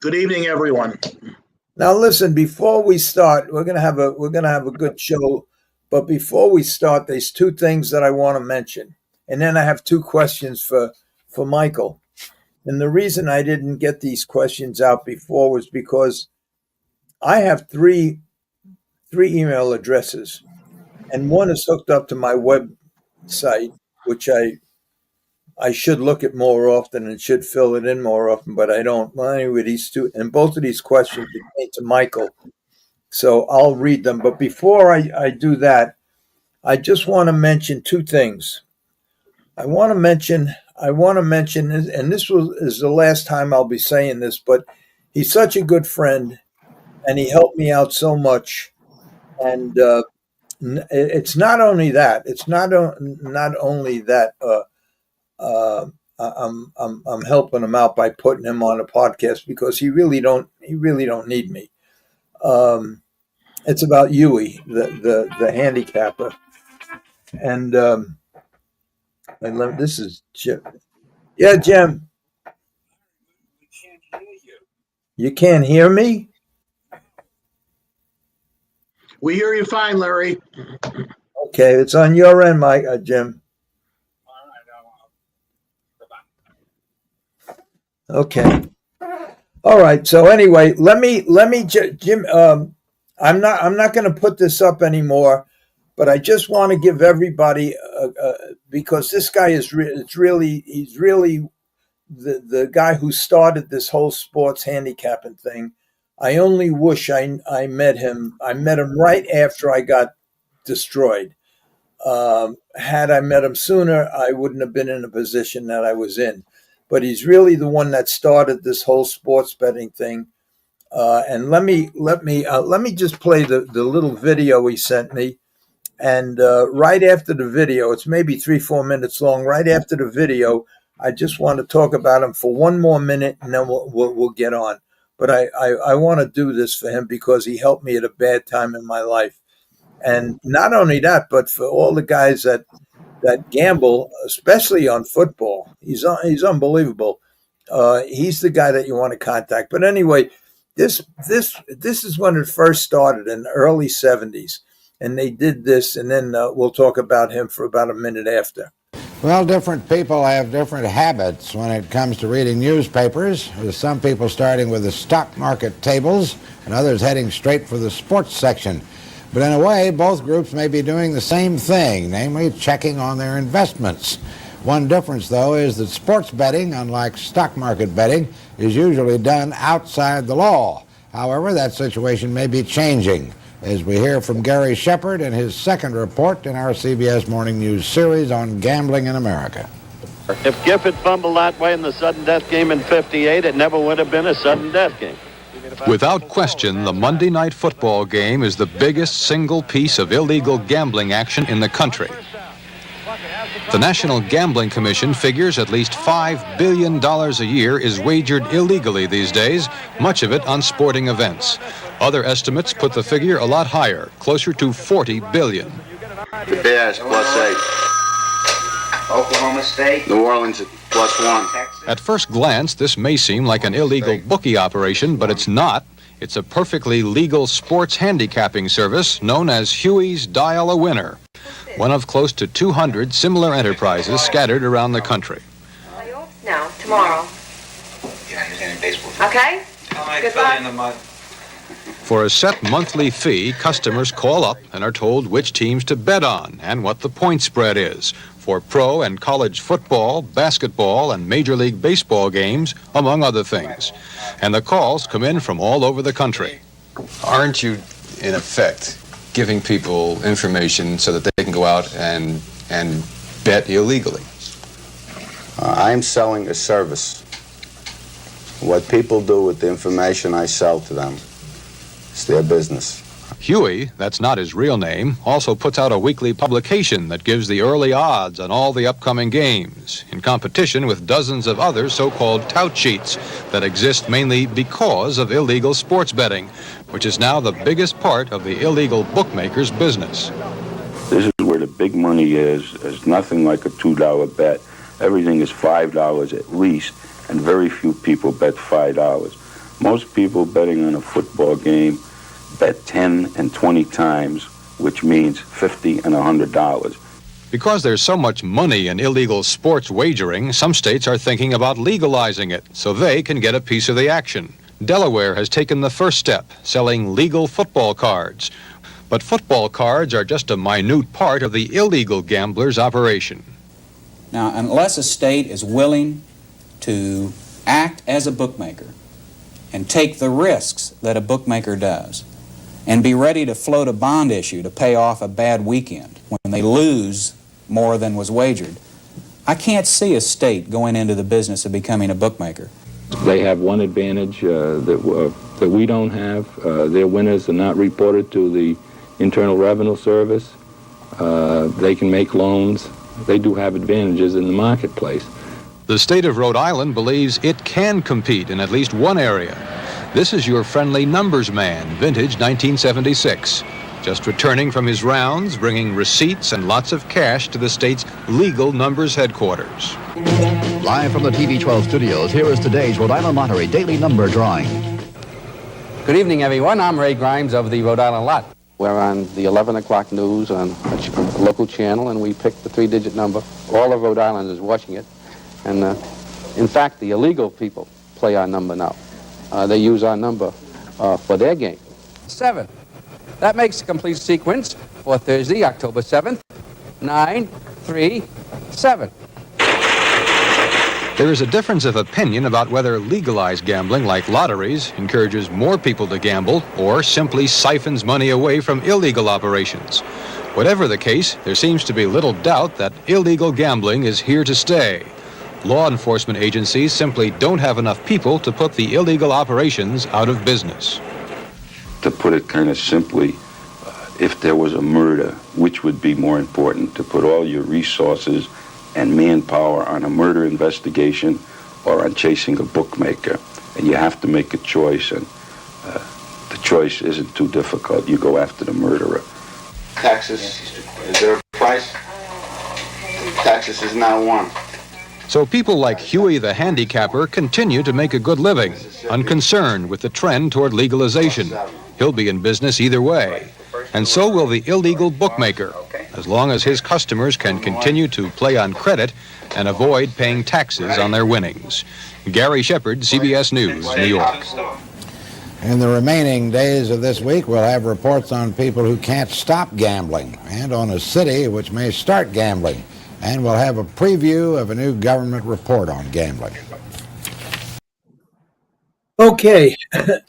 Good evening, everyone. Now, listen. Before we start, we're gonna have a good show. But before we start, there's two things that I want to mention, and then I have two questions for Michael. And the reason I didn't get these questions out before was because I have three email addresses, and one is hooked up to my website, which I should look at more often and should fill it in more often, but I don't. Well, anyway, these two, and both of these questions pertain to Michael, so I'll read them. But before I do that, I just want to mention two things. I want to mention, and this is the last time I'll be saying this, but he's such a good friend, and he helped me out so much. And it's not only that. It's not only that I'm helping him out by putting him on a podcast, because he really don't need me. It's about Huey, the handicapper, and this is Jim. Yeah, Jim. We can't hear you. You can't hear me? We hear you fine, Larry. Okay, it's on your end, Mike, Jim. Okay. All right. So anyway, let me, Jim. I'm not going to put this up anymore, but I just want to give everybody because this guy is he's really the guy who started this whole sports handicapping thing. I only wish I met him. I met him right after I got destroyed. Had I met him sooner, I wouldn't have been in the position that I was in. But he's really the one that started this whole sports betting thing. And let me just play the little video he sent me. And right after the video, it's maybe 3-4 minutes long. Right after the video, I just want to talk about him for one more minute, and then we'll get on. But I want to do this for him because he helped me at a bad time in my life. And not only that, but for all the guys that gamble, especially on football, he's unbelievable. He's the guy that you want to contact. But anyway, this is when it first started in the early 70s, and they did this, and then we'll talk about him for about a minute after. Well, different people have different habits when it comes to reading newspapers, with some people starting with the stock market tables and others heading straight for the sports section. But in a way, both groups may be doing the same thing, namely checking on their investments. One difference, though, is that sports betting, unlike stock market betting, is usually done outside the law. However, that situation may be changing, as we hear from Gary Shepard in his second report in our CBS Morning News series on gambling in America. If Giff had fumbled that way in the sudden death game in '58, it never would have been a sudden death game. Without question, the Monday Night Football game is the biggest single piece of illegal gambling action in the country. The National Gambling Commission figures at least $5 billion a year is wagered illegally these days, much of it on sporting events. Other estimates put the figure a lot higher, closer to $40 billion. The Bears +8. Oklahoma State. New Orleans at +1. At first glance, this may seem like an illegal bookie operation, but it's not. It's a perfectly legal sports handicapping service known as Huey's Dial a Winner, one of close to 200 similar enterprises scattered around the country. No, tomorrow. Yeah, he's in baseball. Okay? Goodbye. In the mud. For a set monthly fee, customers call up and are told which teams to bet on and what the point spread is for pro and college football, basketball, and Major League Baseball games, among other things. And the calls come in from all over the country. Aren't you, in effect, giving people information so that they can go out and bet illegally? I'm selling a service. What people do with the information I sell to them, it's their business. Huey, that's not his real name, also puts out a weekly publication that gives the early odds on all the upcoming games, in competition with dozens of other so-called tout sheets that exist mainly because of illegal sports betting, which is now the biggest part of the illegal bookmakers' business. This is where the big money is. There's nothing like a $2 bet. Everything is $5 at least, and very few people bet $5. Most people betting on a football game bet 10 and 20 times, which means $50 and $100. Because there's so much money in illegal sports wagering, some states are thinking about legalizing it so they can get a piece of the action. Delaware has taken the first step, selling legal football cards. But football cards are just a minute part of the illegal gambler's operation. Now, unless a state is willing to act as a bookmaker and take the risks that a bookmaker does and be ready to float a bond issue to pay off a bad weekend when they lose more than was wagered, I can't see a state going into the business of becoming a bookmaker. They have one advantage that we don't have. Their winners are not reported to the Internal Revenue Service. They can make loans. They do have advantages in the marketplace. The state of Rhode Island believes it can compete in at least one area. This is your friendly numbers man, vintage 1976. Just returning from his rounds, bringing receipts and lots of cash to the state's legal numbers headquarters. Live from the TV 12 studios, here is today's Rhode Island Lottery Daily Number Drawing. Good evening, everyone. I'm Ray Grimes of the Rhode Island Lot. We're on the 11 o'clock news on a local channel, and we picked the three-digit number. All of Rhode Island is watching it. And in fact, the illegal people play our number now. They use our number for their game. 7. That makes a complete sequence for Thursday, October 7th. 9, 3, 7. There is a difference of opinion about whether legalized gambling, like lotteries, encourages more people to gamble or simply siphons money away from illegal operations. Whatever the case, there seems to be little doubt that illegal gambling is here to stay. Law enforcement agencies simply don't have enough people to put the illegal operations out of business. To put it kind of simply, if there was a murder, which would be more important, to put all your resources and manpower on a murder investigation or on chasing a bookmaker? And you have to make a choice, and the choice isn't too difficult. You go after the murderer. Texas, is there a price? Texas is now one. So people like Huey the handicapper continue to make a good living, unconcerned with the trend toward legalization. He'll be in business either way. And so will the illegal bookmaker, as long as his customers can continue to play on credit and avoid paying taxes on their winnings. Gary Shepard, CBS News, New York. In the remaining days of this week, we'll have reports on people who can't stop gambling and on a city which may start gambling. And we'll have a preview of a new government report on gambling. Okay,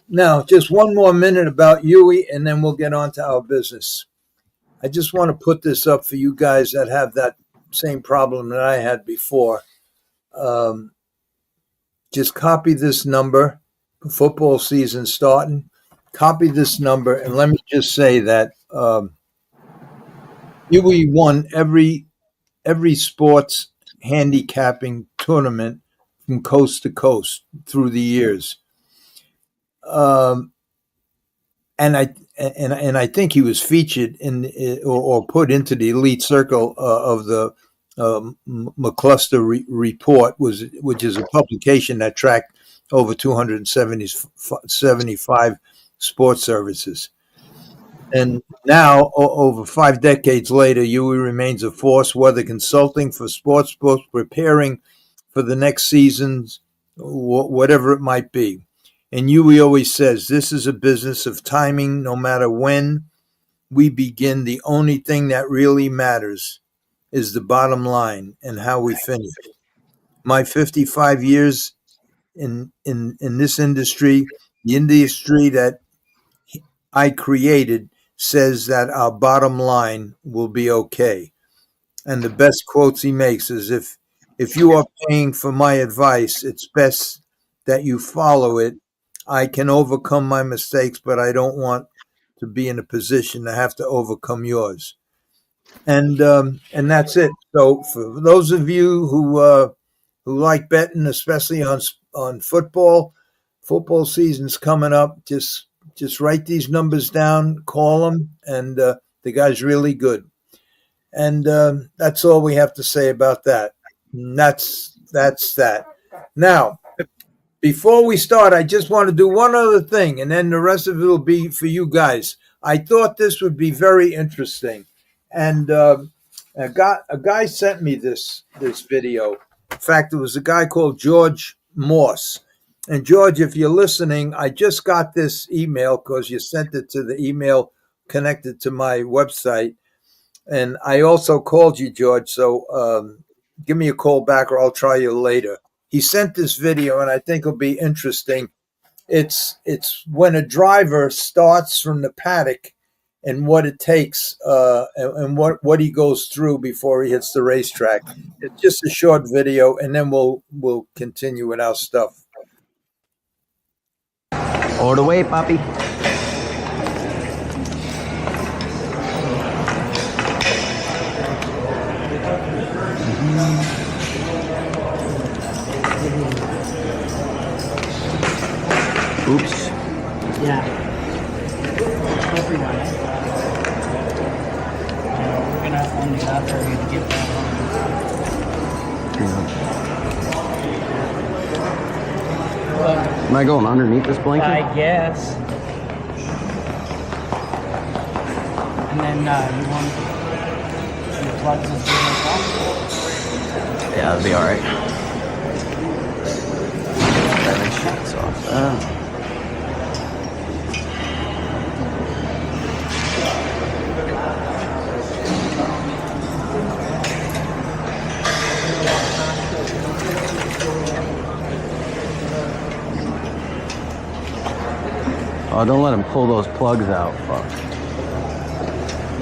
now just one more minute about Huey, and then we'll get on to our business. I just want to put this up for you guys that have that same problem that I had before. Just copy this number. Football season starting. Copy this number, and let me just say that Huey won every sports handicapping tournament from coast to coast through the years. And I think he was featured in or put into the elite circle of the McCluster report, which is a publication that tracked over 275 sports services. And now, over 5 decades later, Huey remains a force, whether consulting for sports books, preparing for the next seasons, whatever it might be. And Huey always says, this is a business of timing. No matter when we begin, the only thing that really matters is the bottom line and how we finish. My 55 years in this industry, the industry that I created, says that our bottom line will be okay. And the best quotes he makes is, if you are paying for my advice, it's best that you follow it. I can overcome my mistakes, but I don't want to be in a position to have to overcome yours. And that's it. So for those of you who like betting, especially on football season's coming up, just write these numbers down, call them, and the guy's really good. And that's all we have to say about that. And that's that. Now, Before we start, I just want to do one other thing, and then the rest of it will be for you guys. I thought this would be very interesting, and a guy sent me this video. In fact, it was a guy called George Morse. And George, if you're listening, I just got this email because you sent it to the email connected to my website. And I also called you, George, so give me a call back or I'll try you later. He sent this video, and I think it'll be interesting. It's when a driver starts from the paddock and what it takes and what he goes through before he hits the racetrack. It's just a short video, and then we'll continue with our stuff. All the way, papi. Oops. Yeah. Everyone. We're gonna have fun after we get that Am I going underneath this blanket? I guess. And then you want some plugs and stuff? Yeah, that'll be alright. That shit's off. Oh, don't let him pull those plugs out. Fuck.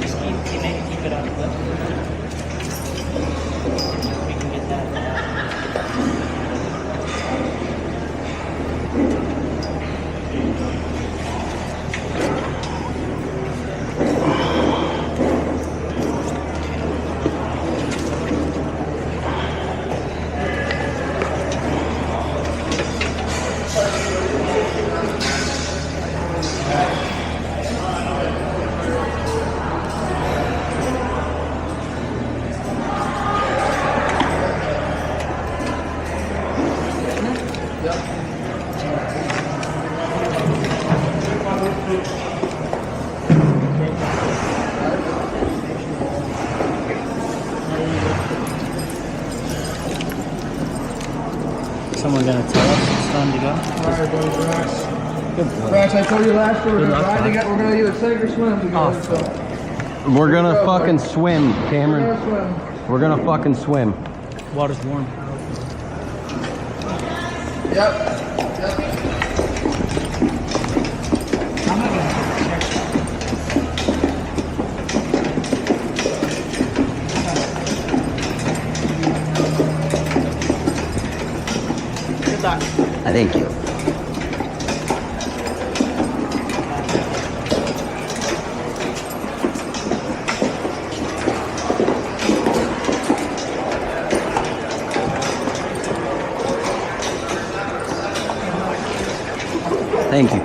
Just keep it on the lip. We can get that. Someone gonna tell us it's time to go? Alright, boys, relax. Relax, I told you last year we're gonna ride together. We're gonna either sink or swim together. So. We're gonna fucking swim, Cameron. We're gonna fucking swim. Water's warm. Yep. I'm not gonna Good luck. Thank you. Thank you.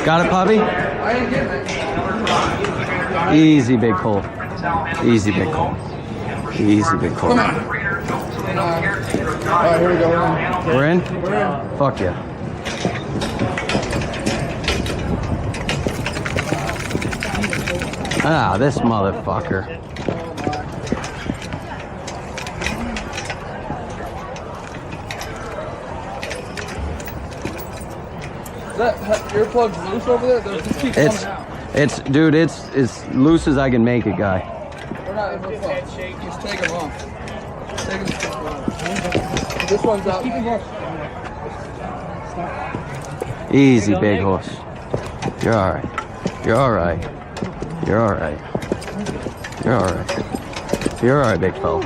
Got it, Poppy? I ain't getting it. Easy, big hole. Easy, big hole. Easy, big hole. Come on. Alright, here we go. We're in? We're in. Fuck yeah. Ah, this motherfucker. That earplug's loose over there? Just keep coming out. Dude, it's as loose as I can make it, guy. We're not in no fuck. Just take them off. Take them off. This one's out. Easy, big horse. You're alright. You're alright. You're alright. You're alright. You're alright, big fella.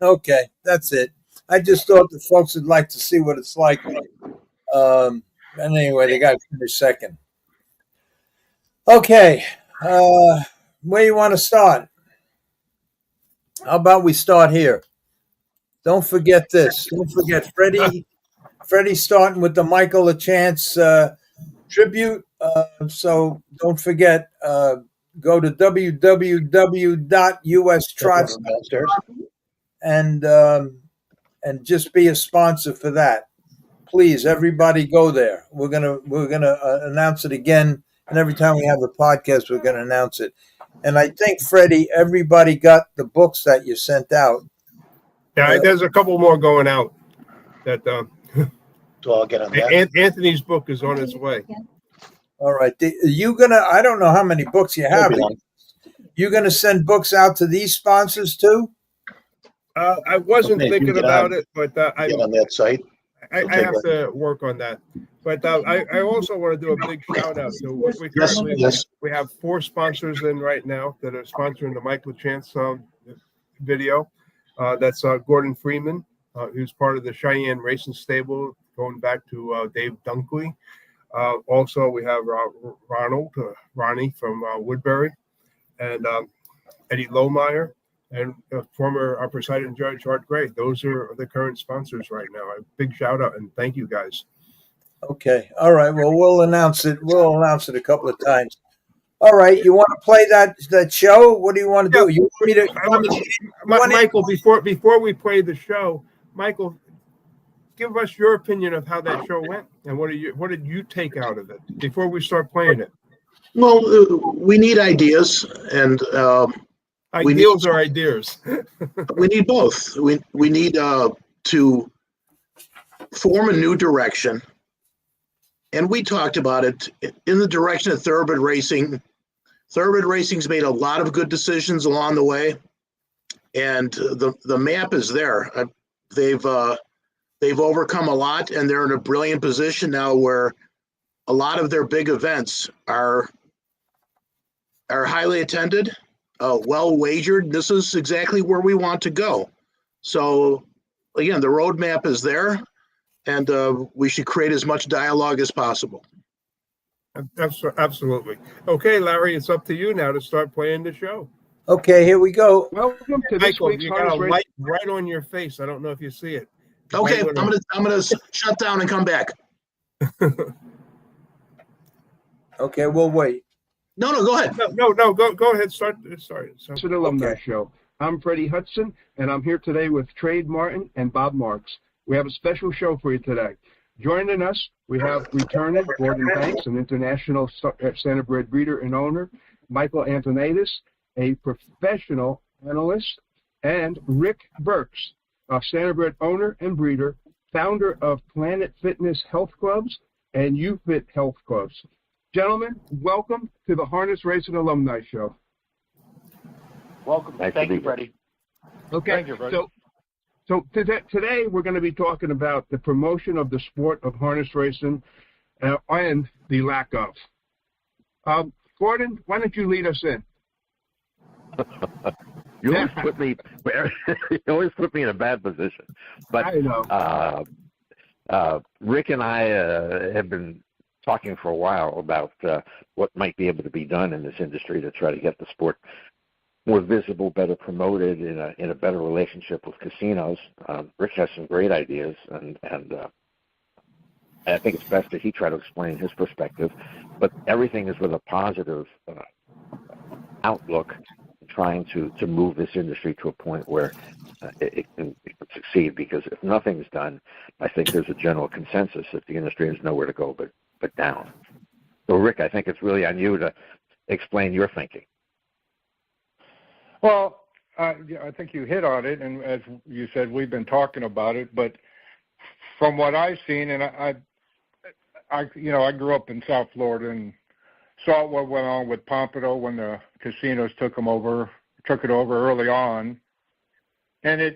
Okay, that's it. I just thought the folks would like to see what it's like. And anyway, they got to finish second. Okay, where you want to start? How about we start here? Don't forget this. Don't forget Freddie starting with the Michael LaChance tribute. So don't forget, go to www.ustrots.com and just be a sponsor for that. Please, everybody, go there. We're gonna announce it again, and every time we have a podcast, we're gonna announce it. And I think, Freddie, everybody got the books that you sent out. Yeah, there's a couple more going out. That So I'll get on that. Anthony's book is on its way. All right, you gonna? I don't know how many books you have. You gonna send books out to these sponsors too? I wasn't thinking about it, but I get on that site. I have to work on that. But I also want to do a big shout out. So we have 4 sponsors in right now that are sponsoring the Mike LaChance video. That's Gordon Freeman, who's part of the Cheyenne Racing Stable, going back to Dave Dunkley. Also, we have Ronnie from Woodbury, and Eddie Lohmeyer, and former presiding judge Art Gray. Those are the current sponsors right now. A big shout out and thank you guys. Okay. All right. Well, we'll announce it. We'll announce it a couple of times. All right. You want to play that show? What do you want to do? You want me to? Michael, before we play the show, Michael, give us your opinion of how that show went, and what did you take out of it before we start playing it? Well, we need ideas, and ideals are ideas. We need both. We need to form a new direction, and we talked about it in the direction of thoroughbred racing. Thoroughbred racing's made a lot of good decisions along the way, and the map is there. They've overcome a lot, and they're in a brilliant position now where a lot of their big events are highly attended, well wagered. This is exactly where we want to go. So again, the roadmap is there, and we should create as much dialogue as possible. Absolutely. Okay, Larry, it's up to you now to start playing the show. Okay, here we go. Welcome to this week's you got a light right on your face. I don't know if you see it. Okay, I'm gonna shut down and come back. Okay, we'll wait. No, go ahead. No, go ahead. Start. To the Alumni Show. I'm Freddie Hudson, and I'm here today with Trade Martin and Bob Marks. We have a special show for you today. Joining us, we have returning Gordon Banks, an international standardbred breeder and owner, Michael Antoniades, a professional analyst, and Rick Burks, a standardbred owner and breeder, founder of Planet Fitness Health Clubs and UFit Health Clubs. Gentlemen, welcome to the Harness Racing Alumni Show. Welcome. Thank you, Freddie. Okay, Thank you, Freddie. So today we're going to be talking about the promotion of the sport of harness racing and the lack of. Gordon, why don't you lead us in? You always put me in a bad position. But I know. Rick and I have been talking for a while about what might be able to be done in this industry to try to get the sport more visible, better promoted, in a better relationship with casinos. Rick has some great ideas, and I think it's best that he try to explain his perspective. But everything is with a positive outlook, trying to move this industry to a point where it can succeed. Because if nothing's done, I think there's a general consensus that the industry has nowhere to go but down. So, Rick, I think it's really on you to explain your thinking. Well, I think you hit on it, and as you said, we've been talking about it. But from what I've seen, and I grew up in South Florida and saw what went on with Pompano when the casinos took it over early on, and it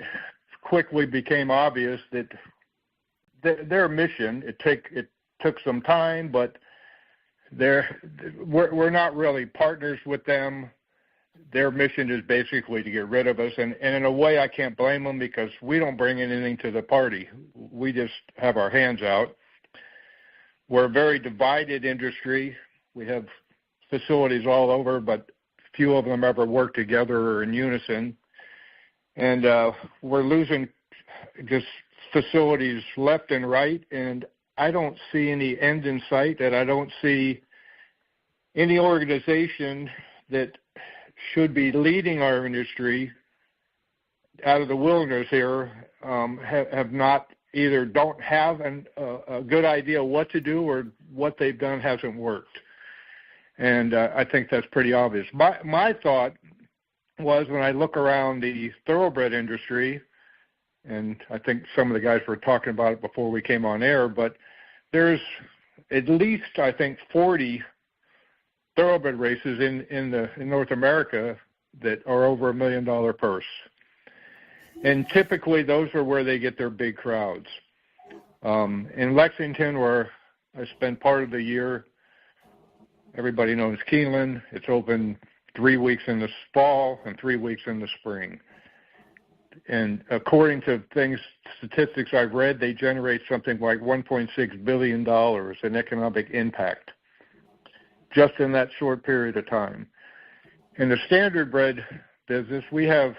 quickly became obvious that their mission. It took some time, but we're not really partners with them. their mission is basically to get rid of us. And in a way, I can't blame them because we don't bring anything to the party. We just have our hands out. We're a very divided industry. We have facilities all over, but few of them ever work together or in unison. And we're losing just facilities left and right, and I don't see any end in sight, and I don't see any organization that should be leading our industry out of the wilderness here have not either don't have a good idea what to do or what they've done hasn't worked. And I think that's pretty obvious. My thought was when I look around the thoroughbred industry, and I think some of the guys were talking about it before we came on air, but there's at least, I think, 40 thoroughbred races in North America that are over $1 million purse. And typically those are where they get their big crowds. In Lexington, where I spend part of the year, everybody knows Keeneland. It's open 3 weeks in the fall and 3 weeks in the spring. And according to statistics I've read, they generate something like $1.6 billion in economic impact just in that short period of time. In the standardbred business, we have,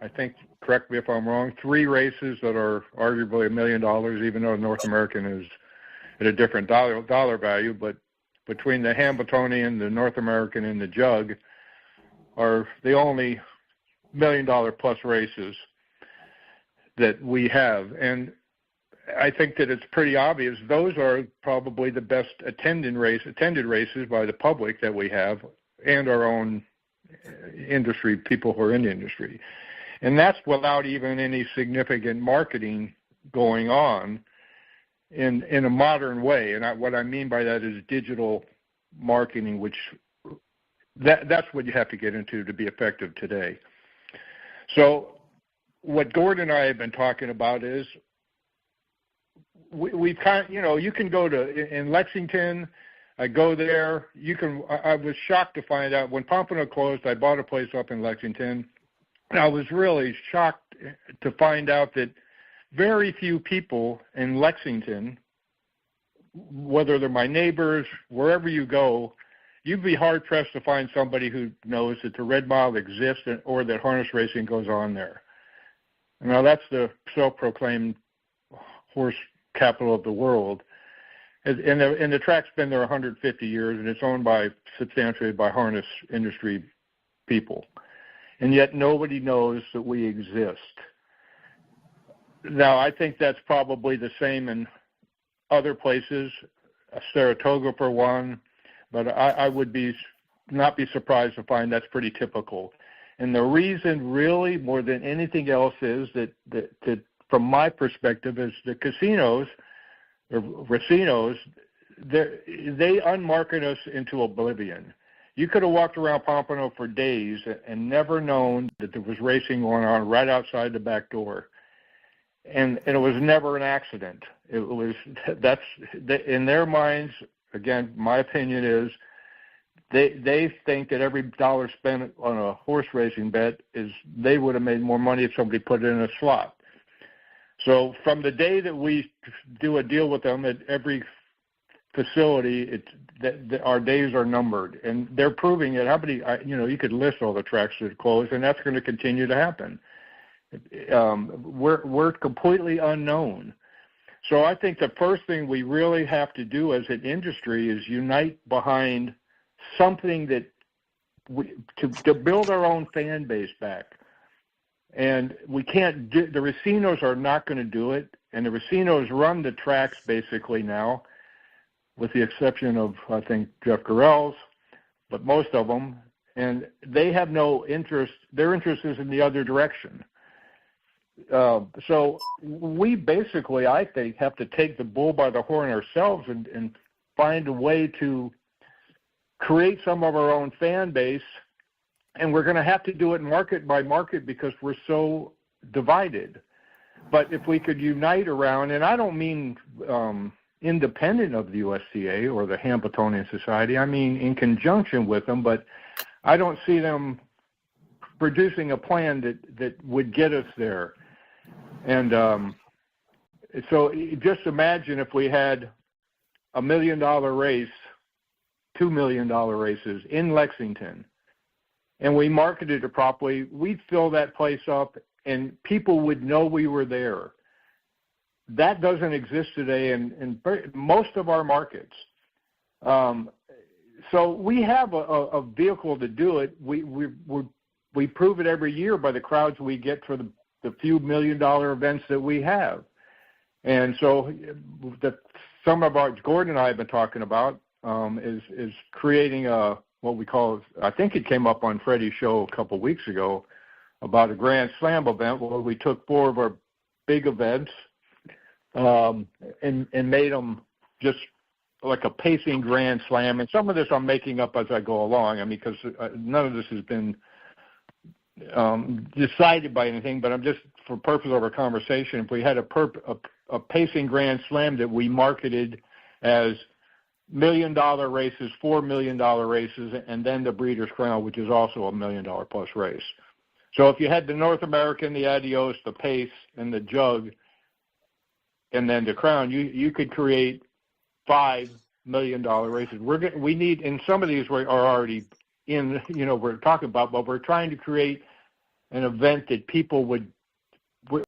I think, correct me if I'm wrong, 3 races that are arguably $1 million, even though North American is at a different dollar value. But between the Hambletonian, the North American, and the Jug are the only $1 million plus races that we have. And I think that it's pretty obvious those are probably the best attended races by the public that we have and our own industry, people who are in the industry. And that's without even any significant marketing going on in a modern way. And what I mean by that is digital marketing, which that's what you have to get into to be effective today. So what Gordon and I have been talking about is we've kind of, you can go in Lexington. I go there. I was shocked to find out when Pompano closed, I bought a place up in Lexington. And I was really shocked to find out that very few people in Lexington, whether they're my neighbors, wherever you go, you'd be hard-pressed to find somebody who knows that the Red Mile exists or that harness racing goes on there. Now, that's the self-proclaimed horse capital of the world. And the track's been there 150 years, and it's owned substantially by harness industry people. And yet nobody knows that we exist. Now, I think that's probably the same in other places, Saratoga for one, but I would not be surprised to find that's pretty typical. And the reason really more than anything else is that from my perspective is the casinos, or racinos, they unmarket us into oblivion. You could have walked around Pompano for days and never known that there was racing going on right outside the back door. And it was never an accident. That's in their minds, again, my opinion is they think that every dollar spent on a horse racing bet they would have made more money if somebody put it in a slot. So from the day that we do a deal with them at every facility, our days are numbered, and they're proving it. How many? You could list all the tracks that are closed, and that's going to continue to happen. We're completely unknown. So I think the first thing we really have to do as an industry is unite behind something that to build our own fan base back. And we can't the racinos are not going to do it, and the racinos run the tracks basically now, with the exception of, I think, Jeff Garrels, but most of them, and they have no interest. Their interest is in the other direction. So we basically, I think, have to take the bull by the horn ourselves and find a way to create some of our own fan base, and we're going to have to do it market by market because we're so divided. But if we could unite around, and I don't mean independent of the USTA or the Hambletonian Society, I mean in conjunction with them, but I don't see them producing a plan that would get us there. And so just imagine if we had $1 million race, $2 million races in Lexington, and we marketed it properly, we'd fill that place up and people would know we were there. That doesn't exist today in most of our markets. So we have a vehicle to do it. We prove it every year by the crowds we get for the few $1 million events that we have. And so some of our, Gordon and I have been talking about, is creating what we call, I think it came up on Freddie's show a couple of weeks ago, about a Grand Slam event where we took 4 of our big events and made them just like a pacing Grand Slam. And some of this I'm making up as I go along, I mean, because none of this has been decided by anything, but I'm just, for purpose of our conversation, if we had a pacing Grand Slam that we marketed as $1 million races, $4 million races, and then the Breeders' Crown, which is also $1 million plus race. So if you had the North American, the Adios, the Pace, and the Jug, and then the Crown, you could create $5 million races. We need, and some of these are already in, we're talking about, but we're trying to create an event that people would,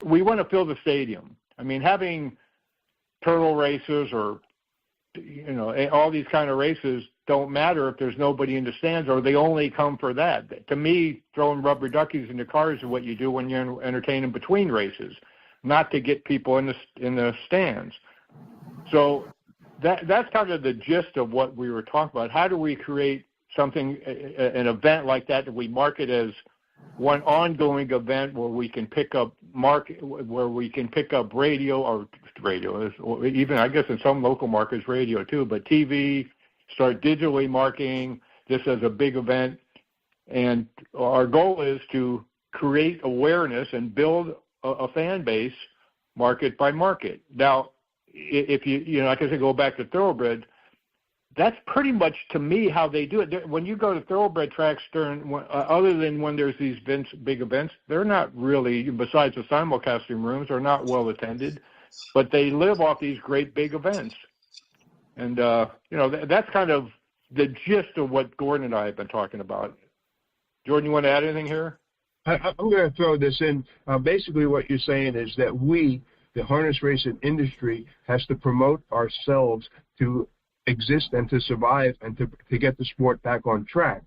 we want to fill the stadium. I mean, having turtle races or, all these kind of races don't matter if there's nobody in the stands, or they only come for that. To me, throwing rubber duckies in the cars is what you do when you're entertaining between races, not to get people in the stands. So that's kind of the gist of what we were talking about. How do we create something, an event like that we market as one ongoing event where we can pick up radio, or even, I guess in some local markets, radio too, but TV, start digitally marketing this as a big event. And our goal is to create awareness and build a fan base market by market. Now, if like I said, go back to Thoroughbred, that's pretty much, to me, how they do it. When you go to Thoroughbred tracks, other than when there's these big events, they're not really, besides the simulcasting rooms, are not well attended, but they live off these great big events. And, that's kind of the gist of what Gordon and I have been talking about. Jordan, you want to add anything here? I'm going to throw this in. Basically what you're saying is that we, the harness racing industry, has to promote ourselves to exist and to survive and to get the sport back on track.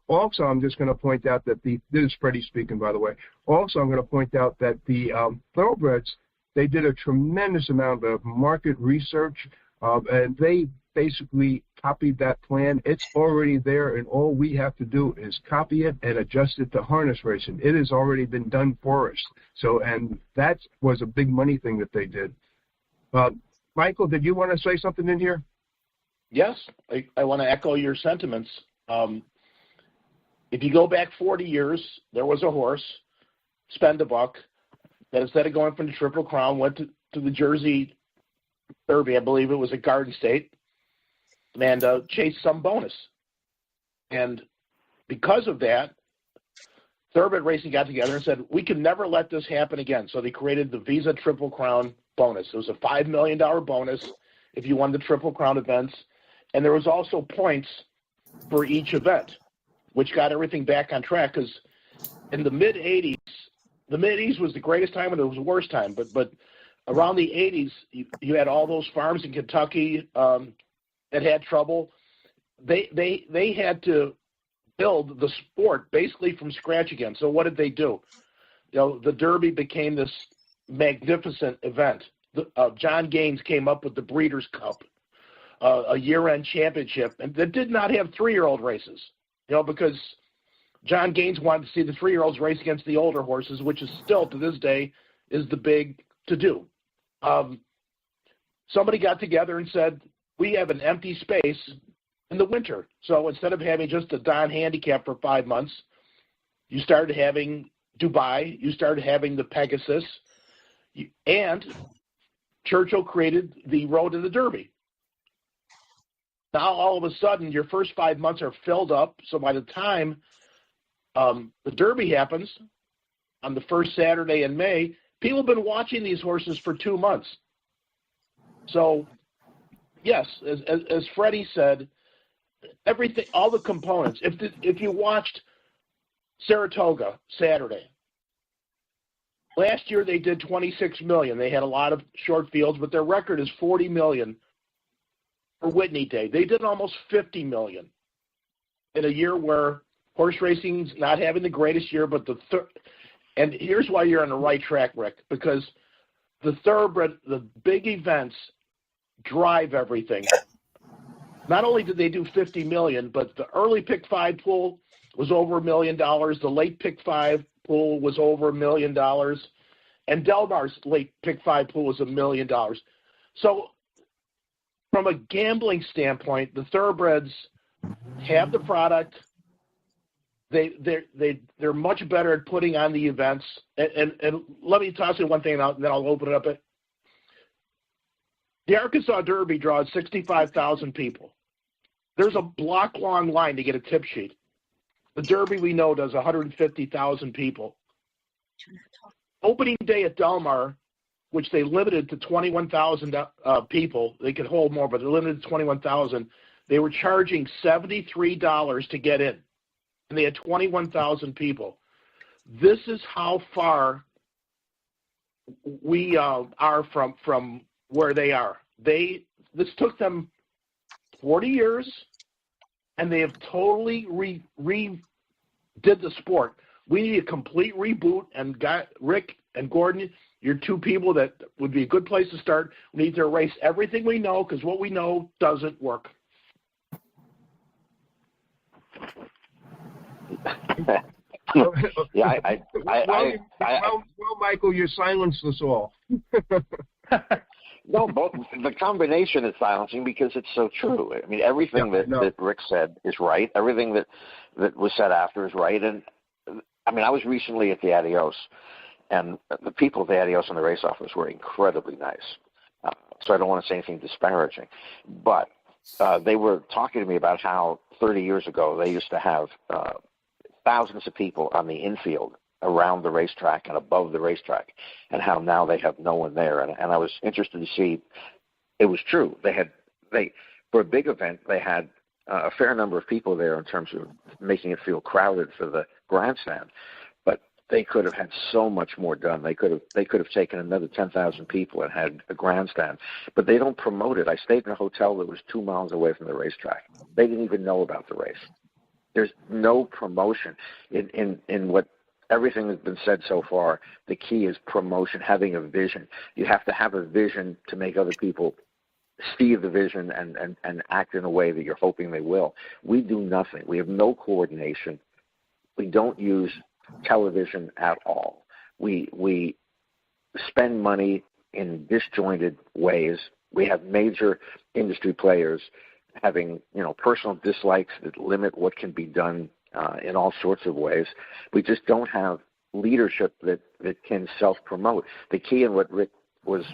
Also, I'm just going to point out that this is Freddie speaking, by the way. Also, I'm going to point out that the Thoroughbreds, they did a tremendous amount of market research, and they basically copied that plan. It's already there, and all we have to do is copy it and adjust it to harness racing. It has already been done for us. So, and that was a big money thing that they did. Michael, did you want to say something in here? Yes, I want to echo your sentiments. If you go back 40 years, there was a horse, Spend a Buck, that instead of going from the Triple Crown, went to the Jersey Derby, I believe it was at Garden State, and chased some bonus. And because of that, Thoroughbred Racing got together and said, we can never let this happen again. So they created the Visa Triple Crown bonus. It was a $5 million bonus if you won the Triple Crown events. And there was also points for each event, which got everything back on track, because in the mid-'80s, the mid-'80s was the greatest time and it was the worst time. But around the 80s, you had all those farms in Kentucky that had trouble. They had to build the sport basically from scratch again. So what did they do? The Derby became this magnificent event. John Gaines came up with the Breeders' Cup, a year-end championship, and that did not have 3-year-old races, because John Gaines wanted to see the 3-year-olds race against the older horses, which is still, to this day, is the big to-do. Somebody got together and said, we have an empty space in the winter. So instead of having just a Don handicap for 5 months, you started having Dubai, you started having the Pegasus, and Churchill created the Road to the Derby. Now, all of a sudden, your first 5 months are filled up, so by the time The Derby happens on the first Saturday in May. People have been watching these horses for 2 months. So, yes, as Freddie said, everything, all the components. If you watched Saratoga Saturday, last year they did 26 million. They had a lot of short fields, but their record is 40 million for Whitney Day. They did almost 50 million in a year where horse racing's not having the greatest year, but and here's why you're on the right track, Rick, because the thoroughbred, the big events drive everything. Not only did they do 50 million, but the early pick 5 pool was over $1 million. The late pick 5 pool was over $1 million. And Del Mar's late pick 5 pool was $1 million. So from a gambling standpoint, the thoroughbreds have the product. They're much better at putting on the events. And let me toss you one thing, and then I'll open it up. The Arkansas Derby draws 65,000 people. There's a block-long line to get a tip sheet. The Derby, we know, does 150,000 people. Opening day at Del Mar, which they limited to 21,000 people. They could hold more, but they're limited to 21,000. They were charging $73 to get in, and they had 21,000 people. This is how far we are from where they are. This took them 40 years, and they have totally redid the sport. We need a complete reboot, and Rick and Gordon, you're two people that would be a good place to start. We need to erase everything we know, because what we know doesn't work. Yeah, well, Michael, you silenced us all. No, both the combination is silencing because it's so true. I mean, everything that Rick said is right. Everything that was said after is right. And I mean, I was recently at the Adios, and the people at the Adios and the race office were incredibly nice. So I don't want to say anything disparaging, but they were talking to me about how 30 years ago they used to have thousands of people on the infield around the racetrack and above the racetrack, and how now they have no one there. And I was interested to see it was true. They for a big event, they had a fair number of people there in terms of making it feel crowded for the grandstand, but they could have had so much more done. They could have taken another 10,000 people and had a grandstand, but they don't promote it. I stayed in a hotel that was 2 miles away from the racetrack. They didn't even know about the race. There's no promotion in what everything that's been said so far. The key is promotion, having a vision. You have to have a vision to make other people see the vision and act in a way that you're hoping they will. We do nothing. We have no coordination. We don't use television at all. We spend money in disjointed ways. We have major industry players having, personal dislikes that limit what can be done in all sorts of ways. We just don't have leadership that can self-promote. The key in what Rick was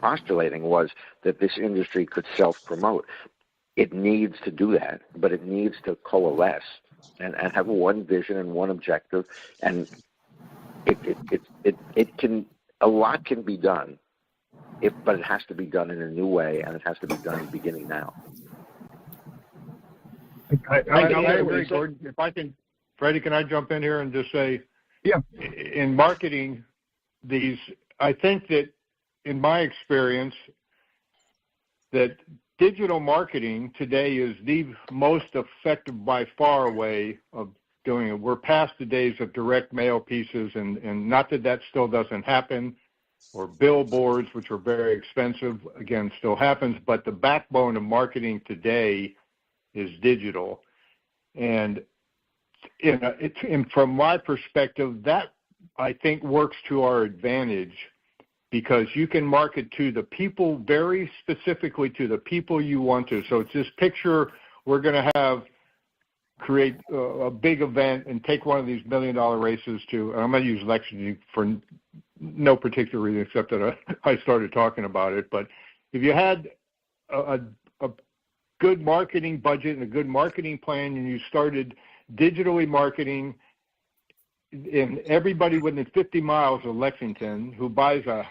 postulating was that this industry could self-promote. It needs to do that, but it needs to coalesce and have one vision and one objective. And it can, a lot can be done, but it has to be done in a new way, and it has to be done beginning now. I agree, Gordon. If I can, Freddie, can I jump in here and just say, yeah, in marketing these, I think that in my experience, that digital marketing today is the most effective by far way of doing it. We're past the days of direct mail pieces, and not that still doesn't happen, or billboards, which are very expensive, again, still happens, but the backbone of marketing today is digital. And from my perspective, that I think works to our advantage, because you can market to the people, very specifically to the people you want to. So it's this picture, we're going to create a big event and take one of these $1 million races to, and I'm going to use Lexington for no particular reason except that I started talking about it. But if you had a good marketing budget and a good marketing plan, and you started digitally marketing and everybody within 50 miles of Lexington who buys a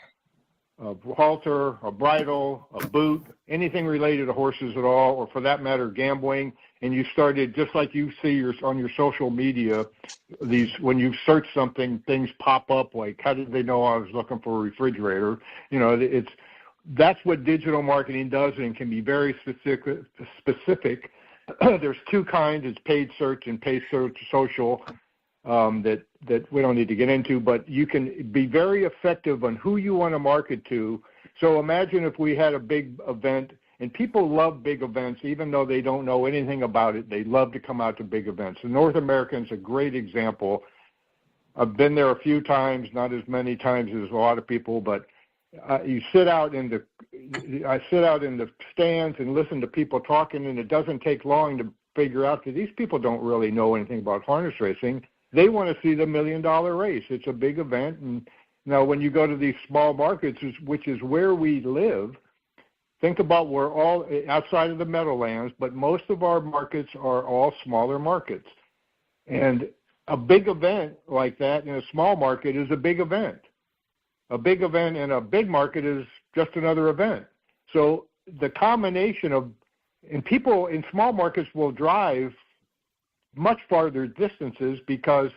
halter, a bridle, a boot, anything related to horses at all, or for that matter, gambling, and you started, just like you see on your social media, when you search something, things pop up like, how did they know I was looking for a refrigerator? You know, that's what digital marketing does, and can be very specific. There's two kinds. It's paid search and paid search social. That we don't need to get into, but you can be very effective on who you want to market to. So imagine if we had a big event, and people love big events, even though they don't know anything about it. They love to come out to big events. The North American is a great example. I've been there a few times, not as many times as a lot of people, but I sit out in the stands and listen to people talking, and it doesn't take long to figure out that these people don't really know anything about harness racing. They want to see the $1 million race. It's a big event. And now when you go to these small markets, which is where we live, think about we're all outside of the Meadowlands, but most of our markets are all smaller markets. And a big event like that in a small market is a big event. A big event in a big market is just another event. So the combination of, and people in small markets will drive much farther distances because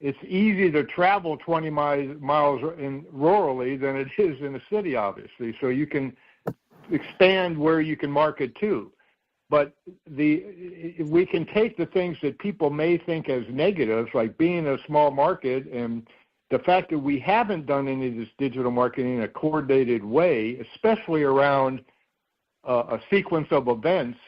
it's easy to travel 20 miles in rurally than it is in a city, obviously. So you can expand where you can market to. But we can take the things that people may think as negatives, like being a small market, and the fact that we haven't done any of this digital marketing in a coordinated way, especially around a sequence of events,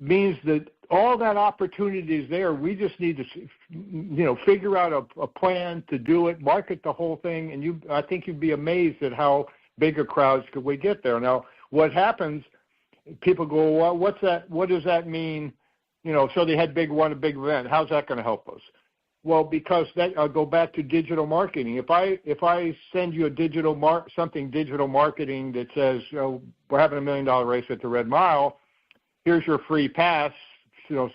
means that all that opportunity is there. We just need to, figure out a plan to do it, market the whole thing, and I think you'd be amazed at how big a crowds could we get there. Now, what happens? People go, well, what's that? What does that mean? So they had a big event. How's that going to help us? Well, because I'll go back to digital marketing. If I send you a digital marketing that says, we're having $1 million race at the Red Mile, here's your free pass,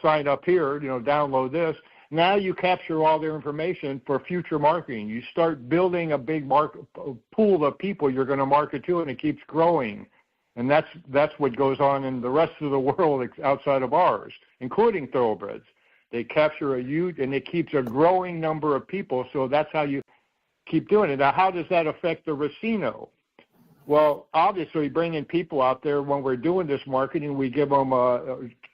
sign up here, download this. Now you capture all their information for future marketing. You start building a big pool of people you're going to market to, and it keeps growing. And that's what goes on in the rest of the world outside of ours, including thoroughbreds. They capture and it keeps a growing number of people, so that's how you keep doing it. Now, how does that affect the Racino? Well, obviously, bringing people out there, when we're doing this marketing, we give them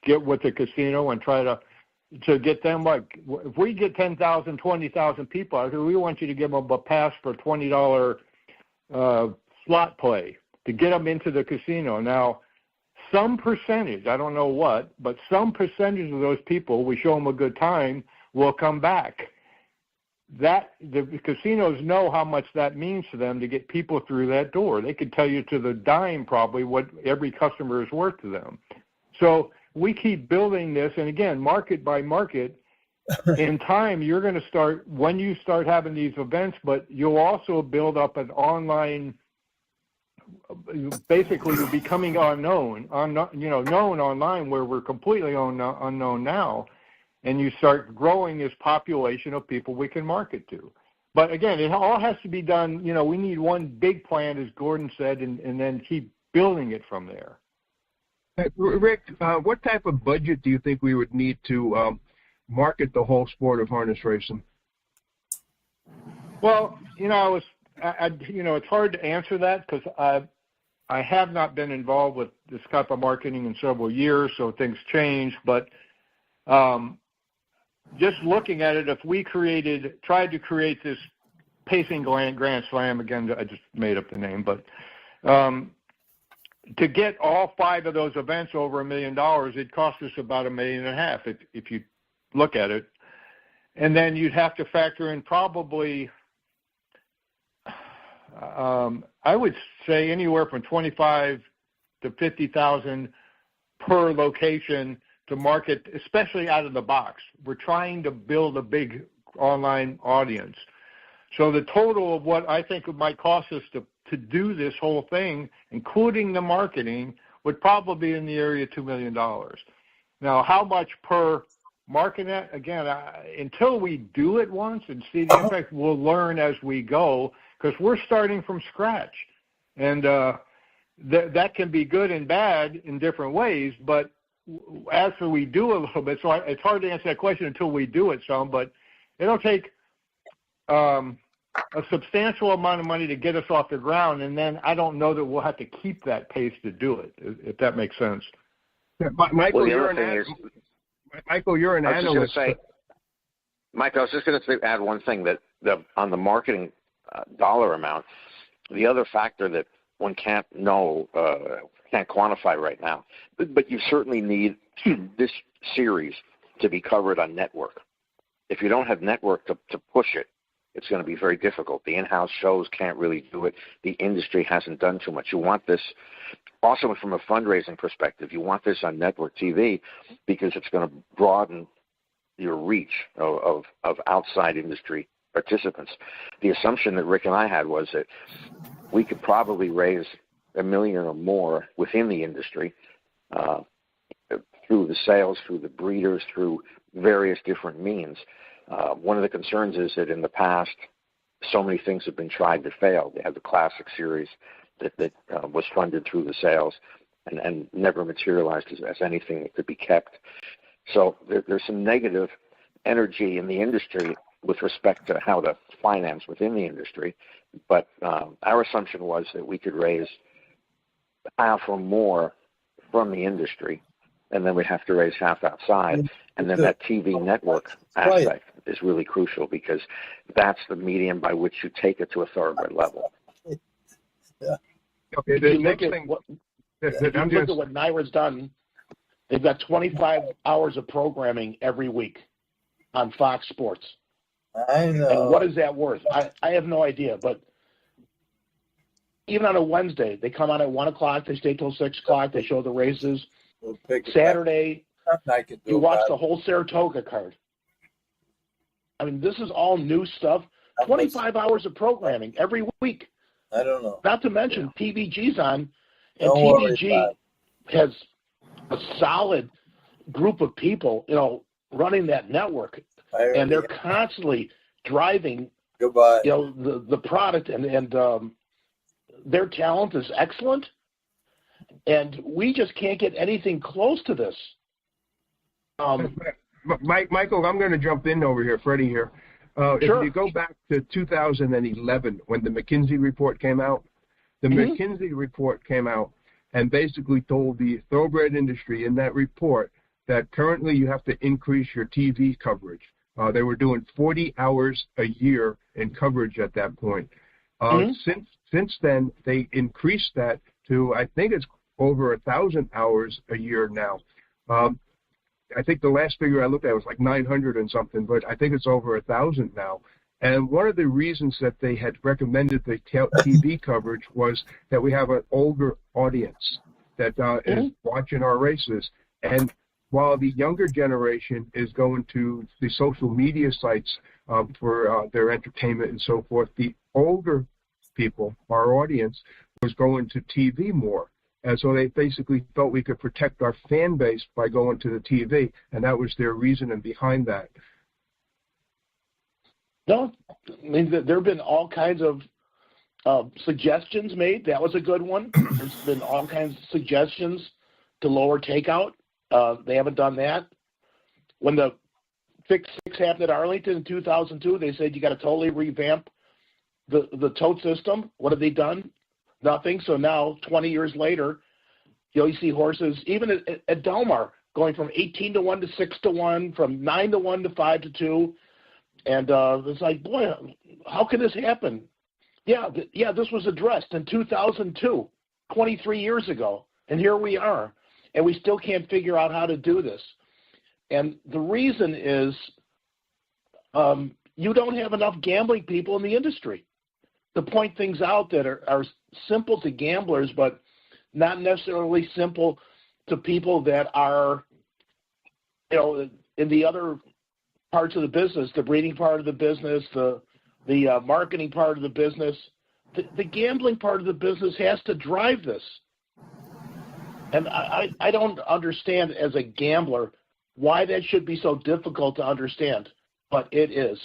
get with the casino and try to get them, like, if we get 10,000, 20,000 people out here, we want you to give them a pass for $20 slot play to get them into the casino. Now, some percentage, I don't know what, but some percentage of those people, we show them a good time, will come back. The casinos know how much that means to them to get people through that door. They could tell you to the dime probably what every customer is worth to them. So we keep building this, and again, market by market. In time, you're going to start, when you start having these events, but you'll also build up an online, basically you're becoming known online, where we're completely unknown now, and you start growing this population of people we can market to. But again, it all has to be done, we need one big plan, as Gordon said, and then keep building it from there. Rick, what type of budget do you think we would need to market the whole sport of harness racing? Well, it's hard to answer that because I have not been involved with this type of marketing in several years, so things change. But just looking at it, if we tried to create this pacing Grand Slam, again, I just made up the name, but to get all 5 of those events over $1 million, it costs us about $1.5 million if you look at it. And then you'd have to factor in probably, I would say, anywhere from 25 to 50,000 per location to market, especially out of the box. We're trying to build a big online audience. So the total of what I think it might cost us to do this whole thing, including the marketing, would probably be in the area of $2 million. Now, how much per marketing that, again, until we do it once and see the impact, we'll learn as we go, because we're starting from scratch. And that can be good and bad in different ways, but after we do a little bit, so it's hard to answer that question until we do it some, but it'll take a substantial amount of money to get us off the ground, and then I don't know that we'll have to keep that pace to do it, if that makes sense. Yeah, Michael, you're an analyst. Mike, I was just going to add one thing, that on the marketing dollar amount, the other factor that one can't quantify right now, but you certainly need this series to be covered on network. If you don't have network to push it, it's going to be very difficult. The in-house shows can't really do it. The industry hasn't done too much. You want this, also from a fundraising perspective, you want this on network TV because it's going to broaden your reach of outside industry participants. The assumption that Rick and I had was that we could probably raise $1 million or more within the industry through the sales, through the breeders, through various different means. One of the concerns is that in the past, so many things have been tried to fail. They had the Classic Series that was funded through the sales and never materialized as anything that could be kept. So there's some negative energy in the industry with respect to how to finance within the industry. But our assumption was that we could raise half or more from the industry, and then we'd have to raise half outside. And then that TV network aspect is really crucial, because that's the medium by which you take it to a thoroughbred level. Yeah. Okay, If you look at what NYRA's done, they've got 25 hours of programming every week on Fox Sports. I know. And what is that worth? I have no idea, but even on a Wednesday, they come on at 1 o'clock, they stay till 6 o'clock, they show the races. Saturday, you watch the whole Saratoga card. I mean, this is all new stuff. 25 hours of programming every week. I don't know. Not to mention TVG's on, and Don't worry TVG about it. has a solid group of people, running that network, and they're constantly driving, the product, and their talent is excellent, and we just can't get anything close to this. Michael, I'm going to jump in over here, Freddie here. Sure. If you go back to 2011, when the McKinsey report came out, the McKinsey report came out and basically told the thoroughbred industry in that report that currently you have to increase your TV coverage. They were doing 40 hours a year in coverage at that point. Since then, they increased that to, I think it's over 1,000 hours a year now. I think the last figure I looked at was like 900 and something, but I think it's over 1,000 now. And one of the reasons that they had recommended the TV coverage was that we have an older audience that is watching our races. And while the younger generation is going to the social media sites for their entertainment and so forth, the older people, our audience, was going to TV more. And so they basically felt we could protect our fan base by going to the TV, and that was their reasoning behind that. No, I mean, there have been all kinds of suggestions made. That was a good one. There's been all kinds of suggestions to lower takeout. They haven't done that. When the Fix 6 happened at Arlington in 2002, they said you got to totally revamp the tote system. What have they done? Nothing. So now, 20 years later, you see horses, even at Del Mar, going from 18-1 to 6-1, from 9-1 to 5-2. And it's like, boy, how can this happen? Yeah, this was addressed in 2002, 23 years ago. And here we are. And we still can't figure out how to do this. And the reason is you don't have enough gambling people in the industry to point things out that are simple to gamblers, but not necessarily simple to people that are, in the other parts of the business, the breeding part of the business, the marketing part of the business. The gambling part of the business has to drive this. And I don't understand as a gambler why that should be so difficult to understand, but it is.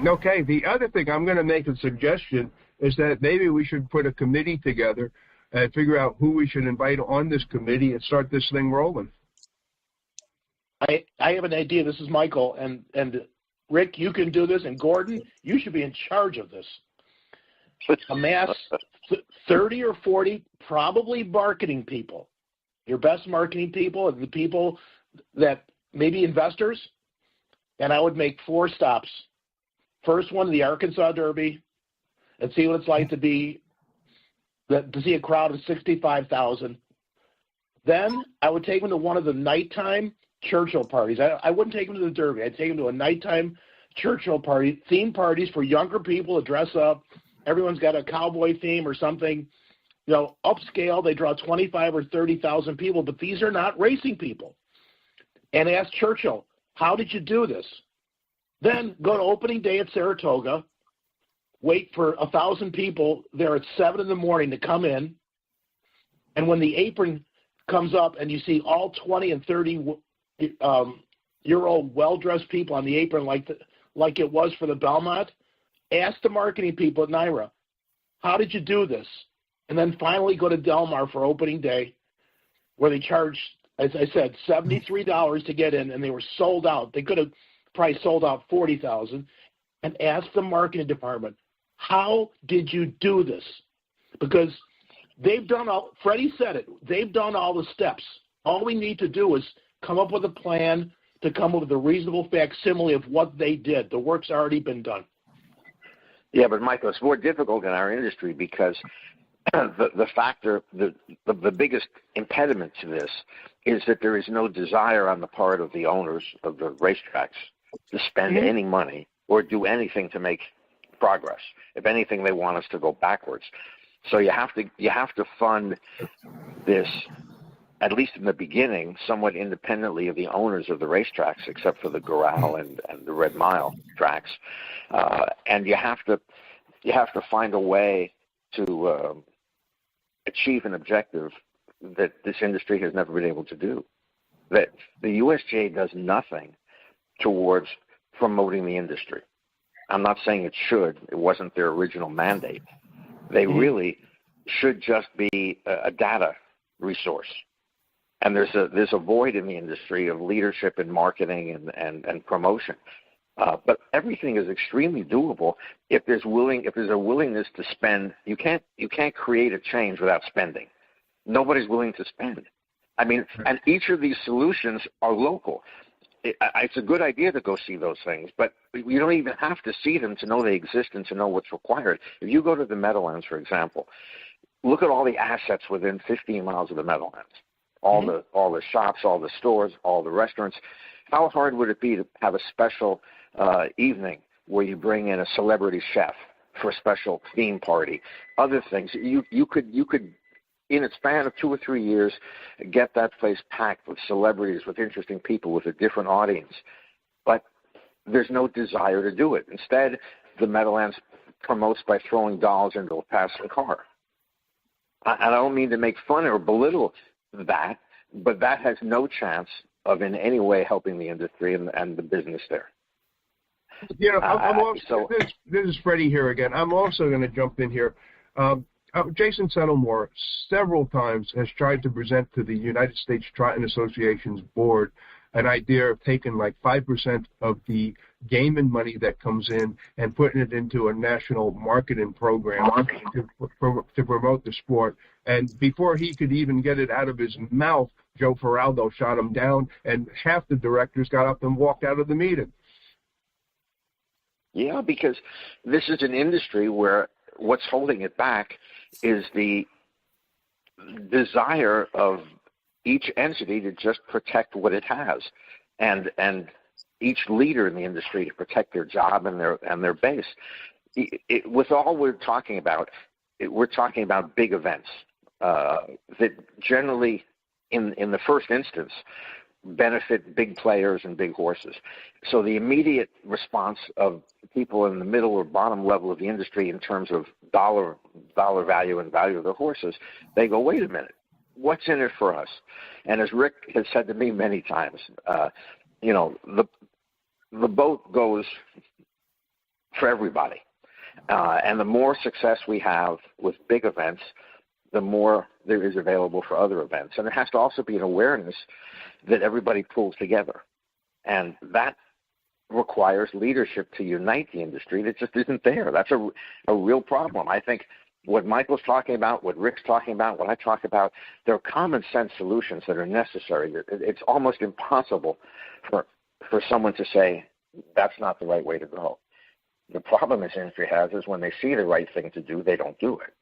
Okay, the other thing, I'm going to make a suggestion, is that maybe we should put a committee together and figure out who we should invite on this committee and start this thing rolling. I have an idea. This is Michael, and Rick, you can do this, and Gordon, you should be in charge of this. Amass 30 or 40, probably marketing people, your best marketing people, and the people that maybe investors, and I would make 4 stops. First one, the Arkansas Derby, and see what it's like to see a crowd of 65,000. Then I would take them to one of the nighttime Churchill parties. I wouldn't take them to the Derby. I'd take them to a nighttime Churchill party, theme parties for younger people to dress up. Everyone's got a cowboy theme or something. You know, upscale, they draw 25 or 30,000 people, but these are not racing people. And ask Churchill, how did you do this? Then go to opening day at Saratoga, wait for 1,000 people there at 7 in the morning to come in, and when the apron comes up and you see all 20 and 30-year-old well-dressed people on the apron like it was for the Belmont, ask the marketing people at NYRA, how did you do this? And then finally go to Del Mar for opening day, where they charged, as I said, $73 to get in, and they were sold out. They could have probably sold out 40,000, and ask the marketing department, how did you do this? Because they've done all, Freddie said it, they've done all the steps. All we need to do is come up with a plan to come up with a reasonable facsimile of what they did. The work's already been done. Yeah, but Michael, it's more difficult in our industry because the biggest impediment to this is that there is no desire on the part of the owners of the racetracks to spend any money or do anything to make progress. If anything, they want us to go backwards. So you have to fund this, at least in the beginning, somewhat independently of the owners of the racetracks, except for the Corral and the Red Mile tracks. And you have to find a way to achieve an objective that this industry has never been able to do. That the USGA does nothing towards promoting the industry. I'm not saying it should. It wasn't their original mandate. They really should just be a data resource. And there's a void in the industry of leadership in marketing and promotion. But everything is extremely doable if there's a willingness to spend. You can't create a change without spending. Nobody's willing to spend. I mean, and each of these solutions are local. It's a good idea to go see those things, but you don't even have to see them to know they exist and to know what's required. If you go to the Meadowlands, for example, look at all the assets within 15 miles of the Meadowlands. All the shops, all the stores, all the restaurants. How hard would it be to have a special evening where you bring in a celebrity chef for a special theme party? Other things. You could in a span of 2 or 3 years, get that place packed with celebrities, with interesting people, with a different audience. But there's no desire to do it. Instead, the Meadowlands promotes by throwing dolls into a passing car. I don't mean to make fun or belittle that, but that has no chance of in any way helping the industry and the business there. You know, this is Freddie here again. I'm also going to jump in here. Jason Settlemore several times has tried to present to the United States Trotting Association's board an idea of taking like 5% of the gaming money that comes in and putting it into a national marketing program to promote the sport. And before he could even get it out of his mouth, Joe Feraldo shot him down, and half the directors got up and walked out of the meeting. Yeah, because this is an industry where what's holding it back is the desire of each entity to just protect what it has, and each leader in the industry to protect their job and their base. With all we're talking about big events that generally, in the first instance, benefit big players and big horses. So the immediate response of people in the middle or bottom level of the industry in terms of dollar value and value of the horses, they go, wait a minute, what's in it for us? And as Rick has said to me many times, you know, the boat goes for everybody. And the more success we have with big events, the more there is available for other events. And there has to also be an awareness that everybody pulls together. And that requires leadership to unite the industry that just isn't there. That's a real problem. I think what Michael's talking about, what Rick's talking about, what I talk about, there are common sense solutions that are necessary. It's almost impossible for someone to say that's not the right way to go. The problem this industry has is when they see the right thing to do, they don't do it.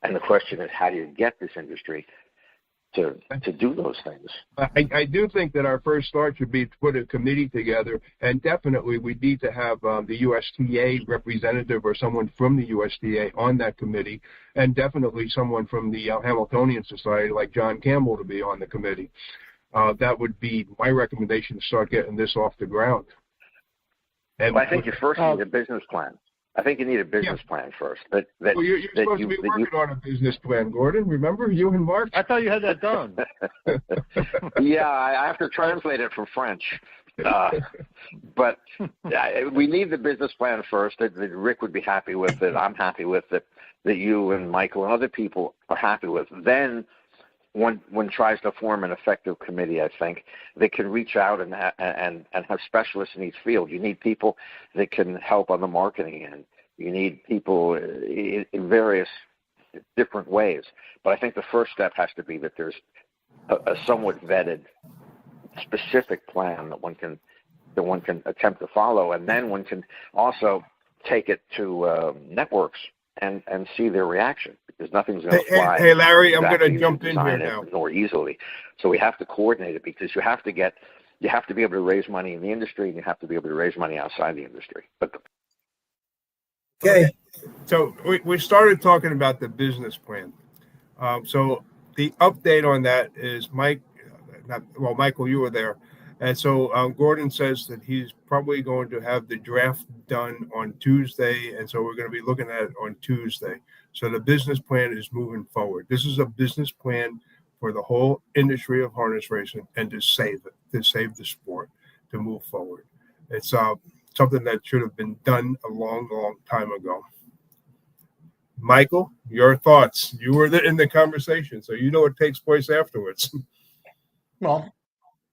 And the question is, how do you get this industry to do those things? I do think that our first start should be to put a committee together, and definitely we need to have the USTA representative or someone from the USTA on that committee, and definitely someone from the Hamiltonian Society like John Campbell to be on the committee. That would be my recommendation to start getting this off the ground. And well, I think you first need a business plan. I think you need a business plan first. Well, you're supposed to be working on a business plan, Gordon. Remember, you and Mark? I thought you had that done. Yeah, I have to translate it from French. But we need the business plan first that Rick would be happy with, that I'm happy with, that you and Michael and other people are happy with. Then one tries to form an effective committee, I think, that can reach out and have specialists in each field. You need people that can help on the marketing end. You need people in various different ways. But I think the first step has to be that there's a somewhat vetted, specific plan that one can attempt to follow, and then one can also take it to networks and see their reaction, because nothing's going to fly. Hey, Larry, I'm going to jump in here now. More easily. So we have to coordinate it, because you have to be able to raise money in the industry, and you have to be able to raise money outside the industry. Okay. So we started talking about the business plan. So the update on that is Michael, you were there. And so Gordon says that he's probably going to have the draft done on Tuesday, and so we're going to be looking at it on Tuesday. So the business plan is moving forward. This is a business plan for the whole industry of harness racing and to save it, to save the sport, to move forward. It's something that should have been done a long, long time ago. Michael, your thoughts. You were in the conversation, so you know what takes place afterwards. Well,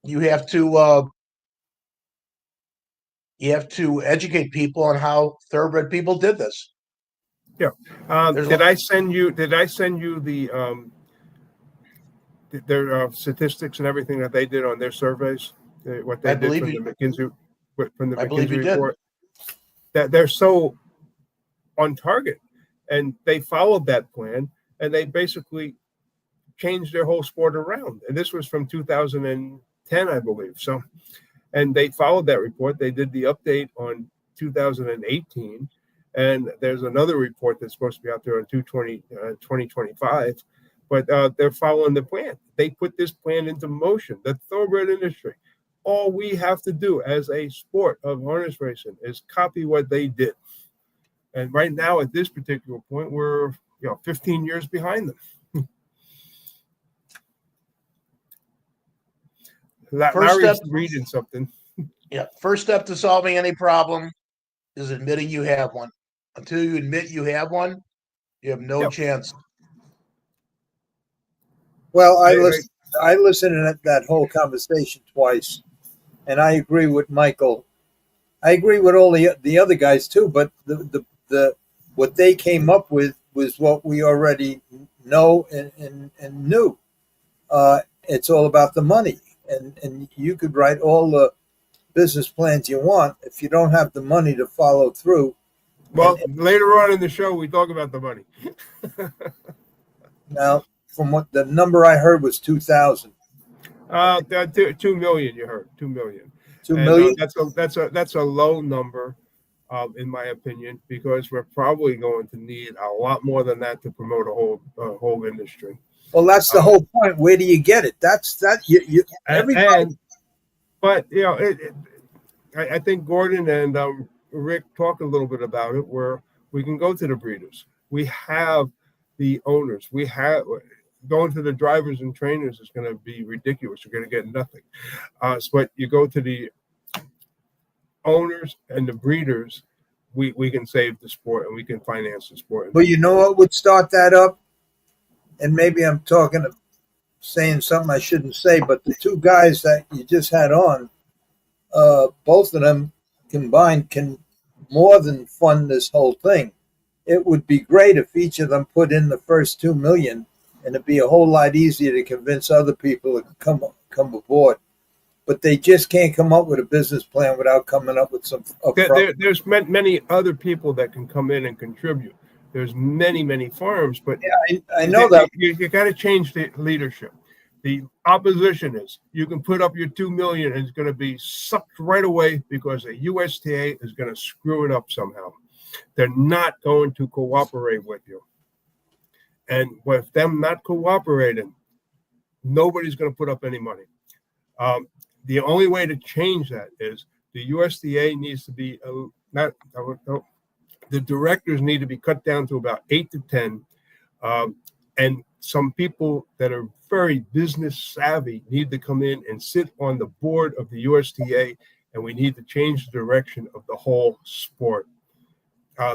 you have to educate people on how thoroughbred people did this. Yeah. Did I send you the their statistics and everything that they did on their surveys? What they did from the McKinsey report? That they're so on target, and they followed that plan, and they basically changed their whole sport around. And this was from 2010, I believe. So, and they followed that report. They did the update on 2018, and there's another report that's supposed to be out there on 2025. But they're following the plan. They put this plan into motion. The thoroughbred industry. All we have to do as a sport of harness racing is copy what they did. And right now, at this particular point, we're 15 years behind them. Larry's reading something. Yeah. First step to solving any problem is admitting you have one. Until you admit you have one, you have no chance. Well, I listened to that whole conversation twice, and I agree with Michael. I agree with all the other guys too, but the what they came up with was what we already know and knew. It's all about the money. And you could write all the business plans you want. If you don't have the money to follow through. Well, later on in the show, we talk about the money. Now, from what the number I heard was 2,000. 2 million. You heard 2 million. 2 million. That's a low number, in my opinion, because we're probably going to need a lot more than that to promote a whole industry. Well, that's the whole point. Where do you get it? Everybody. But I think Gordon and Rick talked a little bit about it, where we can go to the breeders. We have the owners. We have going to the drivers and trainers is going to be ridiculous. You're going to get nothing. But you go to the owners and the breeders, we can save the sport and we can finance the sport. But you know what would start that up? And maybe I'm saying something I shouldn't say, but the two guys that you just had on, both of them combined can more than fund this whole thing. It would be great if each of them put in the first $2 million, and it'd be a whole lot easier to convince other people to come aboard. But they just can't come up with a business plan without coming up with some. There's many other people that can come in and contribute. There's many farms, but yeah, I know that you got to change the leadership. The opposition is you can put up your $2 million and it's going to be sucked right away because the USTA is going to screw it up somehow. They're not going to cooperate with you. And with them not cooperating, nobody's going to put up any money. The only way to change that is the USDA needs to be the directors need to be cut down to about 8 to 10. And some people that are very business savvy need to come in and sit on the board of the USDA, and we need to change the direction of the whole sport.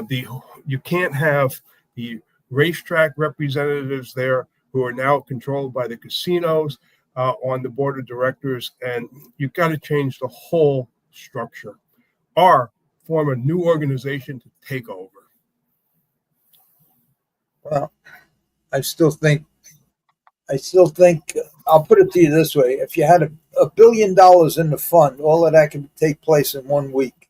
You can't have the racetrack representatives there who are now controlled by the casinos on the board of directors, and you've got to change the whole structure or form a new organization to take over. Well, I still think I'll put it to you this way: if you had $1 billion in the fund, all of that can take place in 1 week.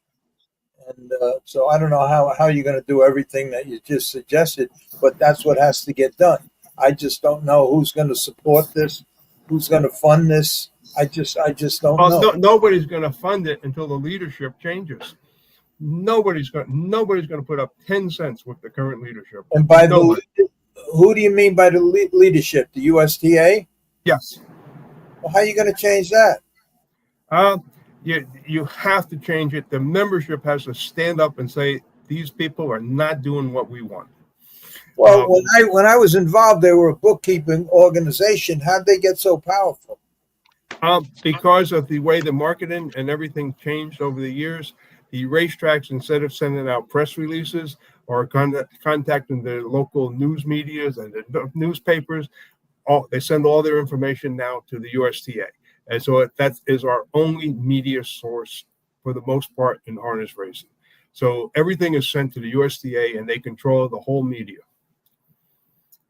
And so I don't know how you're going to do everything that you just suggested, but that's what has to get done. I just don't know who's going to support this, who's going to fund this. I just don't know. Nobody's going to fund it until the leadership changes. Nobody's going to put up 10 cents with the current leadership. And by who do you mean by the leadership? The USTA? Yes. Well, how are you going to change that? You have to change it. The membership has to stand up and say, these people are not doing what we want. Well, when I was involved, they were a bookkeeping organization. How'd they get so powerful? Because of the way the marketing and everything changed over the years, the racetracks, instead of sending out press releases or contacting the local news medias and the newspapers, they send all their information now to the USTA. And so that is our only media source for the most part in harness racing. So everything is sent to the USDA and they control the whole media.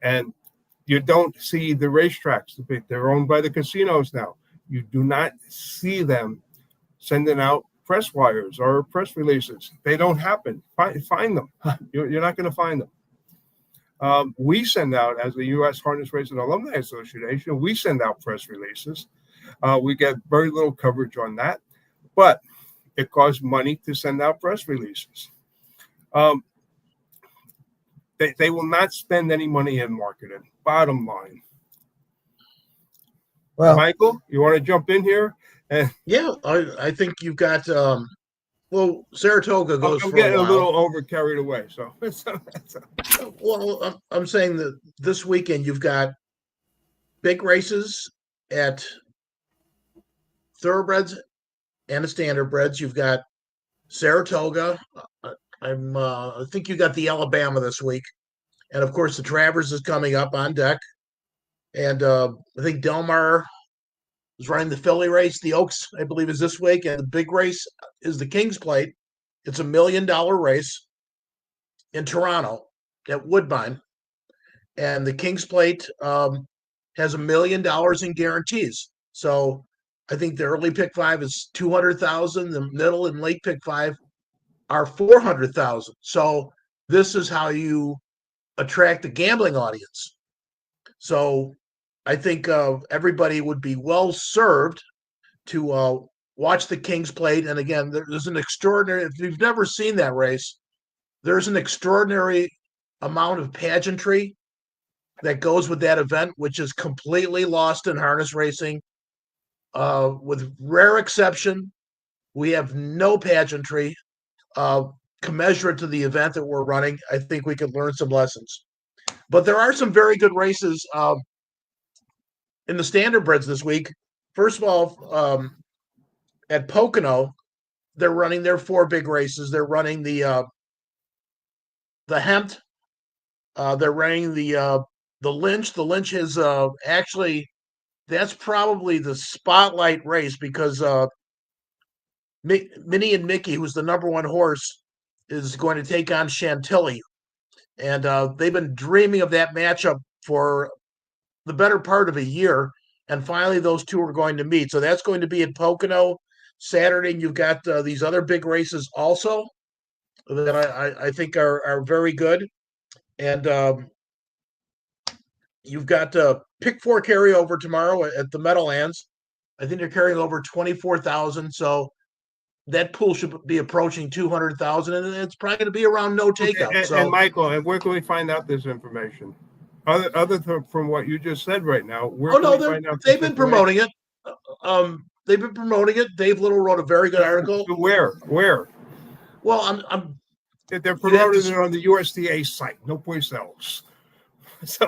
And you don't see the racetracks. They're owned by the casinos now. You do not see them sending out press wires or press releases. They don't happen. Find them. You're not going to find them. We send out, as the U.S. Harness Racing Alumni Association, we send out press releases. We get very little coverage on that, but it costs money to send out press releases. They will not spend any money in marketing, bottom line. Well, Michael, you want to jump in here? Yeah, I think you've got, Saratoga goes I'm for getting a while. little over carried away. So, well, I'm saying that this weekend you've got big races at Thoroughbreds and the Standardbreds. You've got Saratoga. I think you got the Alabama this week, and of course the Travers is coming up on deck, and I think Delmar is running the Philly race. The Oaks, I believe, is this week, and the big race is the King's Plate. It's $1 million race in Toronto at Woodbine, and the King's Plate has $1 million in guarantees. So I think the early pick 5 is 200,000. The middle and late pick 5 are 400,000. So this is how you attract the gambling audience. So I think everybody would be well served to watch the King's Plate. And again, there's an extraordinary, if you've never seen that race, there's an extraordinary amount of pageantry that goes with that event, which is completely lost in harness racing. With rare exception, we have no pageantry commensurate to the event that we're running. I think we could learn some lessons. But there are some very good races in the standardbreds this week. First of all, at Pocono, they're running their 4 big races. They're running the Hempt. They're running the Lynch. The Lynch is actually, that's probably the spotlight race because Minnie and Mickey, who's the number 1 horse, is going to take on Chantilly. And they've been dreaming of that matchup for the better part of a year. And finally, those two are going to meet. So that's going to be at Pocono Saturday. And you've got these other big races also that I think are very good. And you've got pick 4 carryover tomorrow at the Meadowlands. I think they're carrying over 24,000. So that pool should be approaching 200,000, and it's probably going to be around no takeout. Okay, and Michael, and where can we find out this information? Other from what you just said right now, where can we find out? They've been promoting it. They've been promoting it. Dave Little wrote a very good article. Where? Well, they're promoting it on the USDA site, no place else. So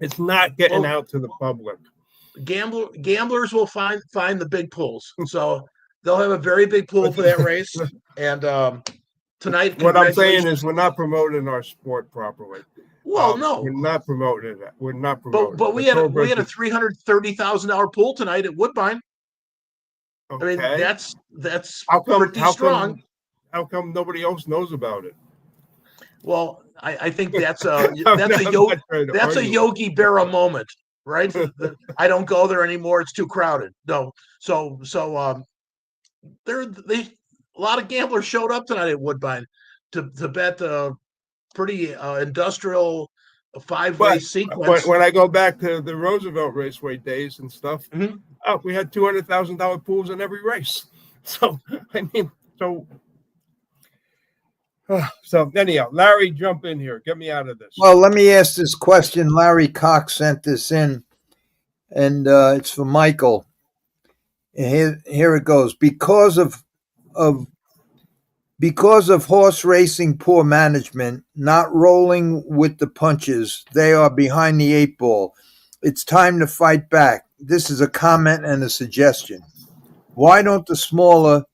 it's not getting out to the public. Gamblers will find the big pools. So they'll have a very big pool for that race. And tonight, what I'm saying is we're not promoting our sport properly. Well, no, we're not promoting it. We're not promoting. But we had a $330,000 pool tonight at Woodbine. Okay. I mean, that's pretty strong. How come nobody else knows about it? Well, I think that's a Yogi Berra moment, right? I don't go there anymore; it's too crowded. No, so a lot of gamblers showed up tonight at Woodbine to bet pretty industrial 5-race sequence. When I go back to the Roosevelt Raceway days and stuff, we had $200,000 pools in every race. So I mean, so anyhow, Larry, jump in here. Get me out of this. Well, let me ask this question. Larry Cox sent this in, and it's for Michael. And here it goes. Because of horse racing poor management, not rolling with the punches, they are behind the 8 ball. It's time to fight back. This is a comment and a suggestion. Why don't the smaller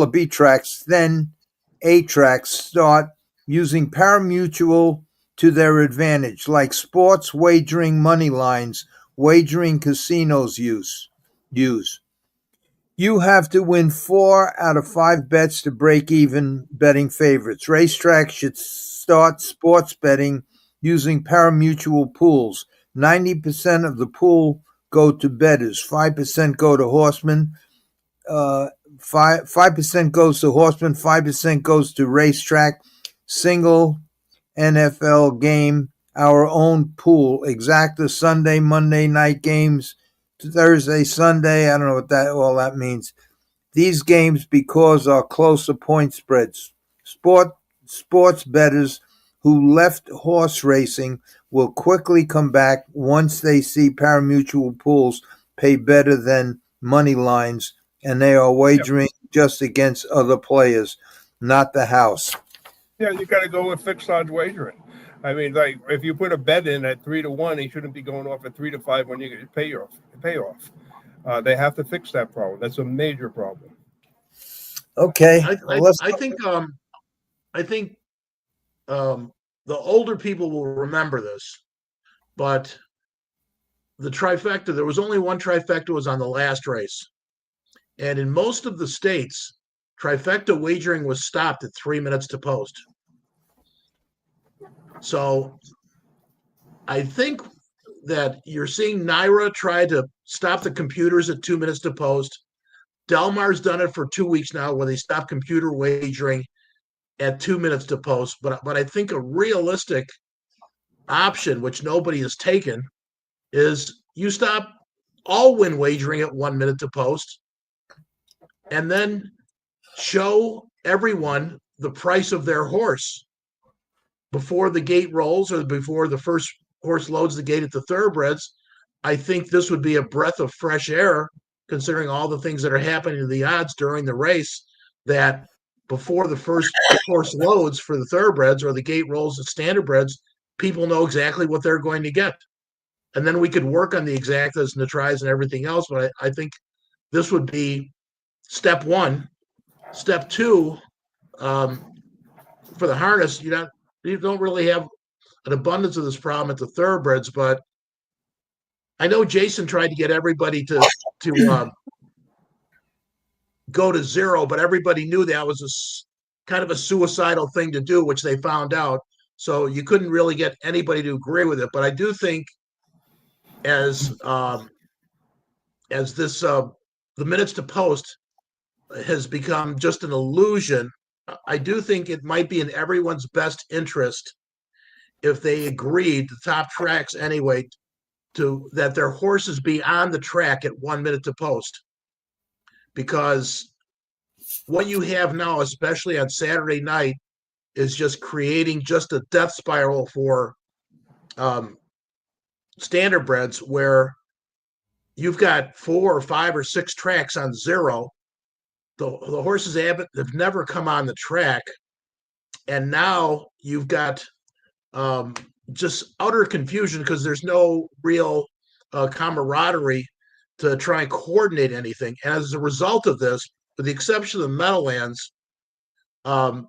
B tracks, then A tracks, start using pari-mutuel to their advantage, like sports wagering money lines, wagering casinos use? You have to win 4 out of 5 bets to break even betting favorites. Racetrack should start sports betting using pari-mutuel pools. 90% of the pool go to bettors. 5% go to horsemen. 5% goes to horsemen. 5% goes to racetrack. Single NFL game. Our own pool. Exacta Sunday, Monday night games. Thursday, Sunday. I don't know what all that means. These games, because are closer point spreads. Sports bettors who left horse racing will quickly come back once they see pari-mutuel pools pay better than money lines, and they are wagering just against other players, not the house. Yeah, you got to go with fixed odds wagering. I mean, like if you put a bet in at 3-1, he shouldn't be going off at 3-5 when you get payoff. They have to fix that problem. That's a major problem. Okay, I think the older people will remember this, but the trifecta. There was only one trifecta was on the last race, and in most of the states, trifecta wagering was stopped at 3 minutes to post. So I think that you're seeing NYRA try to stop the computers at 2 minutes to post. Del Mar's done it for 2 weeks now where they stop computer wagering at 2 minutes to post. But I think a realistic option, which nobody has taken, is you stop all win wagering at 1 minute to post and then show everyone the price of their horse before the gate rolls or before the first horse loads the gate at the thoroughbreds. I think this would be a breath of fresh air, considering all the things that are happening to the odds during the race, that before the first horse loads for the thoroughbreds or the gate rolls at standardbreds, people know exactly what they're going to get. and then we could work on the exactas and the tries and everything else. But I think this would be step one. Step two, for the harness, you don't really have an abundance of this problem at the thoroughbreds, but I know Jason tried to get everybody to go to zero, but everybody knew that was kind of a suicidal thing to do, which they found out. So you couldn't really get anybody to agree with it. But I do think as this the minutes to post has become just an illusion, I do think it might be in everyone's best interest if they agreed, the top tracks anyway, to that their horses be on the track at 1 minute to post. Because what you have now, especially on Saturday night, is just creating just a death spiral for standardbreds, where you've got 4 or 5 or 6 tracks on zero. The horses have never come on the track, and now you've got just utter confusion because there's no real camaraderie to try and coordinate anything. And as a result of this, with the exception of the Meadowlands, on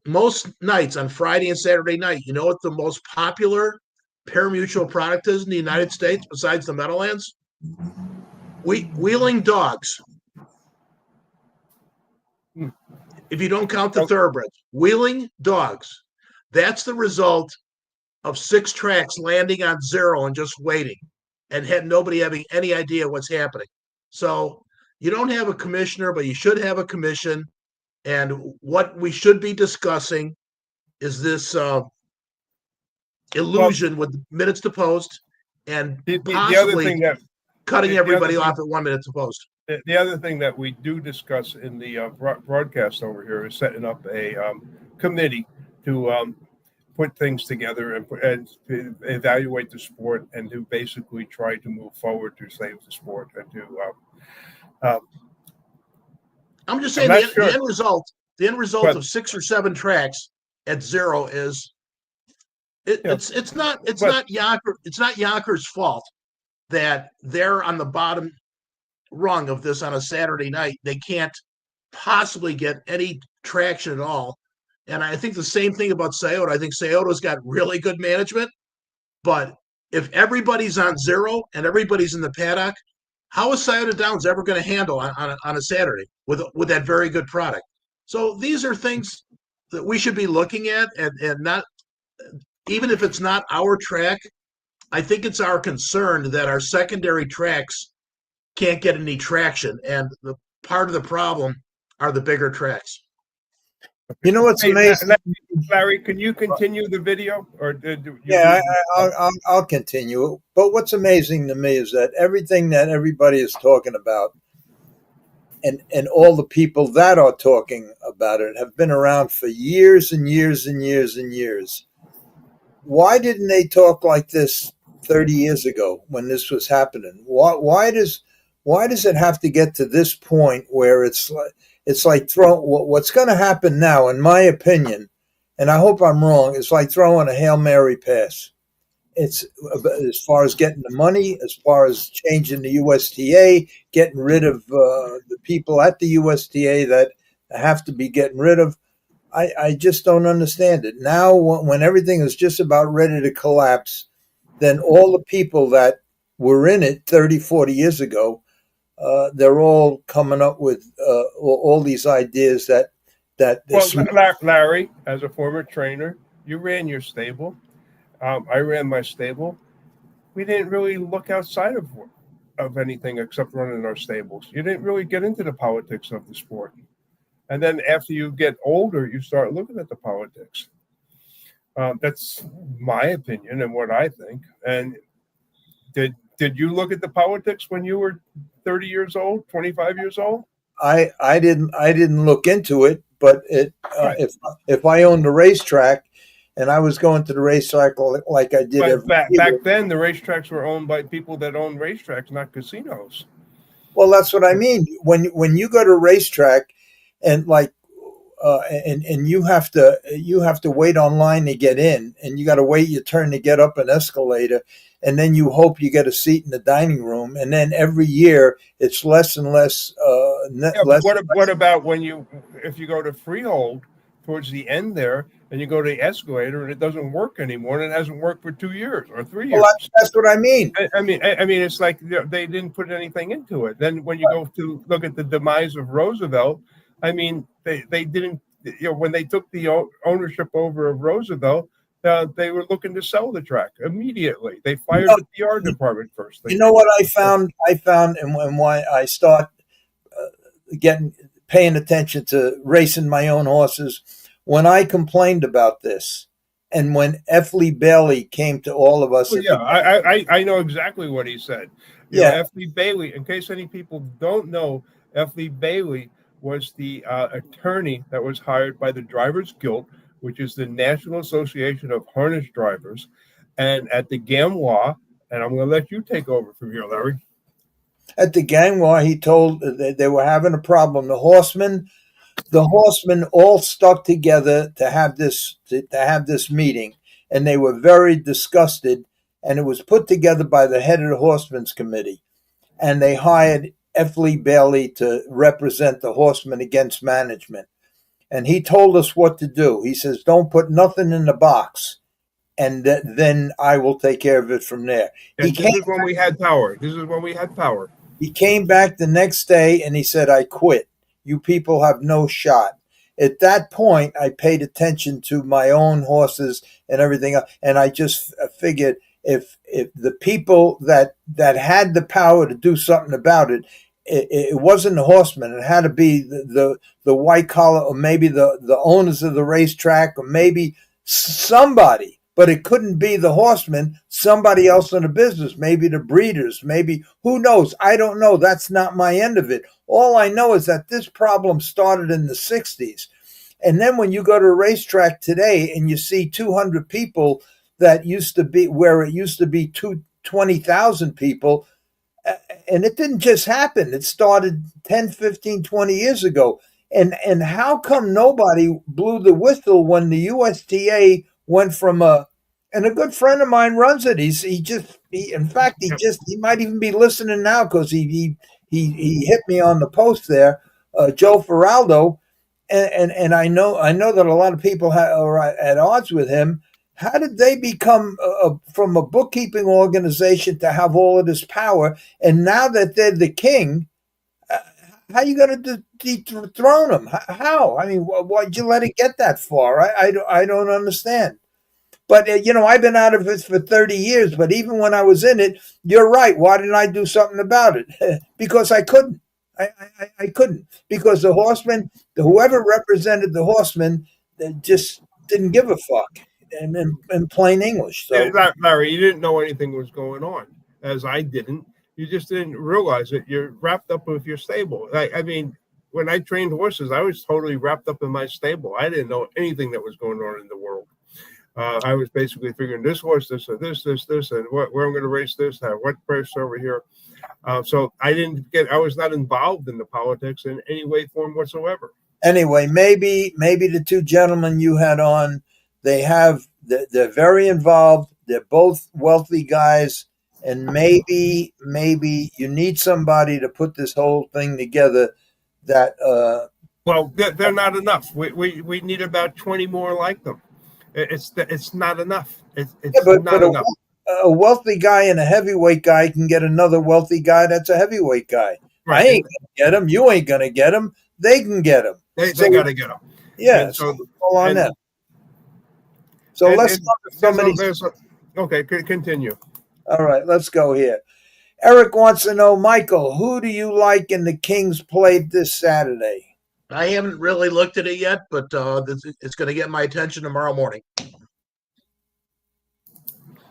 most nights, on Friday and Saturday night, you know what the most popular parimutuel product is in the United States besides the Meadowlands? Wheeling dogs. If you don't count the thoroughbreds, wheeling dogs. That's the result of 6 tracks landing on zero and just waiting, and had nobody having any idea what's happening. So you don't have a commissioner, but you should have a commission. And what we should be discussing is this illusion with minutes to post, and possibly cutting everybody off at 1 minute to post. The other thing that we do discuss in the broadcast over here is setting up a committee to put things together and to evaluate the sport and to basically try to move forward to save the sport and to. I'm just saying the end result of 6 or 7 tracks at zero is it's not Yonkers' fault that they're on the bottom rung of this on a Saturday night. They can't possibly get any traction at all. And I think the same thing about Scioto. I think Scioto's got really good management, but if everybody's on zero and everybody's in the paddock, how is Scioto Downs ever going to handle on a Saturday with that very good product? So these are things that we should be looking at, and not, even if it's not our track, I think it's our concern that our secondary tracks can't get any traction, and the part of the problem are the bigger tracks. You know what's amazing, Larry? Can you continue the video, or I'll continue. But what's amazing to me is that everything that everybody is talking about, and all the people that are talking about it, have been around for years and years and years and years. Why didn't they talk like this 30 years ago when this was happening? Why does it have to get to this point where it's like what's going to happen now, in my opinion, and I hope I'm wrong, it's like throwing a Hail Mary pass. It's as far as getting the money, as far as changing the USTA, getting rid of the people at the USTA that have to be getting rid of. I just don't understand it. Now, when everything is just about ready to collapse, then all the people that were in it 30, 40 years ago, they're all coming up with all these ideas that Larry, as a former trainer, you ran your stable. I ran my stable. We didn't really look outside of anything except running our stables. You didn't really get into the politics of the sport. And then after you get older, you start looking at the politics. That's my opinion and what I think. And did you look at the politics when you were 30 years old, 25 years old? I didn't look into it, but if I owned a racetrack and I was going to the racetrack like I did back then, the racetracks were owned by people that owned racetracks, not casinos. Well, that's what I mean. When you go to a racetrack, and like and you have to wait online to get in, and you got to wait your turn to get up an escalator, and then you hope you get a seat in the dining room, and then every year it's less and less. What about if you go to freehold towards the end there, and you go to the escalator and it doesn't work anymore, and it hasn't worked for 2 years or 3 years? Well, that's what I mean. I mean, it's like they didn't put anything into it. Then when you go to look at the demise of Roosevelt, I mean, they didn't. When they took the ownership over of Roosevelt, they were looking to sell the track immediately. They fired the PR department first. You know what I found, and why I start paying attention to racing my own horses, when I complained about this, and when F. Lee Bailey came to all of us. I know exactly what he said. F. Lee Bailey, in case any people don't know, F. Lee Bailey was the attorney that was hired by the Drivers Guild, which is the National Association of Harness Drivers, and at the Gamlois, and I'm going to let you take over from here, Larry. At the Gamlois, he told that they were having a problem. The horsemen all stuck together to have this meeting, and they were very disgusted. And it was put together by the head of the Horsemen's Committee, and they hired F. Lee Bailey to represent the horsemen against management. And he told us what to do. He says, "Don't put nothing in the box, and then I will take care of it from there." This is when we had power. He came back the next day and he said, "I quit. You people have no shot." At that point, I paid attention to my own horses and everything else, and I just figured if the people that had the power to do something about it, it wasn't the horsemen. It had to be the white collar, or maybe the owners of the racetrack, or maybe somebody. But it couldn't be the horsemen, somebody else in the business, maybe the breeders, maybe, who knows? I don't know. That's not my end of it. All I know is that this problem started in the 60s. And then when you go to a racetrack today and you see 200 people that used to be where it used to be 20,000 people, and it didn't just happen. It started 10, 15, 20 years ago. And how come nobody blew the whistle when the USTA went from and a good friend of mine runs it. He might even be listening now, because he hit me on the post there, Joe Feraldo, and I know that a lot of people are at odds with him. How did they become from a bookkeeping organization to have all of this power? And now that they're the king, how are you going to dethrone them? How? I mean, why'd you let it get that far? I don't understand. But, I've been out of it for 30 years. But even when I was in it, you're right. Why didn't I do something about it? Because I couldn't. I couldn't. Because the horsemen, whoever represented the horsemen, just didn't give a fuck. In plain English. So, Larry, you didn't know anything was going on, as I didn't. You just didn't realize it. You're wrapped up with your stable. I mean, when I trained horses, I was totally wrapped up in my stable. I didn't know anything that was going on in the world. I was basically figuring this horse, this, and this, and where I'm going to race this, what price over here. So I was not involved in the politics in any way, form whatsoever. Anyway, maybe the two gentlemen you had on, they're very involved. They're both wealthy guys, and maybe you need somebody to put this whole thing together. Well, they're not enough. We need about 20 more like them. It's not enough. Not enough. A wealthy guy and a heavyweight guy can get another wealthy guy that's a heavyweight guy. Right. I ain't gonna get him. You ain't gonna get him. They can get him. They got to get them. Yeah. So all on them. So let's talk to somebody. Okay, continue. All right, let's go here. Eric wants to know, Michael, who do you like in the Kings played this Saturday? I haven't really looked at it yet, but it's going to get my attention tomorrow morning.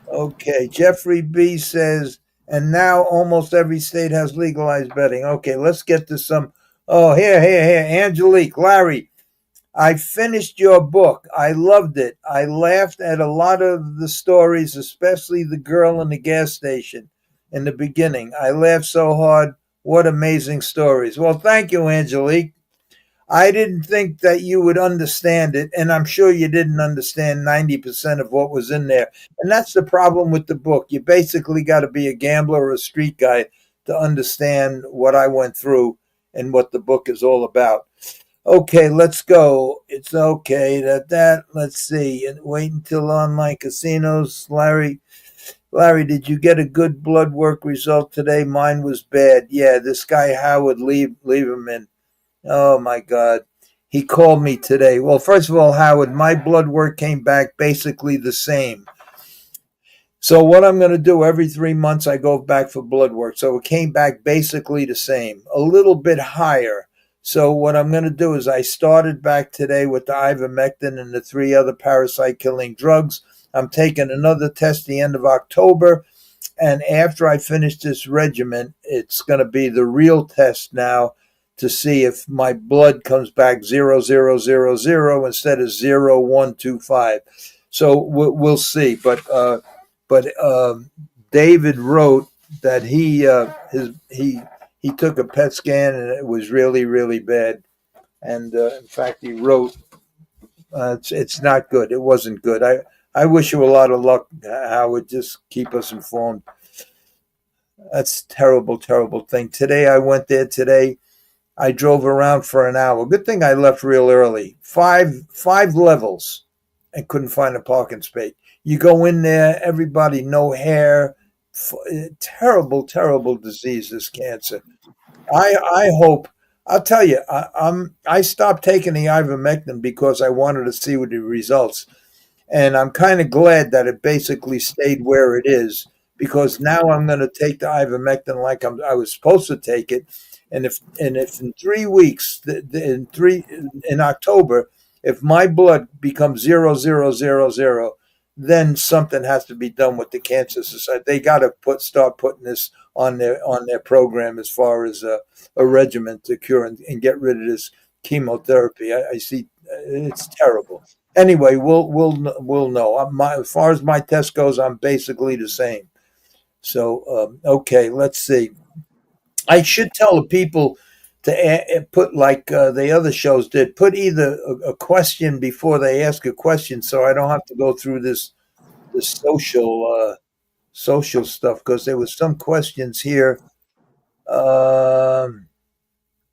Okay, Jeffrey B. says, and now almost every state has legalized betting. Okay, let's get to some. Oh, here. Angelique, Larry, I finished your book. I loved it. I laughed at a lot of the stories, especially the girl in the gas station in the beginning. I laughed so hard. What amazing stories. Well, thank you, Angelique. I didn't think that you would understand it, and I'm sure you didn't understand 90% of what was in there. And that's the problem with the book. You basically got to be a gambler or a street guy to understand what I went through and what the book is all about. Okay, let's go. It's okay that let's see. And wait until online casinos. Larry, did you get a good blood work result today? Mine was bad. Yeah, this guy Howard, leave him in. Oh my God. He called me today. Well, first of all, Howard, my blood work came back basically the same. So what I'm going to do, every 3 months I go back for blood work. So it came back basically the same, a little bit higher. So what I'm going to do is I started back today with the ivermectin and the 3 other parasite killing drugs. I'm taking another test the end of October. And after I finish this regimen, it's going to be the real test now to see if my blood comes back 0000 instead of 0125. So we'll see. But David wrote that he took a PET scan and it was really, really bad. And in fact, he wrote it's not good. It wasn't good. I wish you a lot of luck, Howard. Just keep us informed. That's terrible, terrible thing. Today I went there. Today I drove around for an hour. Good thing I left real early. Five levels and couldn't find a parking space. You go in there, everybody, no hair. Terrible, terrible disease, this cancer. I hope. I'll tell you, I stopped taking the ivermectin because I wanted to see what the results. And I'm kind of glad that it basically stayed where it is, because now I'm going to take the ivermectin like I was supposed to take it. And if in 3 weeks, in October, if my blood becomes 0000, then something has to be done with the Cancer Society. They got to start putting this on their program as far as a regimen to cure and get rid of this chemotherapy. I see it's terrible. Anyway, we'll know. As far as my test goes, I'm basically the same. So okay, let's see. I should tell the people to put, like the other shows did, put either a question before they ask a question, so I don't have to go through this social stuff, because there was some questions here.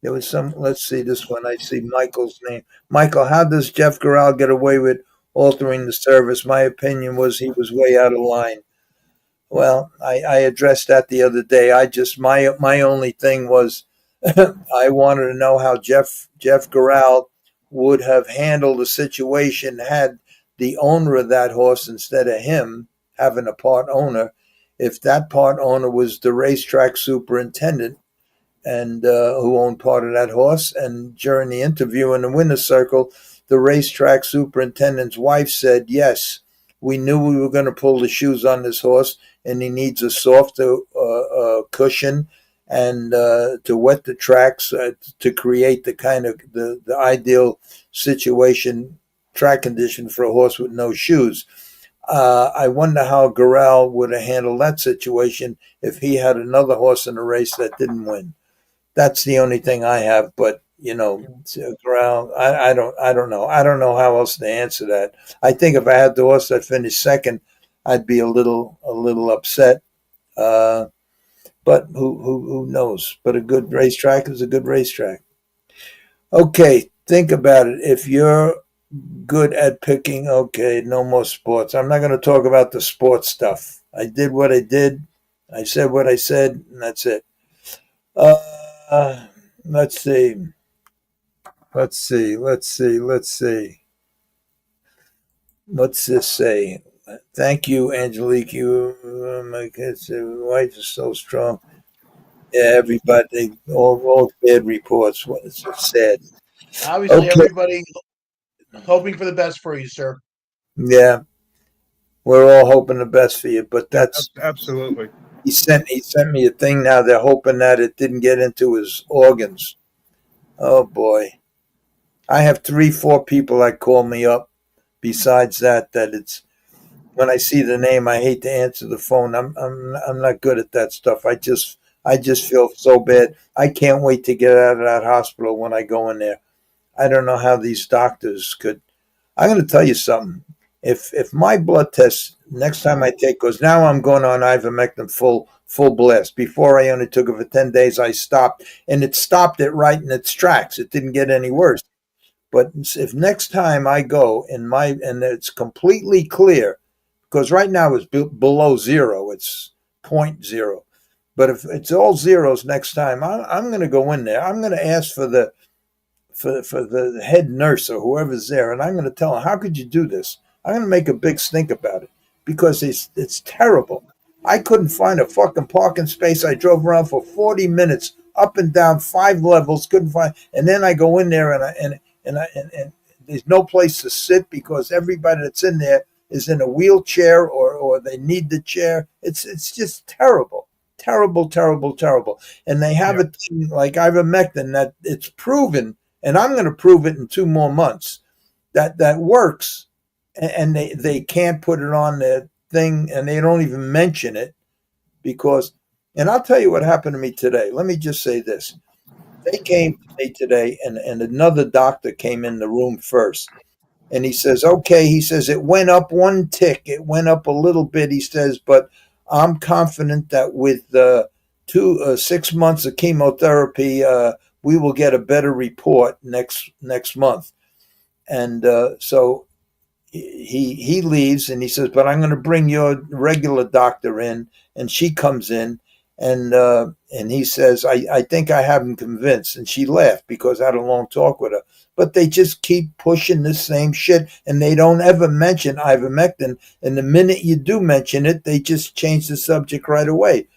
There was some. Let's see this one. I see Michael's name. Michael, how does Jeff Gural get away with altering the service? My opinion was he was way out of line. Well, I addressed that the other day. My only thing was I wanted to know how Jeff Gural would have handled the situation had the owner of that horse, instead of him having a part owner, if that part owner was the racetrack superintendent and who owned part of that horse. And during the interview in the winner's circle, the racetrack superintendent's wife said, yes, we knew we were going to pull the shoes on this horse, and he needs a softer cushion and to wet the tracks to create the kind of the ideal track condition for a horse with no shoes. I wonder how Gural would have handled that situation if he had another horse in a race that didn't win. That's the only thing I have. But Gural, I don't know. I don't know how else to answer that. I think if I had the horse that finished second, I'd be a little upset. But who knows? But a good racetrack is a good racetrack. Okay, think about it. If you're good at picking, okay, no more sports. I'm not going to talk about the sports stuff. I did what I did. I said what I said, and that's it. Let's see. What's this say? Thank you, Angelique. My kids, wife is so strong. Yeah, everybody, all bad reports. It's so sad. Obviously, everybody hoping for the best for you, sir. Yeah, we're all hoping the best for you, but that's absolutely. He sent me a thing now. They're hoping that it didn't get into his organs. Oh boy, I have 3-4 people that call me up. Besides that it's when I see the name, I hate to answer the phone. I'm not good at that stuff. I just feel so bad. I can't wait to get out of that hospital when I go in there. I don't know how these doctors could. I'm going to tell you something. If my blood test next time I take, because now I'm going on ivermectin full blast. Before I only took it for 10 days, I stopped, and it stopped it right in its tracks. It didn't get any worse. But if next time I go and it's completely clear, because right now it's below zero, it's 0.0. But if it's all zeros next time, I'm going to go in there. I'm going to ask for the head nurse or whoever's there, and I'm going to tell them, how could you do this? I'm going to make a big stink about it because it's terrible. I couldn't find a fucking parking space. I drove around for 40 minutes, up and down 5 levels, couldn't find. And then I go in there and there's no place to sit because everybody that's in there is in a wheelchair or they need the chair. It's just terrible, terrible, terrible, terrible. And they have a thing like ivermectin that it's proven, and I'm going to prove it in 2 more months, that works, and they can't put it on the thing, and they don't even mention it because, and I'll tell you what happened to me today. Let me just say this. They came to me today, and another doctor came in the room first, and he says, okay, he says, it went up 1 tick. It went up a little bit, he says, but I'm confident that with 6 months of chemotherapy, we will get a better report next month. And so he leaves, and he says, but I'm going to bring your regular doctor in, and she comes in, and he says, I think I have him convinced. And she laughed because I had a long talk with her. But they just keep pushing the same shit, and they don't ever mention ivermectin. And the minute you do mention it, they just change the subject right away.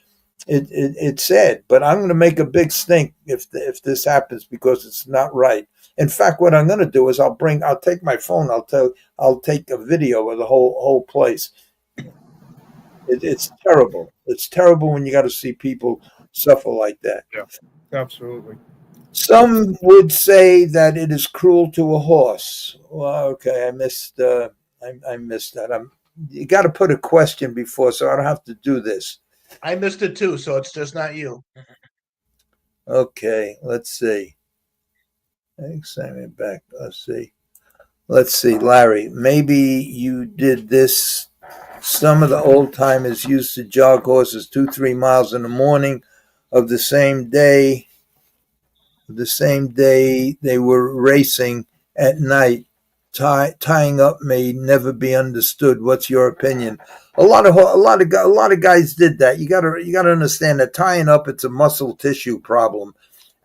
It's sad, but I'm going to make a big stink if this happens because it's not right. In fact, what I'm going to do is I'll take my phone. I'll take a video of the whole place. It's terrible. It's terrible when you got to see people suffer like that. Yeah, absolutely. Some would say that it is cruel to a horse. Well, okay, I missed that. You got to put a question before, so I don't have to do this. I missed it too, so it's just not you. Okay, let's see. Send me back. Let's see, Larry. Maybe you did this. Some of the old timers used to jog horses 2-3 miles in the morning of the same day. They were racing at night. Tying up may never be understood. What's your opinion? A lot of guys did that. You got to understand that tying up, it's a muscle tissue problem,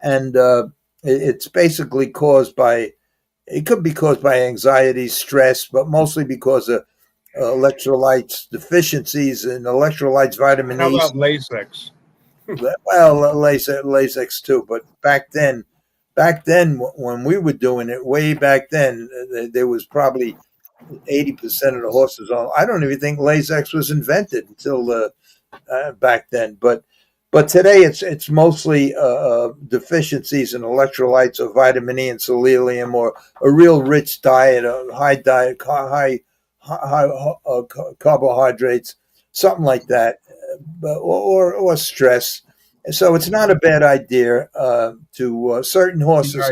and it's basically caused by. It could be caused by anxiety, stress, but mostly because of electrolytes deficiencies and electrolytes, vitamin E. How about Lasix? Well, Lasix too, but back then, when we were doing it, way back then, there was probably 80% of the horses on. I don't even think Lasix was invented until back then. But today it's mostly deficiencies in electrolytes or vitamin E and selenium, or a real rich diet, a high carbohydrates, something like that, or stress. So it's not a bad idea to certain horses.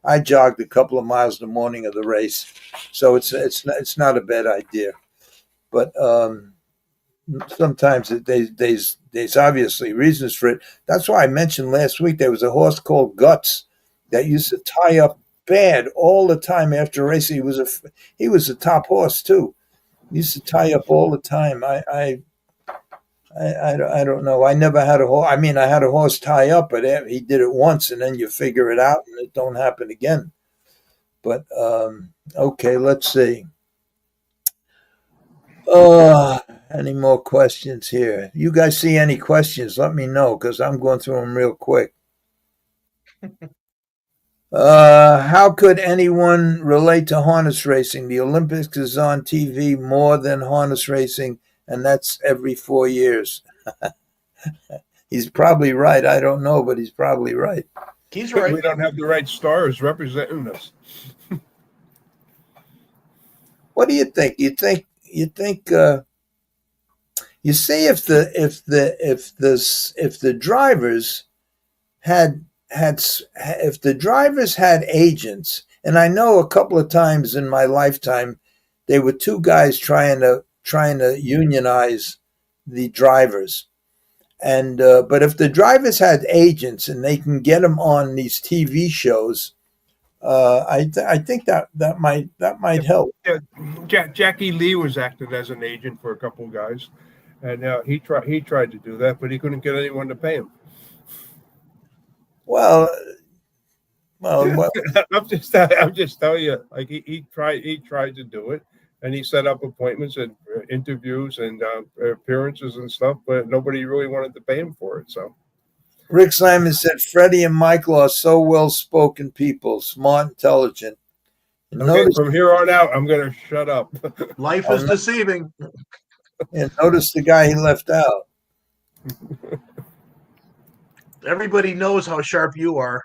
I jogged a couple of miles the morning of the race, so it's not a bad idea. But sometimes there's obviously reasons for it. That's why I mentioned last week there was a horse called Guts that used to tie up bad all the time after racing. He was a top horse too. He used to tie up all the time. I don't know. I never had a horse. I mean, I had a horse tie up, but he did it once, and then you figure it out, and it don't happen again. But okay, let's see. Any more questions here? You guys see any questions? Let me know, because I'm going through them real quick. How could anyone relate to harness racing? The Olympics is on TV more than harness racing, and that's every 4 years. He's probably right. I don't know, but he's probably right. He's right. We don't have the right stars representing us. What do you think? You think? You see, if the drivers had if the drivers had agents, and I know a couple of times in my lifetime, they were two guys trying to unionize the drivers. And but if the drivers had agents and they can get them on these TV shows, I think that might help. Yeah, Jackie Lee was acting as an agent for a couple of guys, and he tried to do that, but he couldn't get anyone to pay him. Well, I'm just telling you, like he tried to do it, and he set up appointments and interviews and appearances and stuff, but nobody really wanted to pay him for it. So Rick Simon said Freddie and Michael are so well-spoken people, smart, intelligent. And okay, from here on out, I'm going to shut up. Life is deceiving. And notice the guy he left out. Everybody knows how sharp you are.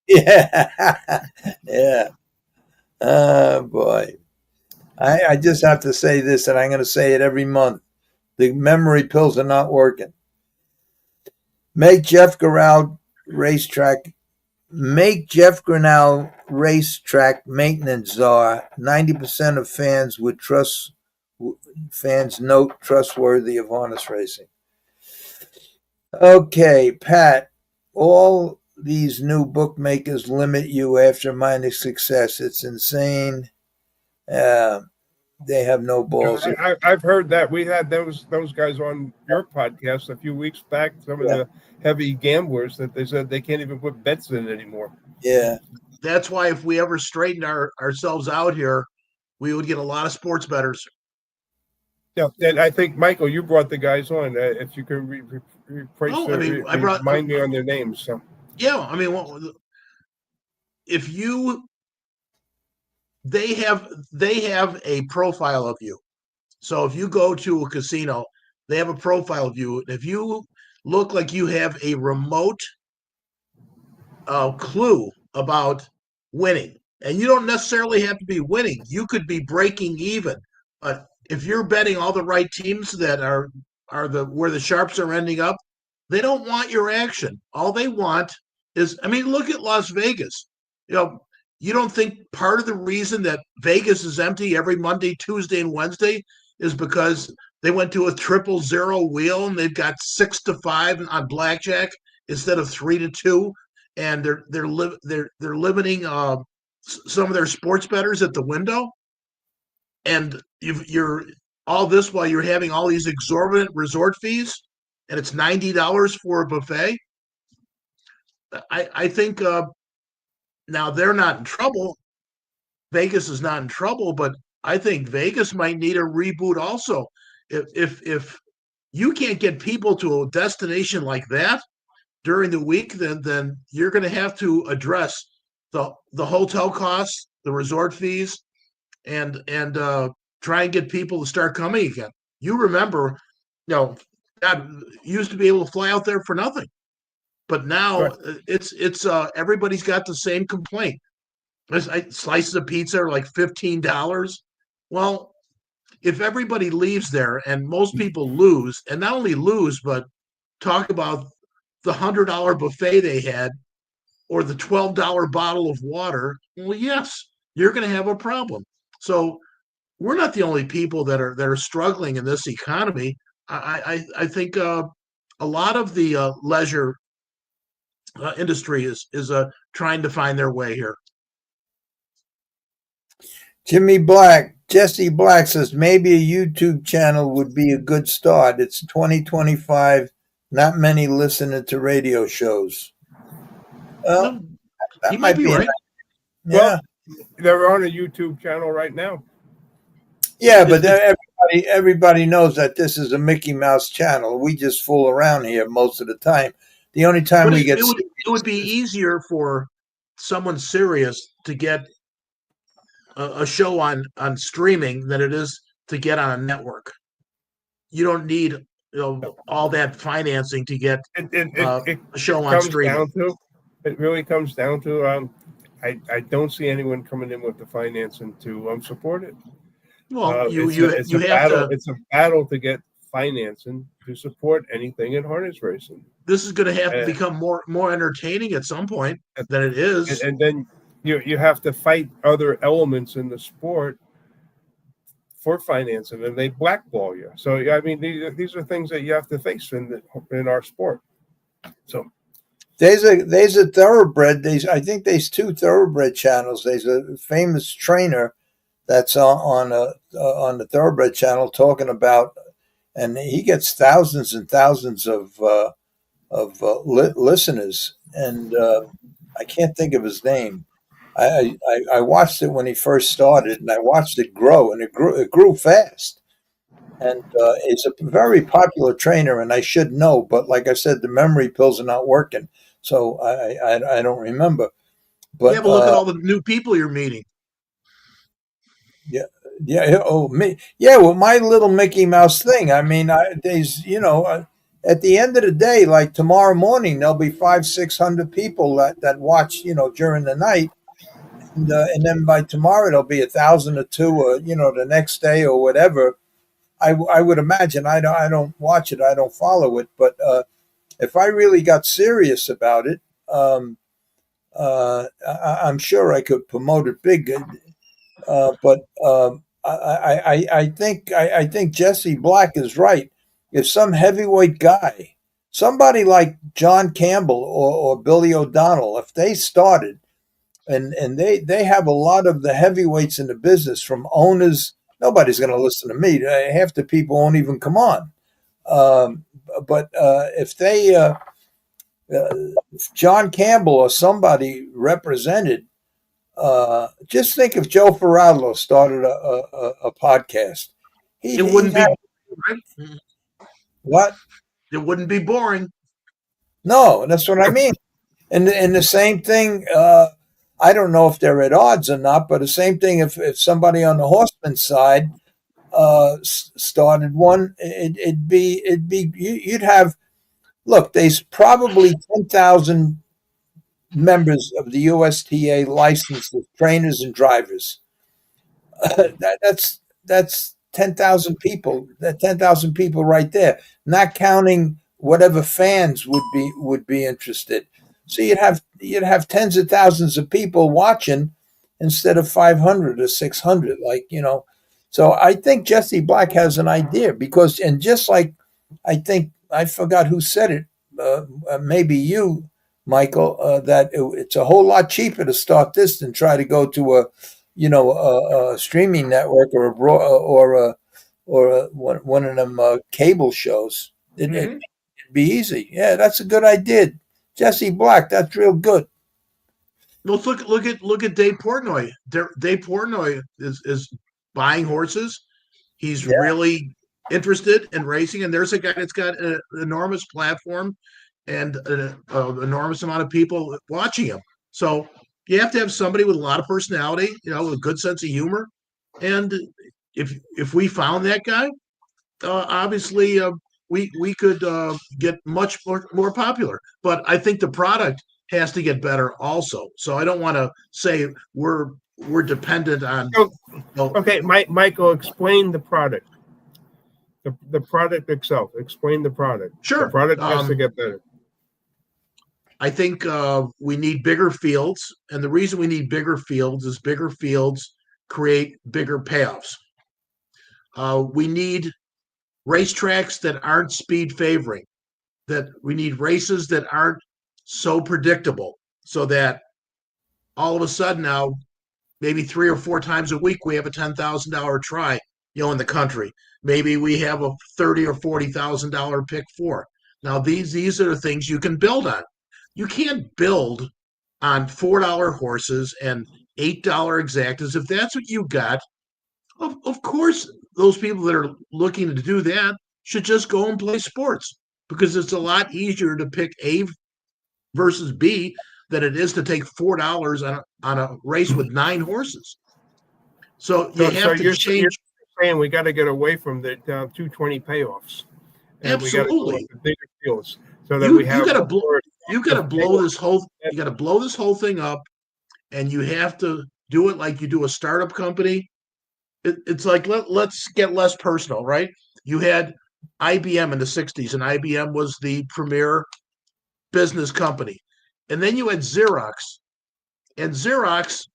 Yeah. Yeah. Oh, boy. I just have to say this, and I'm going to say it every month. The memory pills are not working. Make Jeff Grinnell Racetrack maintenance czar. 90% of fans note trustworthy of honest racing. Okay, Pat. All these new bookmakers limit you after minor success. It's insane. They have no balls. I've heard that. We had those guys on your podcast a few weeks back, some of the heavy gamblers, that they said they can't even put bets in anymore. Yeah. That's why if we ever straightened ourselves out here, we would get a lot of sports bettors. Yeah, and I think, Michael, you brought the guys on. If you can remind me on their names. So. Yeah, I mean, they have a profile of you. So if you go to a casino, they have a profile of you. If you look like you have a remote clue about winning, and you don't necessarily have to be winning, you could be breaking even. If you're betting all the right teams that are where the sharps are ending up, they don't want your action. All they want is, I mean, look at Las Vegas. You don't think part of the reason that Vegas is empty every Monday, Tuesday, and Wednesday is because they went to a 000 wheel and they've got 6-5 on blackjack instead of 3-2, and they're limiting some of their sports bettors at the window, and you're all this while you're having all these exorbitant resort fees, and it's $90 for a buffet. I think. Now, they're not in trouble. Vegas is not in trouble, but I think Vegas might need a reboot also. If you can't get people to a destination like that during the week, then you're going to have to address the hotel costs, the resort fees, and try and get people to start coming again. You remember, God used to be able to fly out there for nothing. But now it's everybody's got the same complaint. Slices of pizza are like $15. Well, if everybody leaves there and most people lose, and not only lose, but talk about the $100 buffet they had or the $12 bottle of water, well, yes, you're going to have a problem. So we're not the only people that are struggling in this economy. I think a lot of the leisure industry is trying to find their way here. Jesse Black says maybe a YouTube channel would be a good start. It's 2025. Not many listening to radio shows. Well, he might be right. Yeah, well, they're on a YouTube channel right now. Yeah, but everybody knows that this is a Mickey Mouse channel. We just fool around here most of the time. The only time it would be easier for someone serious to get a show on streaming than it is to get on a network. You don't need all that financing to get a show on streaming. It really comes down to I don't see anyone coming in with the financing to support it. Well, it's a battle to get financing to support anything in harness racing. this is going to have to become more entertaining at some point than it is. And then you have to fight other elements in the sport for financing, and they blackball you. So I mean, these are things that you have to face in our sport. So there's a thoroughbred. I think there's 2 thoroughbred channels. There's a famous trainer that's on the thoroughbred channel talking about, and he gets thousands and thousands of listeners. And I can't think of his name. I watched it when he first started, and I watched it grow, and it grew fast. And it's a very popular trainer, and I should know, but like I said, the memory pills are not working, so I don't remember. But yeah, but look at all the new people you're meeting. Yeah. Oh, me. Yeah. Well, my little Mickey Mouse thing. I mean, there's at the end of the day, like tomorrow morning, there'll be 500-600 people that watch during the night. And then by tomorrow there'll be 1,000 or 2, or the next day or whatever. I would imagine. I don't watch it. I don't follow it. But if I really got serious about it, I'm sure I could promote it big. But I think Jesse Black is right. If some heavyweight guy, somebody like John Campbell or Billy O'Donnell, if they started, and they have a lot of the heavyweights in the business, from owners. Nobody's going to listen to me. Half the people won't even come on. But if John Campbell or somebody represented, just think if Joe Ferraro started a podcast. It wouldn't be boring. What? It wouldn't be boring. No, that's what I mean. And the same thing. I don't know if they're at odds or not, but the same thing if somebody on the horseman side started one, it'd be you'd have. Look, there's probably 10,000 members of the USTA licensed as trainers and drivers. That's 10,000 people. That 10,000 people right there, not counting whatever fans would be interested. So you'd have tens of thousands of people watching instead of 500 or 600. So I think Jesse Black has an idea and just like I think I forgot who said it, maybe you, Michael, that it's a whole lot cheaper to start this than try to go to a streaming network or one of them cable shows. It'd be easy. Yeah, that's a good idea, Jesse Black. That's real good. Well, look at Dave Portnoy. Dave Portnoy is buying horses. He's really interested in racing, and there's a guy that's got an enormous platform and an enormous amount of people watching him. So you have to have somebody with a lot of personality, with a good sense of humor. And if we found that guy, obviously we could get much more popular. But I think the product has to get better also. So I don't want to say we're dependent on. Okay, Michael, explain the product. The product itself. Explain the product. Sure. The product has to get better. I think we need bigger fields, and the reason we need bigger fields is bigger fields create bigger payoffs. We need racetracks that aren't speed favoring. That we need races that aren't so predictable, so that all of a sudden now, maybe 3 or 4 times a week, we have a $10,000 try, in the country. Maybe we have a $30,000 or $40,000 pick 4. Now these are the things you can build on. You can't build on $4 horses and $8 exactas. If that's what you got, of course, those people that are looking to do that should just go and play sports, because it's a lot easier to pick A versus B than it is to take $4 on a race with 9 horses. So you have to change. You're saying we got to get away from the 220 payoffs. And Absolutely. We got to go bigger fields so that we have. You got to blow this whole. You got to blow this whole thing up, and you have to do it like you do a startup company. It's like let's get less personal, right? You had IBM in the '60s, and IBM was the premier business company. And then you had Xerox, and Xerox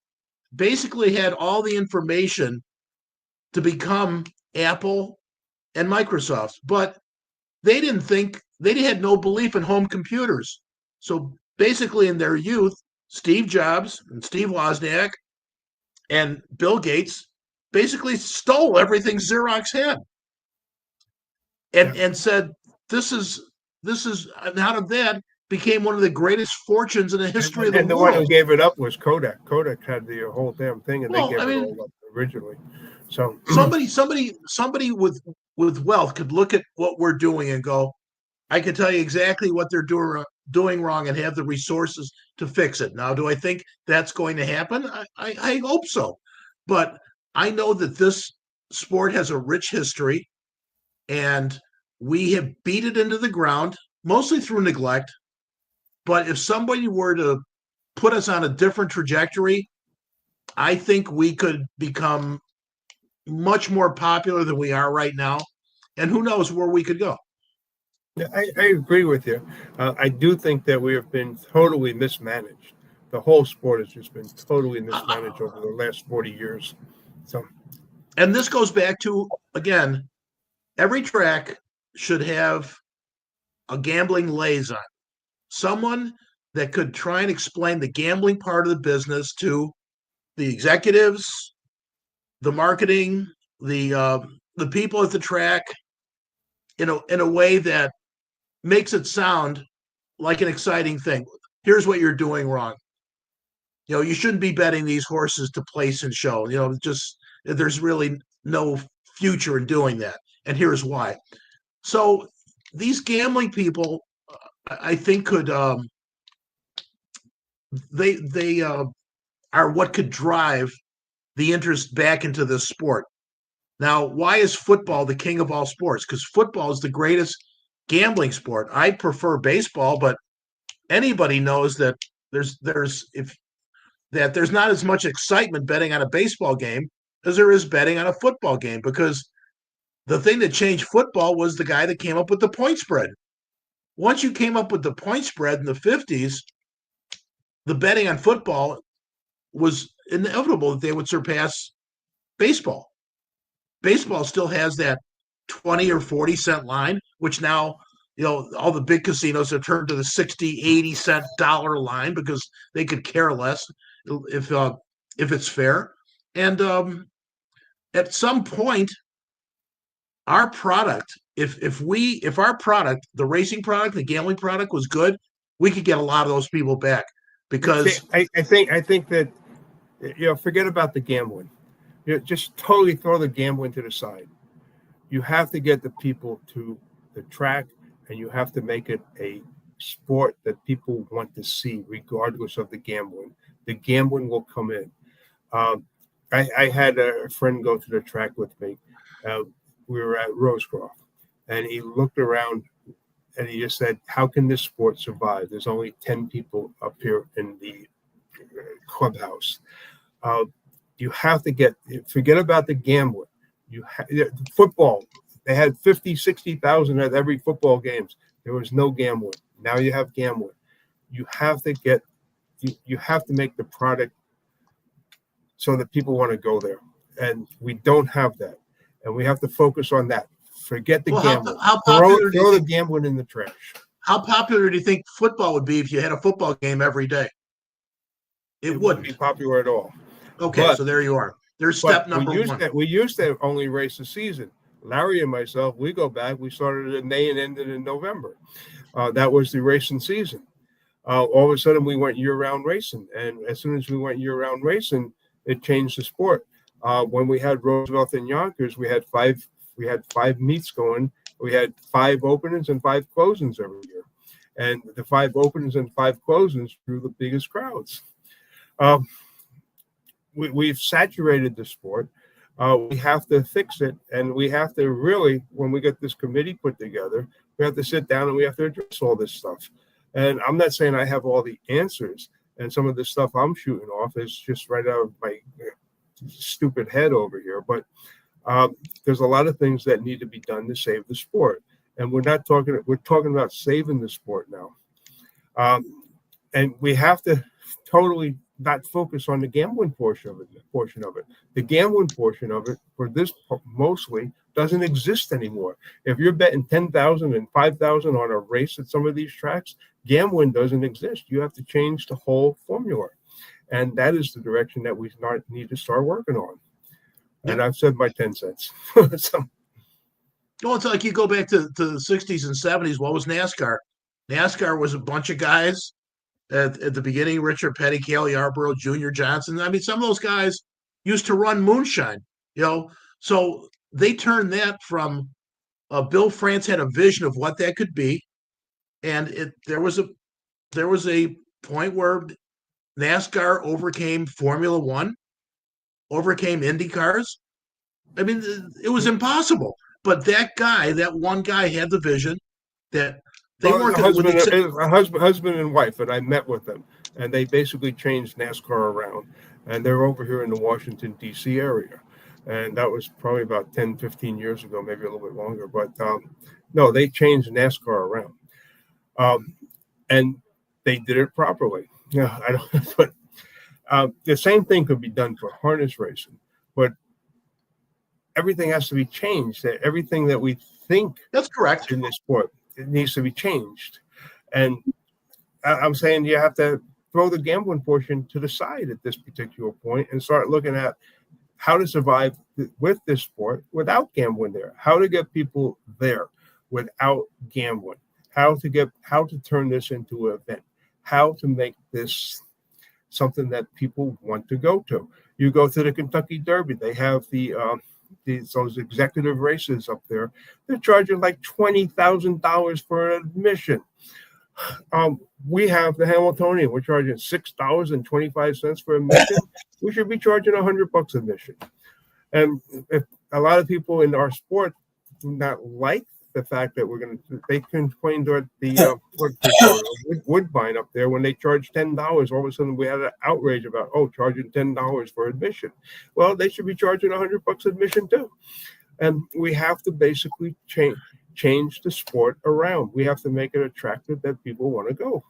basically had all the information to become Apple and Microsoft, but they had no belief in home computers. So basically in their youth, Steve Jobs and Steve Wozniak and Bill Gates basically stole everything Xerox had and said, this is, and out of that became one of the greatest fortunes in the history of the world. And the one who gave it up was Kodak. Kodak had the whole damn thing, and they gave it all up originally. So somebody with wealth could look at what we're doing and go, I can tell you exactly what they're doing wrong and have the resources to fix it. Now, do I think that's going to happen? I hope so. But I know that this sport has a rich history, and we have beat it into the ground, mostly through neglect. But if somebody were to put us on a different trajectory, I think we could become much more popular than we are right now. And who knows where we could go. I agree with you. I do think that we have been totally mismanaged. The whole sport has just been totally mismanaged over the last 40 years. So, and this goes back to, again, every track should have a gambling liaison, someone that could try and explain the gambling part of the business to the executives, the marketing, the people at the track, in a way that makes it sound like an exciting thing. Here's what you're doing wrong. You shouldn't be betting these horses to place and show. Just there's really no future in doing that. And here's why. So these gambling people, I think, could they are what could drive the interest back into this sport. Now, why is football the king of all sports? Because football is the greatest gambling sport. I prefer baseball, but anybody knows that there's not as much excitement betting on a baseball game as there is betting on a football game, because the thing that changed football was the guy that came up with the point spread. Once you came up with the point spread in the 50s, the betting on football was inevitable that they would surpass baseball. Baseball still has that 20 or 40 cent line, which now, all the big casinos have turned to the 60, 80 cent dollar line because they could care less if it's fair. And at some point, our product, if our product, the racing product, the gambling product was good, we could get a lot of those people back. Because I think that, forget about the gambling. Just totally throw the gambling to the side. You have to get the people to the track, and you have to make it a sport that people want to see, regardless of the gambling. The gambling will come in. I had a friend go to the track with me. We were at Rosecroft, and he looked around, and he just said, how can this sport survive? There's only 10 people up here in the clubhouse. You have to forget about the gambling. Football, they had 50, 60,000 at every football games. There was no gambling. Now you have gambling. You have to make the product so that people want to go there. And we don't have that. And we have to focus on that. Forget the gambling. How popular throw the gambling in the trash. How popular do you think football would be if you had a football game every day? It wouldn't be popular at all. Okay, so there you are. There's step number one. We used to only race a season. Larry and myself, we go back. We started in May and ended in November. That was the racing season. All of a sudden, we went year-round racing. And as soon as we went year-round racing, it changed the sport. When we had Roosevelt and Yonkers, we had five meets going. We had 5 openings and 5 closings every year. And the 5 openings and 5 closings drew the biggest crowds. We've saturated the sport. We have to fix it, and we have to really, when we get this committee put together, we have to sit down and we have to address all this stuff. And I'm not saying I have all the answers, and some of the stuff I'm shooting off is just right out of my stupid head over here. But there's a lot of things that need to be done to save the sport, and we're talking about saving the sport now. And we have to totally not focus on the gambling portion of it. The gambling portion of it for this mostly doesn't exist anymore. If you're betting 10,000 and 5,000 on a race at some of these tracks, gambling doesn't exist. You have to change the whole formula, and that is the direction that we need to start working on. And I've said my 10 cents. So, well, it's like you go back to the 60s and 70s. What was NASCAR? NASCAR was a bunch of guys at the beginning, Richard Petty, Cale Yarborough, Junior Johnson. I mean, some of those guys used to run moonshine, so they turned that from Bill France had a vision of what that could be. And there was a point where NASCAR overcame Formula One, overcame Indy cars. I mean, it was impossible. But that one guy had the vision that they weren't going to. Husband and wife, and I met with them, and they basically changed NASCAR around. And they're over here in the Washington, D.C. area. And that was probably about 10, 15 years ago, maybe a little bit longer. But no, they changed NASCAR around. And they did it properly. Yeah, I don't. But the same thing could be done for harness racing, but everything has to be changed. Everything that we think that's correct in this sport, it needs to be changed. And I'm saying you have to throw the gambling portion to the side at this particular point and start looking at how to survive with this sport without gambling there, how to get people there without gambling, how to turn this into an event, how to make this something that people want to go to. You go to the Kentucky Derby, they have those executive races up there. They're charging like $20,000 for an admission. We have the Hamiltonian. We're charging $6.25 for admission. We should be charging $100 admission. And if a lot of people in our sport do not like the fact that they complained at the Woodbine up there when they charged $10. All of a sudden we had an outrage about charging $10 for admission. Well, they should be charging $100 admission too. And we have to basically change the sport around. We have to make it attractive that people want to go.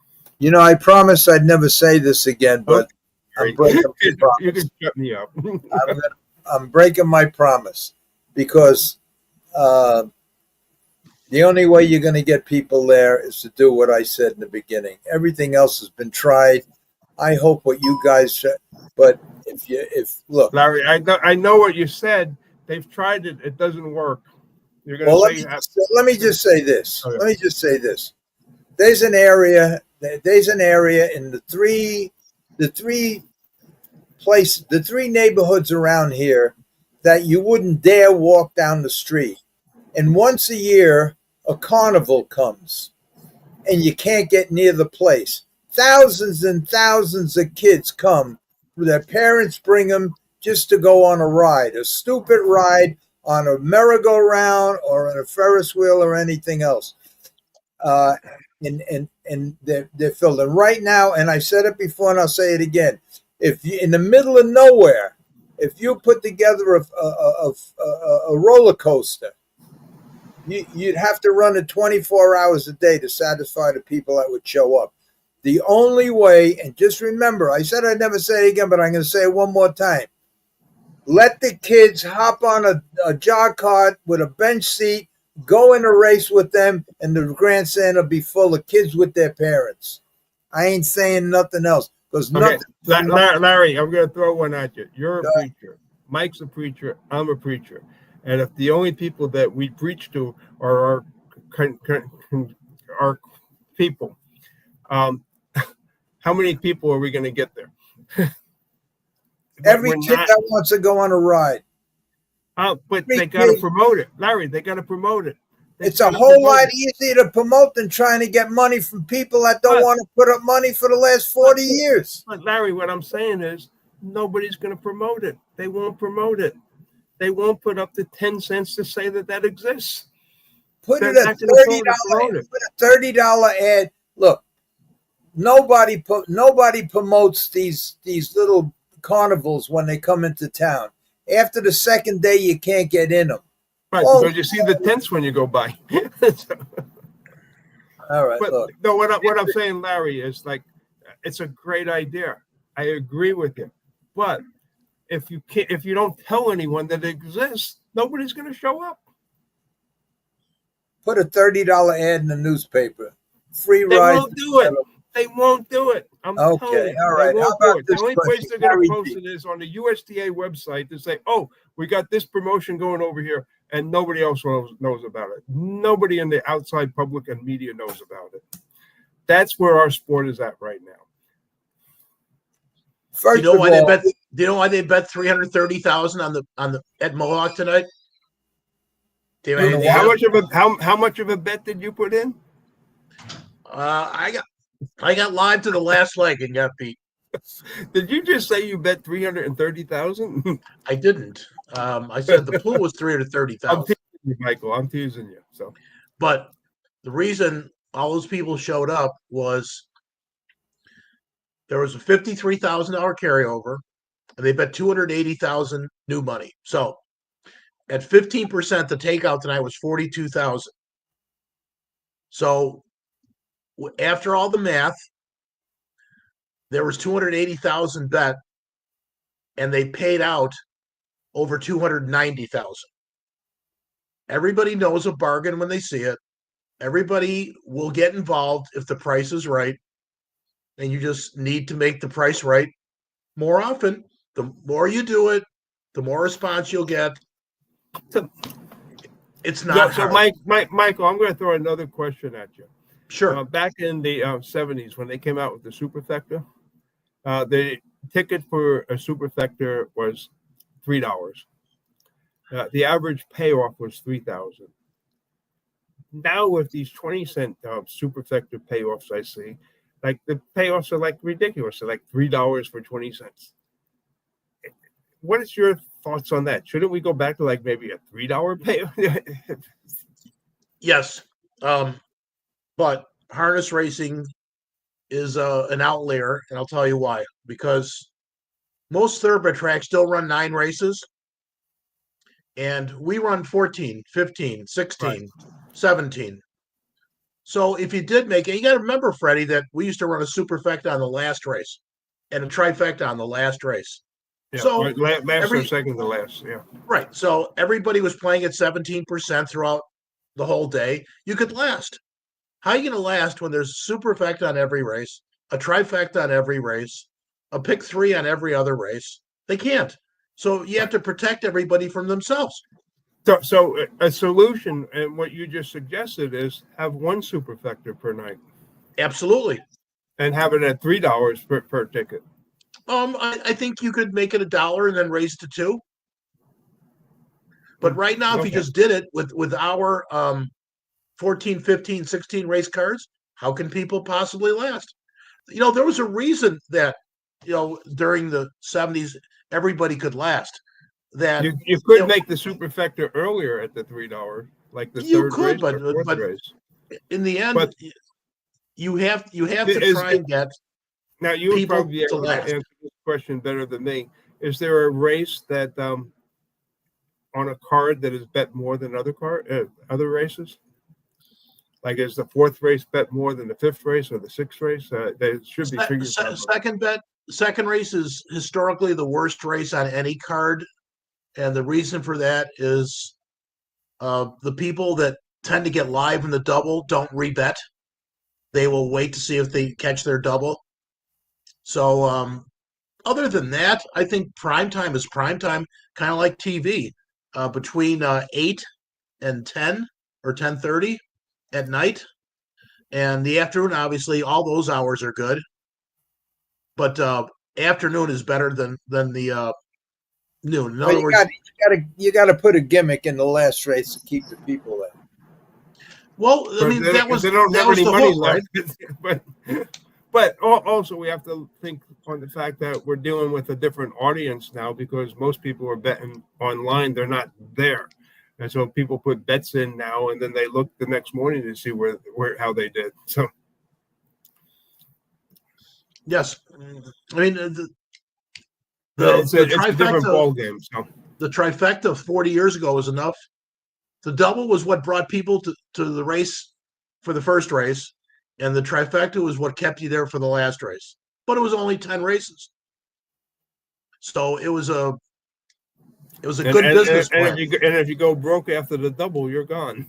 I promised I'd never say this again, but I'm breaking my promise. You can shut me up. I'm breaking my promise because the only way you're going to get people there is to do what I said in the beginning. Everything else has been tried. I hope what you guys said, but look, Larry, I know what you said. They've tried it. It doesn't work. You're going to let me just say this. Okay. Let me just say this. There's an area in the three neighborhoods around here that you wouldn't dare walk down the street. And once a year, a carnival comes, and you can't get near the place. Thousands and thousands of kids come. Their parents bring them just to go on a ride, a stupid ride on a merry-go-round or on a Ferris wheel or anything else. And they're filled. And right now, and I said it before and I'll say it again, if you in the middle of nowhere, if you put together a roller coaster, you'd have to run it 24 hours a day to satisfy the people that would show up. The only way, and just remember, I said I'd never say it again, but I'm going to say it one more time. Let the kids hop on a jog cart with a bench seat, go in a race with them, and the grandstand will be full of kids with their parents. I ain't saying nothing else. Okay. Larry, I'm going to throw one at you. You're a preacher. Mike's a preacher. I'm a preacher. And if the only people that we preach to are our people, how many people are we going to get there? Every kid that wants to go on a ride. But they got to promote it. Larry, they got to promote it. It's a whole lot easier to promote than trying to get money from people that don't want to put up money for the last 40 years. But Larry, what I'm saying is nobody's going to promote it. They won't promote it. They won't put up the 10 cents to say that exists. Put it at $30 ad. Look, nobody promotes these little carnivals when they come into town. After the second day, you can't get in them. Right, because you see the tents when you go by. All right, But look. no, what I'm saying, Larry, is like, it's a great idea. I agree with you. But if you don't tell anyone that it exists, nobody's going to show up. Put a $30 ad in the newspaper. Free They rides. won't do it. They won't do it. I'm telling Okay, you, all right. they How won't do about it. The this only place question? they're going Gary to post D. it is on the USDA website to say, "Oh, we got this promotion going over here," and nobody else knows about it. Nobody in the outside public and media knows about it. That's where our sport is at right now. First you know of why all, they bet? Do you know why they bet 330,000 on the at Mohawk tonight? Do you have any How much of a bet did you put in? I got live to the last leg and got beat. Did you just say you bet 330,000? I didn't. I said the pool was 330,000. I'm teasing you, Michael. I'm teasing you. So, but the reason all those people showed up was there was a $53,000 carryover, and they bet 280,000 new money. So, at 15%, the takeout tonight was 42,000. So, after all the math, there was 280,000 bet, and they paid out over 290,000. Everybody knows a bargain when they see it. Everybody will get involved if the price is right, and you just need to make the price right more often. The more you do it, the more response you'll get. It's not so hard. Michael, I'm going to throw another question at you. Sure. Back in the 70s, when they came out with the superfecta, the ticket for a superfecta was $3. The average payoff was $3,000. Now with these 20-cent superfecta payoffs, I see, like the payoffs are like ridiculous. They're like $3 for 20 cents. What is your thoughts on that? Shouldn't we go back to like maybe a $3 payoff? Yes. But harness racing is an outlier, and I'll tell you why. Because most thoroughbred tracks still run 9 races, and we run 14, 15, 16, right. 17. So if you did make it, you got to remember, Freddie, that we used to run a superfecta on the last race and a trifecta on the last race. Yeah, so last or second to last, yeah. Right. So everybody was playing at 17% throughout the whole day. You could last. How are you going to last when there's a superfecta on every race, a trifecta on every race, a pick 3 on every other race? They can't. So you have to protect everybody from themselves. So a solution, and what you just suggested, is have one superfecta per night. Absolutely. And have it at $3 per ticket. I think you could make it $1 and then raise to $2. But right now, if you just did it with our 14, 15, 16 race cards, how can people possibly last? You know, there was a reason that, you know, during the 70s, everybody could last. That you could make the superfecta earlier at the $3, like the third race or fourth race. In the end, you have to try and get. Now you would probably be able to answer this question better than me. Is there a race that on a card that is bet more than other races? Like, is the 4th race bet more than the 5th race or the 6th race? They should be figures. Second race is historically the worst race on any card. And the reason for that is the people that tend to get live in the double don't rebet. They will wait to see if they catch their double. So other than that, I think primetime is primetime, kind of like TV, between 8 and 10 or 10:30 at night. And the afternoon, obviously, all those hours are good. But afternoon is better than the noon. In other words, you got to put a gimmick in the last race to keep the people there. Well, I mean, that was the hook, right? But also we have to think on the fact that we're dealing with a different audience now, because most people are betting online; they're not there, and so people put bets in now, and then they look the next morning to see how they did. So, yes, I mean it's a different ball game. So the trifecta 40 years ago was enough. The double was what brought people to the race for the first race. and the trifecta was what kept you there for the last race. But it was only 10 races, so it was a good business plan. And if you go broke after the double, you're gone.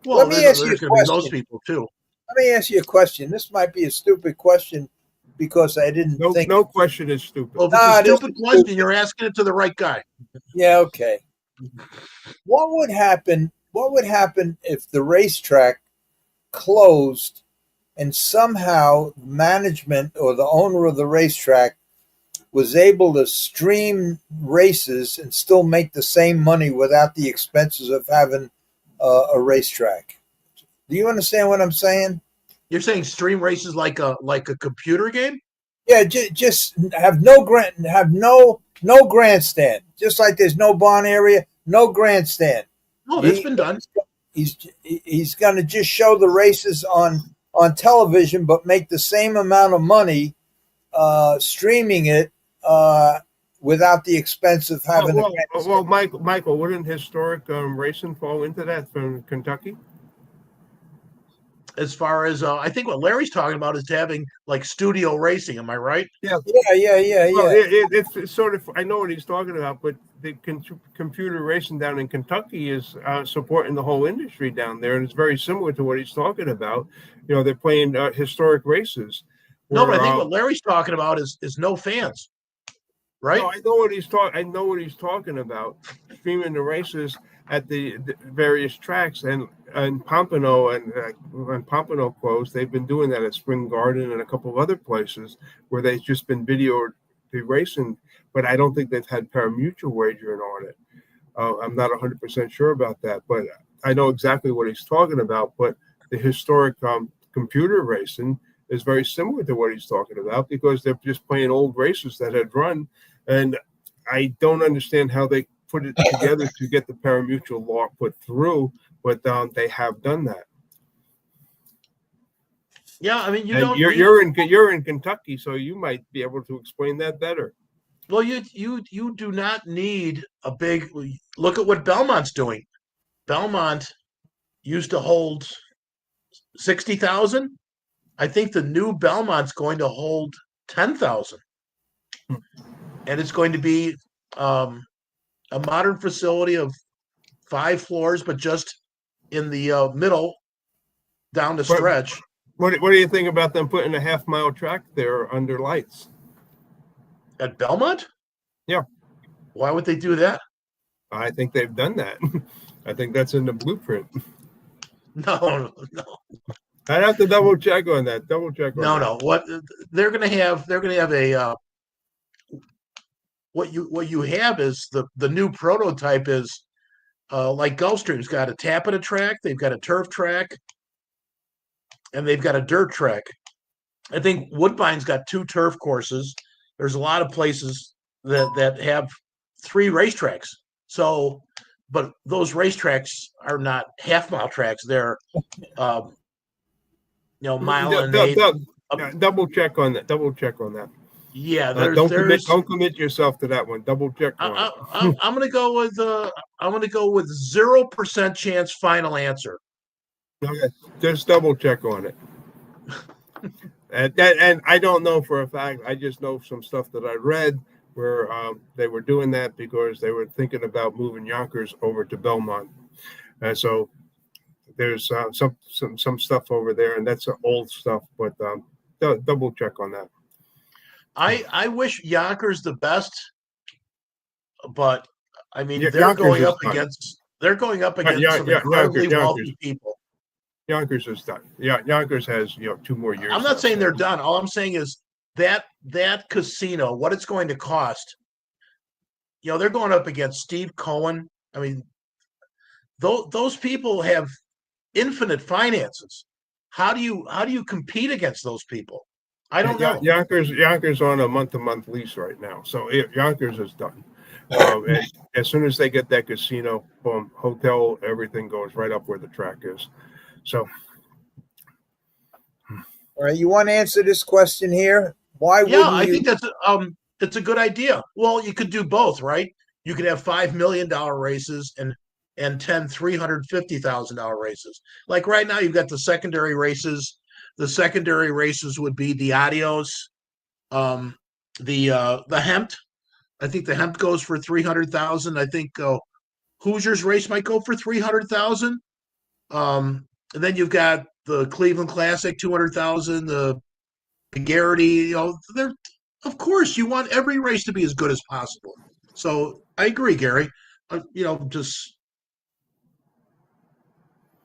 Well, Let me ask you a there's going to be those question. people too. Let me ask you a question. This might be a stupid question because I didn't think. No question is stupid. Well, if it's a stupid question, you're asking it to the right guy. Yeah, okay. What would happen? What would happen if the racetrack closed and somehow management or the owner of the racetrack was able to stream races and still make the same money without the expenses of having a racetrack? Do you understand what I'm saying? You're saying stream races like a computer game? Yeah, just have no grandstand. Just like there's no barn area, no grandstand. Oh, that's been done. He's going to just show the races on television, but make the same amount of money streaming it without the expense of having. Well, Michael, wouldn't historic racing fall into that from Kentucky? As far as I think what Larry's talking about is having like studio racing. Am I right? Yeah. Well, it's sort of. I know what he's talking about, but the computer racing down in Kentucky is supporting the whole industry down there, and it's very similar to what he's talking about. You know, they're playing historic races. No, but I think what Larry's talking about is no fans, right? No, I know what he's talking about. Streaming the races at the various tracks and Pompano and when Pompano closed, they've been doing that at Spring Garden and a couple of other places where they've just been videoed the racing, but I don't think they've had pari-mutuel wagering on it. I'm not 100% sure about that, but I know exactly what he's talking about. But the historic computer racing is very similar to what he's talking about because they're just playing old races that had run, and I don't understand how they put it together to get the pari-mutuel law put through, but they have done that. Yeah, I mean, you're in Kentucky, so you might be able to explain that better. Well, you do not need a big look at what Belmont's doing. Belmont used to hold 60,000. I think the new Belmont's going to hold 10,000, and it's going to be a modern facility of 5 floors, but just in the middle down the stretch. What do you think about them putting a half-mile track there under lights? At Belmont? Yeah. Why would they do that? I think they've done that. I think that's in the blueprint. No. I'd have to double check on that. No. What they're going to have a what you have is the new prototype is like Gulfstream's got a tappeta track, they've got a turf track, and they've got a dirt track. I think Woodbine's got 2 turf courses. There's a lot of places that have 3 racetracks. So, but those racetracks are not half-mile tracks. They're mile and eight. Double check on that. Yeah, don't commit yourself to that one. Double check on it. I'm going to go with 0% chance final answer. Okay, just double check on it. and I don't know for a fact. I just know some stuff that I read where they were doing that because they were thinking about moving Yonkers over to Belmont, and so there's some stuff over there, and that's old stuff. But double check on that. I wish Yonkers the best, but I mean they're Yonkers going up against some incredibly wealthy people. Yonkers is done. Yeah, Yonkers has 2 more years. I'm not saying they're done. All I'm saying is that casino, what it's going to cost. They're going up against Steve Cohen. I mean, those people have infinite finances. How do you compete against those people? I don't know. Yonkers on a month-to-month lease right now, so Yonkers is done. As soon as they get that casino, boom, hotel, everything goes right up where the track is. So, all right, you want to answer this question here? Why? I think that's a good idea. Well, you could do both, right? You could have $5 million races and 10 $350,000 races. Like right now, you've got the secondary races The secondary races would be the Adios, the Hempt. I think the Hempt goes for 300,000. I think Hoosiers race might go for 300,000. And then you've got the Cleveland Classic, 200,000. The Garrity, you know, they're, of course, you want every race to be as good as possible. So I agree, Gary. You know, just.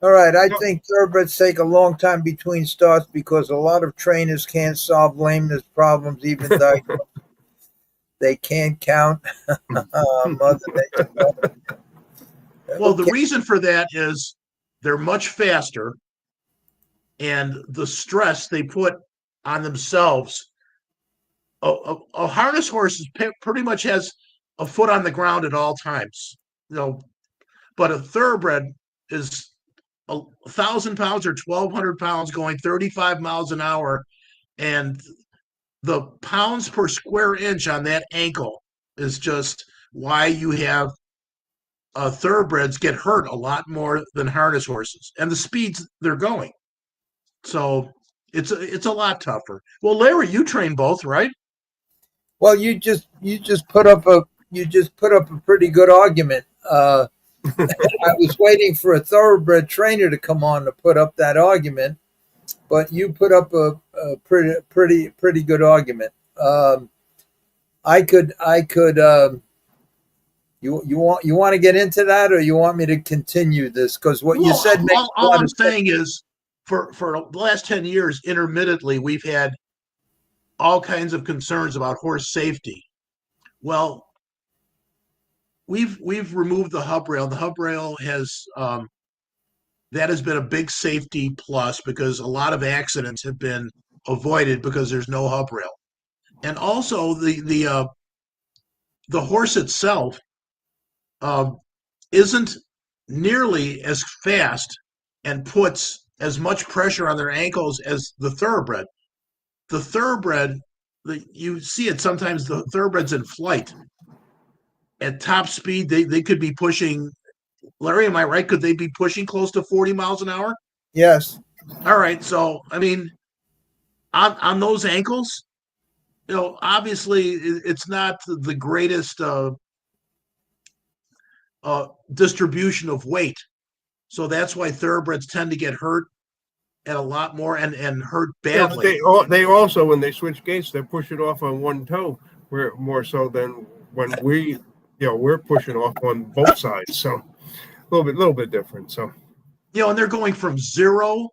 All right, I think thoroughbreds take a long time between starts because a lot of trainers can't solve lameness problems, even though they can't count. Mother Nature. Well, the reason for that is they're much faster, and the stress they put on themselves. A harness horse pretty much has a foot on the ground at all times, you know, but a thoroughbred is 1,000 pounds or 1,200 pounds going 35 miles an hour, and the pounds per square inch on that ankle is just why you have thoroughbreds get hurt a lot more than harness horses, and the speeds they're going. So it's a lot tougher. Well, Larry, you train both, right? Well, you just put up a pretty good argument. I was waiting for a thoroughbred trainer to come on to put up that argument, but you put up a pretty good argument. I could. You want to get into that, or you want me to continue this? Because what you said makes all I'm saying is, for the last 10 years, intermittently, we've had all kinds of concerns about horse safety. Well, we've removed the hub rail. The hub rail has that has been a big safety plus because a lot of accidents have been avoided because there's no hub rail, and also the horse itself isn't nearly as fast and puts as much pressure on their ankles as the thoroughbred. The thoroughbred, you see it sometimes, the thoroughbreds in flight. At top speed, they could be pushing, Larry, am I right? Could they be pushing close to 40 miles an hour? Yes. All right. So, I mean, on those ankles, you know, obviously it's not the greatest distribution of weight. So that's why thoroughbreds tend to get hurt and a lot more and hurt badly. Yeah, they also, when they switch gaits, they push it off on one toe, where more so than when we're pushing off on both sides. So a little bit different. So, you know, and they're going from 0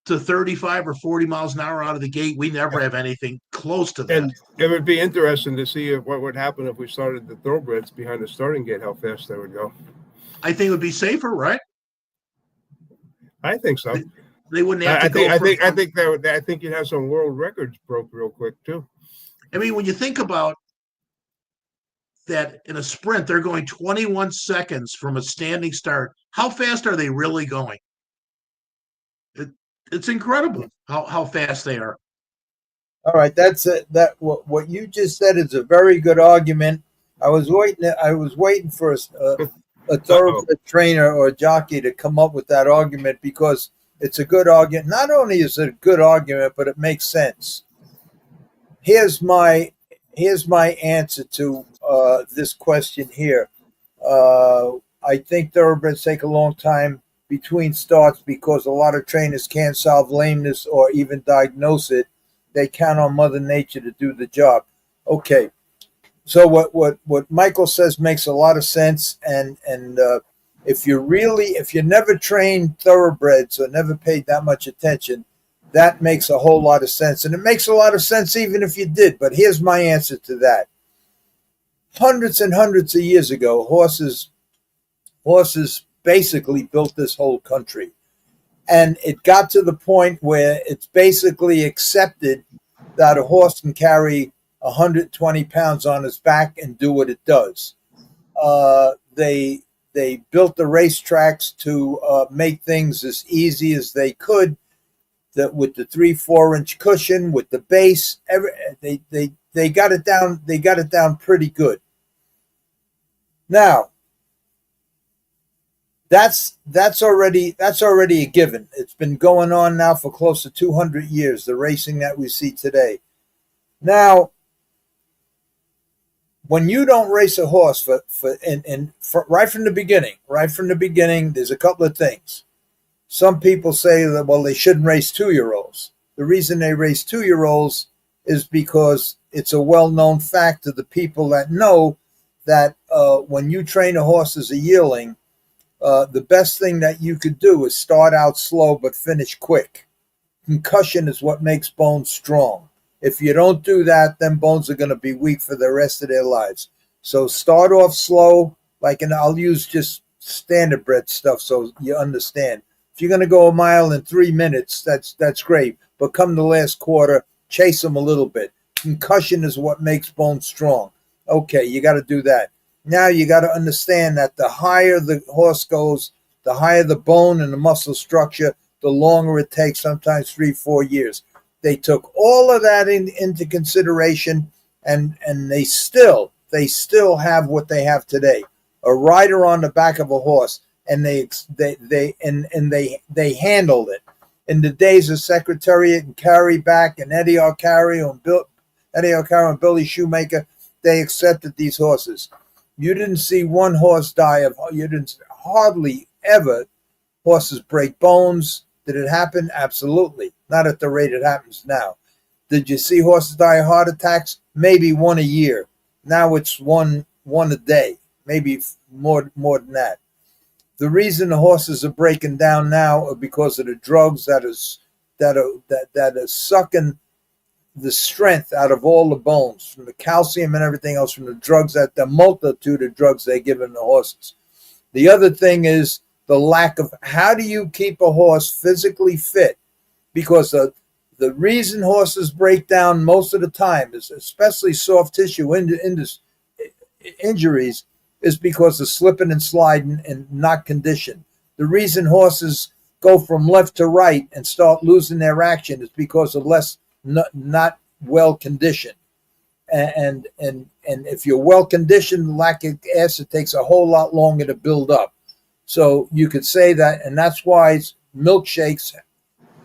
to 35 or 40 miles an hour out of the gate. We never have anything close to that. And it would be interesting to see what would happen if we started the thoroughbreds behind the starting gate, how fast they would go. I think it would be safer, right? I think so. They wouldn't have to I think you'd have some world records broke real quick too. I mean, when you think about that in a sprint, they're going 21 seconds from a standing start. How fast are they really going? It's incredible how fast they are. All right, that's it. What you just said is a very good argument. I was waiting for a thoroughbred trainer or a jockey to come up with that argument because it's a good argument. Not only is it a good argument, but it makes sense. Here's my answer to this question here. I think thoroughbreds take a long time between starts because a lot of trainers can't solve lameness or even diagnose it. They count on Mother Nature to do the job. Okay, so what Michael says makes a lot of sense, and if you never trained thoroughbreds or never paid that much attention, that makes a whole lot of sense, and it makes a lot of sense even if you did. But here's my answer to that: hundreds and hundreds of years ago, horses basically built this whole country. And it got to the point where it's basically accepted that a horse can carry 120 pounds on his back and do what it does. They built the racetracks to make things as easy as they could. That with the 3-4 inch cushion, with the base, they got it down. They got it down pretty good. Now, That's already a given. It's been going on now for close to 200 years, the racing that we see today. Now, when you don't race a horse right from the beginning, there's a couple of things. Some people say that, well, they shouldn't race 2-year-olds. The reason they race 2-year-olds is because it's a well-known fact to the people that know that when you train a horse as a yearling, the best thing that you could do is start out slow but finish quick. Concussion is what makes bones strong. If you don't do that, then bones are going to be weak for the rest of their lives. So start off slow, and I'll use just standardbred stuff so you understand. If you're going to go a mile in 3 minutes, that's great. But come the last quarter, chase them a little bit. Concussion is what makes bones strong. Okay, you got to do that. Now you got to understand that the higher the horse goes, the higher the bone and the muscle structure, the longer it takes, sometimes 3-4 years. They took all of that into consideration, and they still have what they have today. A rider on the back of a horse, and they handled it. In the days of Secretariat and Carry Back and Eddie Arcaro and Billy Shoemaker, they accepted these horses. You didn't see one horse die hardly ever horses break bones. Did it happen? Absolutely. Not at the rate it happens now. Did you see horses die of heart attacks? Maybe one a year. Now it's one a day, maybe more than that. The reason the horses are breaking down now are because of the drugs that are sucking the strength out of all the bones, from the calcium and everything else, from the drugs, the multitude of drugs they're giving the horses. The other thing is the lack of, how do you keep a horse physically fit? Because the reason horses break down most of the time, is especially soft tissue injuries, is because of slipping and sliding and not conditioned. The reason horses go from left to right and start losing their action is because of not well conditioned. And if you're well conditioned, lactic acid takes a whole lot longer to build up. So you could say that, and that's why milkshakes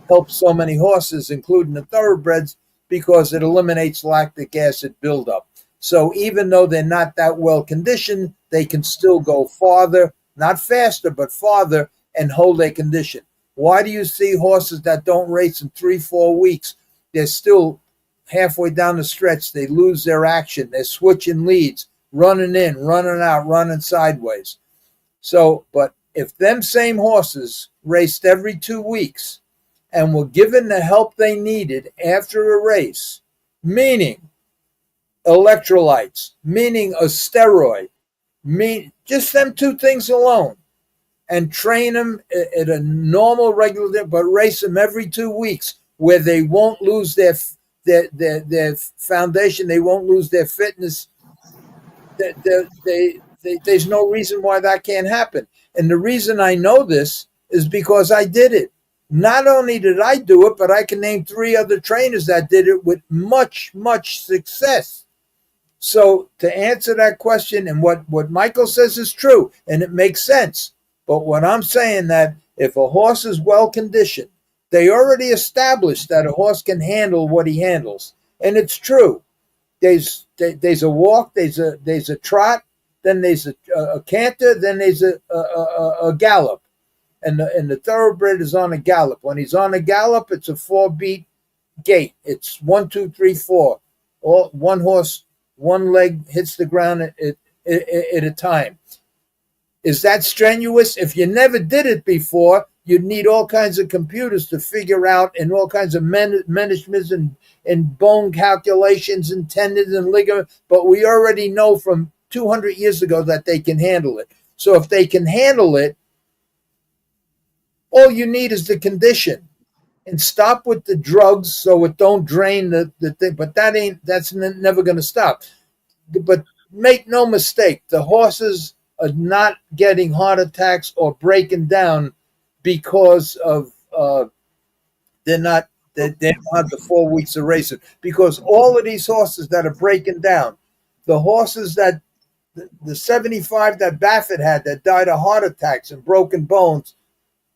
help so many horses, including the thoroughbreds, because it eliminates lactic acid buildup. So even though they're not that well conditioned, they can still go farther, not faster, but farther, and hold their condition. Why do you see horses that don't race in 3-4 weeks? They're still halfway down the stretch. They lose their action. They're switching leads, running in, running out, running sideways. So, but if them same horses raced every 2 weeks and were given the help they needed after a race, meaning electrolytes, meaning a steroid, just them 2 things alone, and train them at a normal, regular, but race them every 2 weeks, where they won't lose their foundation, they won't lose their fitness. There's no reason why that can't happen. And the reason I know this is because I did it. Not only did I do it, but I can name 3 other trainers that did it with much, much success. So to answer that question, and what Michael says is true, and it makes sense. But what I'm saying, that if a horse is well conditioned, they already established that a horse can handle what he handles. And it's true. There's a walk, there's a trot, then there's a canter, then there's a gallop. And the thoroughbred is on a gallop. When he's on a gallop, it's a 4-beat gait. It's 1, 2, 3, 4. All, one horse, one leg hits the ground at a time. Is that strenuous? If you never did it before, you'd need all kinds of computers to figure out, and all kinds of measurements and bone calculations and tendons and ligaments. But we already know from 200 years ago that they can handle it. So if they can handle it, all you need is the condition, and stop with the drugs so it don't drain the thing. But that's never going to stop. But make no mistake, the horses are not getting heart attacks or breaking down because of they don't have the 4 weeks of racing. Because all of these horses that are breaking down, the horses that the 75 that Baffert had that died of heart attacks and broken bones,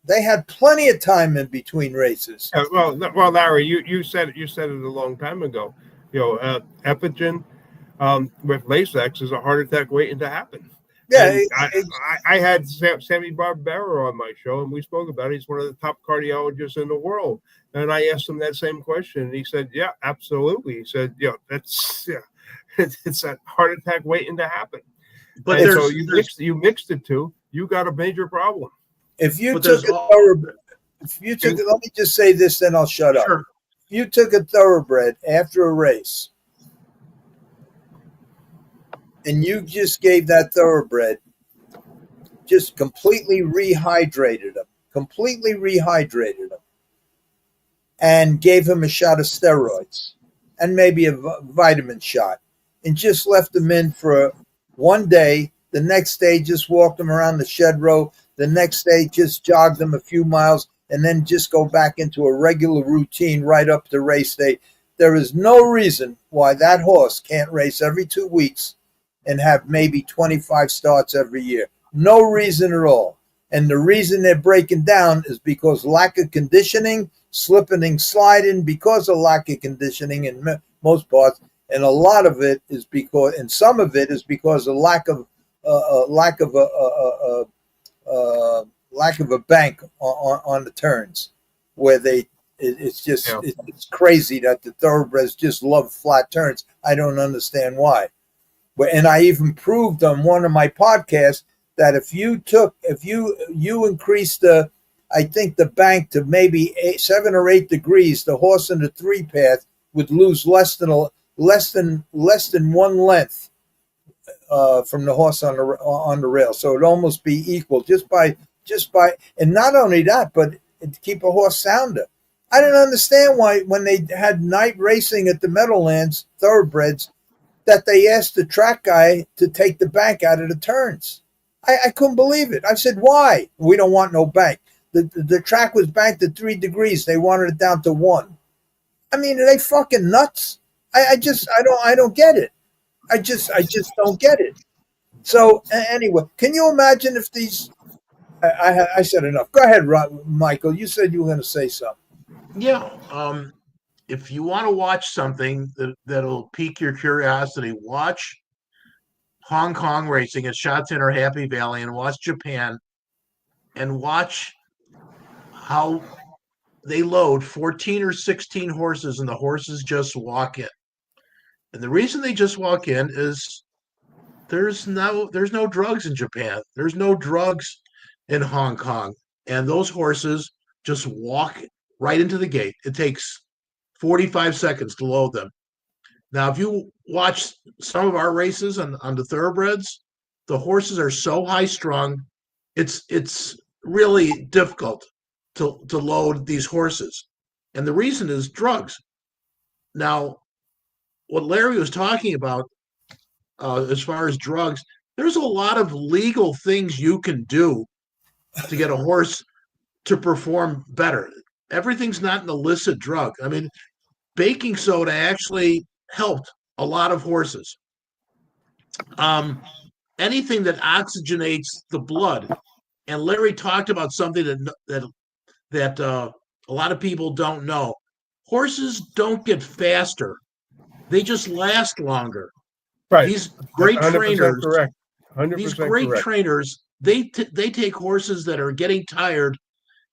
they had plenty of time in between races. Well, Larry, you said it a long time ago. Epigen with Lasix is a heart attack waiting to happen. Yeah, I had Sammy Barbera on my show, and we spoke about it. He's one of the top cardiologists in the world. And I asked him that same question, and he said, "Yeah, absolutely." He said, it's that heart attack waiting to happen." But so you mixed the two, you got a major problem. If you took let me just say this, then I'll shut up. If you took a thoroughbred after a race, and you just gave that thoroughbred, just completely rehydrated him, and gave him a shot of steroids and maybe a vitamin shot, and just left him in for one day. The next day, just walked him around the shed row. The next day, just jogged him a few miles, and then just go back into a regular routine right up to race day. There is no reason why that horse can't race every 2 weeks and have maybe 25 starts every year. No reason at all. And the reason they're breaking down is because lack of conditioning, slipping and sliding because of lack of conditioning in most parts. And a lot of it is because, and some of it is because of lack of a bank on the turns, where it's crazy that the thoroughbreds just love flat turns. I don't understand why. And I even proved on one of my podcasts that if you increased the bank to maybe 7 or 8 degrees, the horse in the 3-path would lose less than 1 length from the horse on the rail. So it'd almost be equal just by, and not only that, but to keep a horse sounder. I didn't understand why when they had night racing at the Meadowlands thoroughbreds, that they asked the track guy to take the bank out of the turns. I couldn't believe it. I said, why? We don't want no bank. The track was banked at 3 degrees. They wanted it down to 1. I mean, are they fucking nuts? I don't get it. I just don't get it. So anyway, can you imagine if these? I said enough. Go ahead, Michael. You said you were going to say something. Yeah. If you want to watch something that'll pique your curiosity, watch Hong Kong racing at Shotton or Happy Valley, and watch Japan, and watch how they load 14 or 16 horses, and the horses just walk in. And the reason they just walk in is there's no drugs in Japan. There's no drugs in Hong Kong. And those horses just walk right into the gate. It takes 45 seconds to load them. Now, if you watch some of our races on the thoroughbreds, the horses are so high strung, it's really difficult to load these horses. And the reason is drugs. Now, what Larry was talking about as far as drugs, there's a lot of legal things you can do to get a horse to perform better. Everything's not an illicit drug. I mean, baking soda actually helped a lot of horses. Anything that oxygenates the blood. And Larry talked about something that a lot of people don't know. Horses don't get faster; they just last longer. Right. These great trainers, correct. 100% these great correct. trainers, they take horses that are getting tired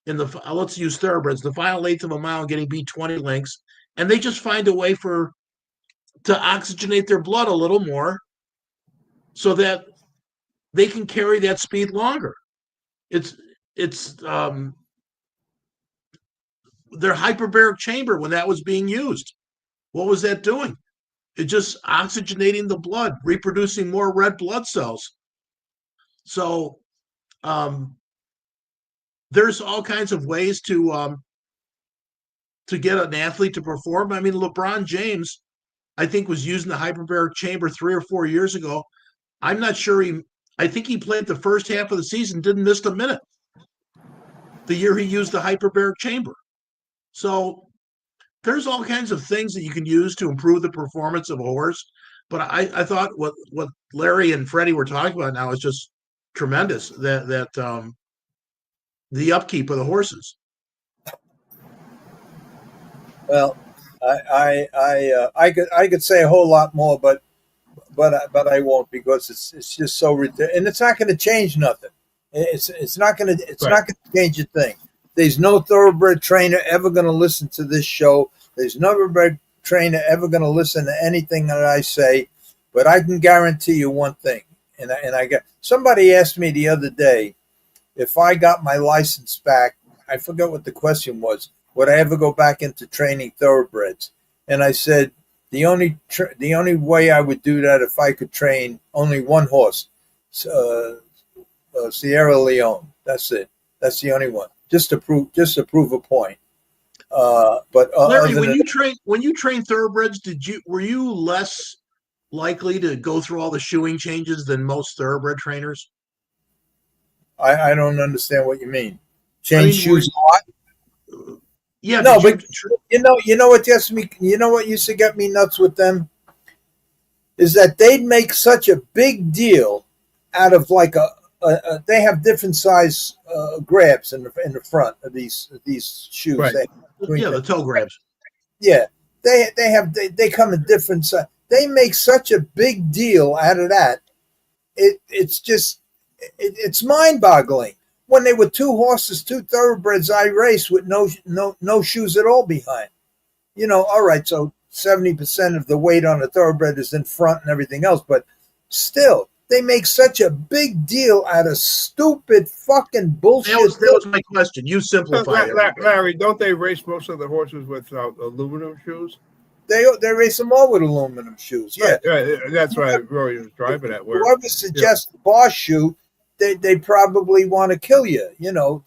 in the, let's use thoroughbreds, the final eighth of a mile, getting beat 20 lengths, and they just find a way to oxygenate their blood a little more so that they can carry that speed longer. It's their hyperbaric chamber, when that was being used, what was that doing? It just oxygenating the blood, reproducing more red blood cells. So there's all kinds of ways to get an athlete to perform. I mean, LeBron James, I think, was using the hyperbaric chamber 3 or 4 years ago. I'm not sure I think he played the first half of the season, didn't miss a minute the year he used the hyperbaric chamber. So there's all kinds of things that you can use to improve the performance of a horse. But I thought what Larry and Freddie were talking about now is just tremendous. That the upkeep of the horses. Well, I could say a whole lot more, but I won't, because it's just so ridiculous, and it's not going to change nothing. It's not going to not going to change a thing. There's no thoroughbred trainer ever going to listen to this show. There's no thoroughbred trainer ever going to listen to anything that I say. But I can guarantee you one thing, and I got somebody asked me the other day if I got my license back. I forgot what the question was. Would I ever go back into training thoroughbreds? And I said the only way I would do that if I could train only one horse, Sierra Leone. That's it. That's the only one. Just to prove a point. But Larry, when you train thoroughbreds, were you less likely to go through all the shoeing changes than most thoroughbred trainers? I don't understand what you mean. Change shoes a lot? Yeah, no, but you know what gets me. You know what used to get me nuts with them is that they'd make such a big deal out of like they have different size grabs in the front of these shoes. Right. Yeah, the toe grabs. Yeah, they come in different size. They make such a big deal out of that. It's mind-boggling. When they were two horses, two thoroughbreds I raced with no shoes at all behind. You know, all right, so 70% of the weight on a thoroughbred is in front and everything else, but still, they make such a big deal out of stupid fucking bullshit. That was my question. You simplified it. Larry, don't they race most of the horses with aluminum shoes? They race them all with aluminum shoes. Yeah, right. That's what I really was driving at. Whoever suggests the boss shoe, they probably want to kill you. You know,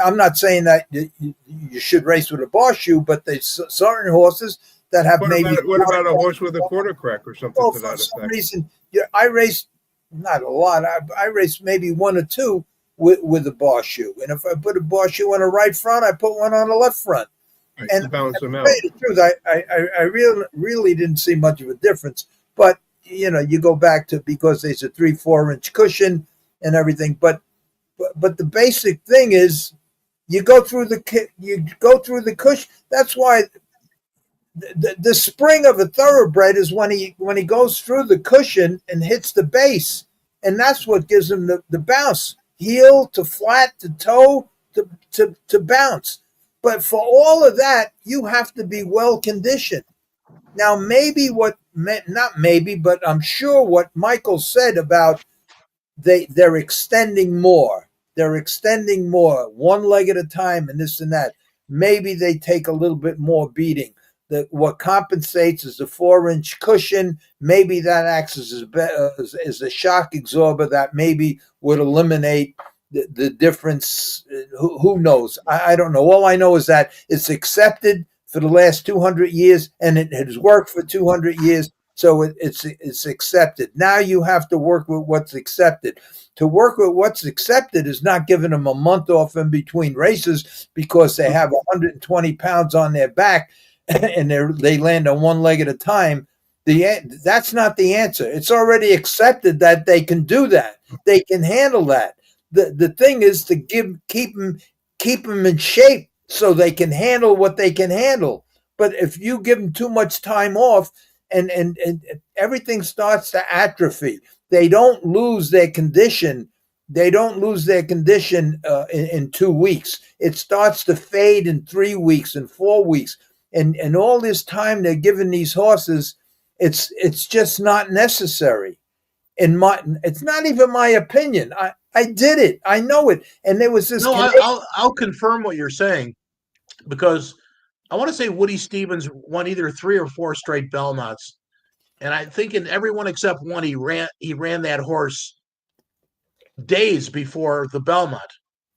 I'm not saying that you should race with a boss shoe, but there's certain horses that have what about a horse with a quarter crack or something? Well, for some reason, I raced not a lot. I raced maybe one or two with a boss shoe, and if I put a boss shoe on the right front, I put one on the left front. Right, and to balance them out. To tell you the truth, I really didn't see much of a difference. But you know, you go back to because there's a 3-4 inch cushion and everything. But the basic thing is you go through the cushion. That's why the spring of a thoroughbred is when he goes through the cushion and hits the base, and that's what gives him the bounce, heel to flat to toe to bounce. But for all of that, you have to be well conditioned. Now, not maybe, but I'm sure what Michael said about they're extending more. They're extending more, one leg at a time, and this and that. Maybe they take a little bit more beating. What compensates is a 4-inch cushion. Maybe that acts as a shock absorber that maybe would eliminate the difference. Who knows? I don't know. All I know is that it's accepted for the last 200 years, and it has worked for 200 years, so it's accepted. Now you have to work with what's accepted. To work with what's accepted is not giving them a month off in between races because they have 120 pounds on their back and they land on one leg at a time. That's not the answer. It's already accepted that they can do that. They can handle that. The thing is to keep them in shape so they can handle what they can handle. But if you give them too much time off and everything starts to atrophy, they don't lose their condition. They don't lose their condition in 2 weeks. It starts to fade in 3 weeks and 4 weeks. And all this time they're giving these horses, it's just not necessary. It's not even my opinion. I did it. I know it. And there was this. No, I'll confirm what you're saying, because I want to say Woody Stevens won either 3 or 4 straight Belmonts, and I think in every one except one he ran that horse days before the Belmont,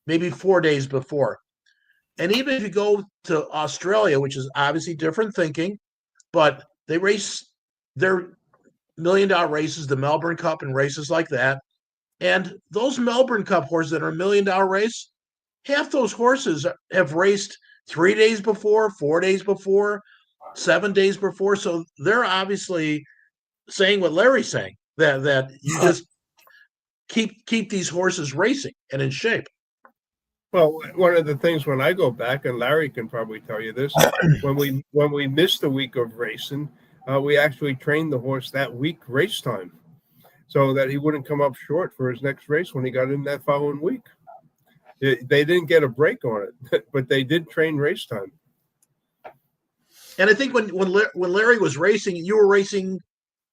maybe 4 days before. And even if you go to Australia, which is obviously different thinking, but they race their $1 million races, the Melbourne Cup and races like that. And those Melbourne Cup horses that are $1 million race, half those horses have raced 3 days before, 4 days before, 7 days before. So they're obviously saying what Larry's saying, that you just keep these horses racing and in shape. Well, one of the things when I go back, and Larry can probably tell you this, when we missed a week of racing, we actually trained the horse that week race time, so that he wouldn't come up short for his next race when he got in that following week. They didn't get a break on it, but they did train race time. And I think when Larry was racing, you were racing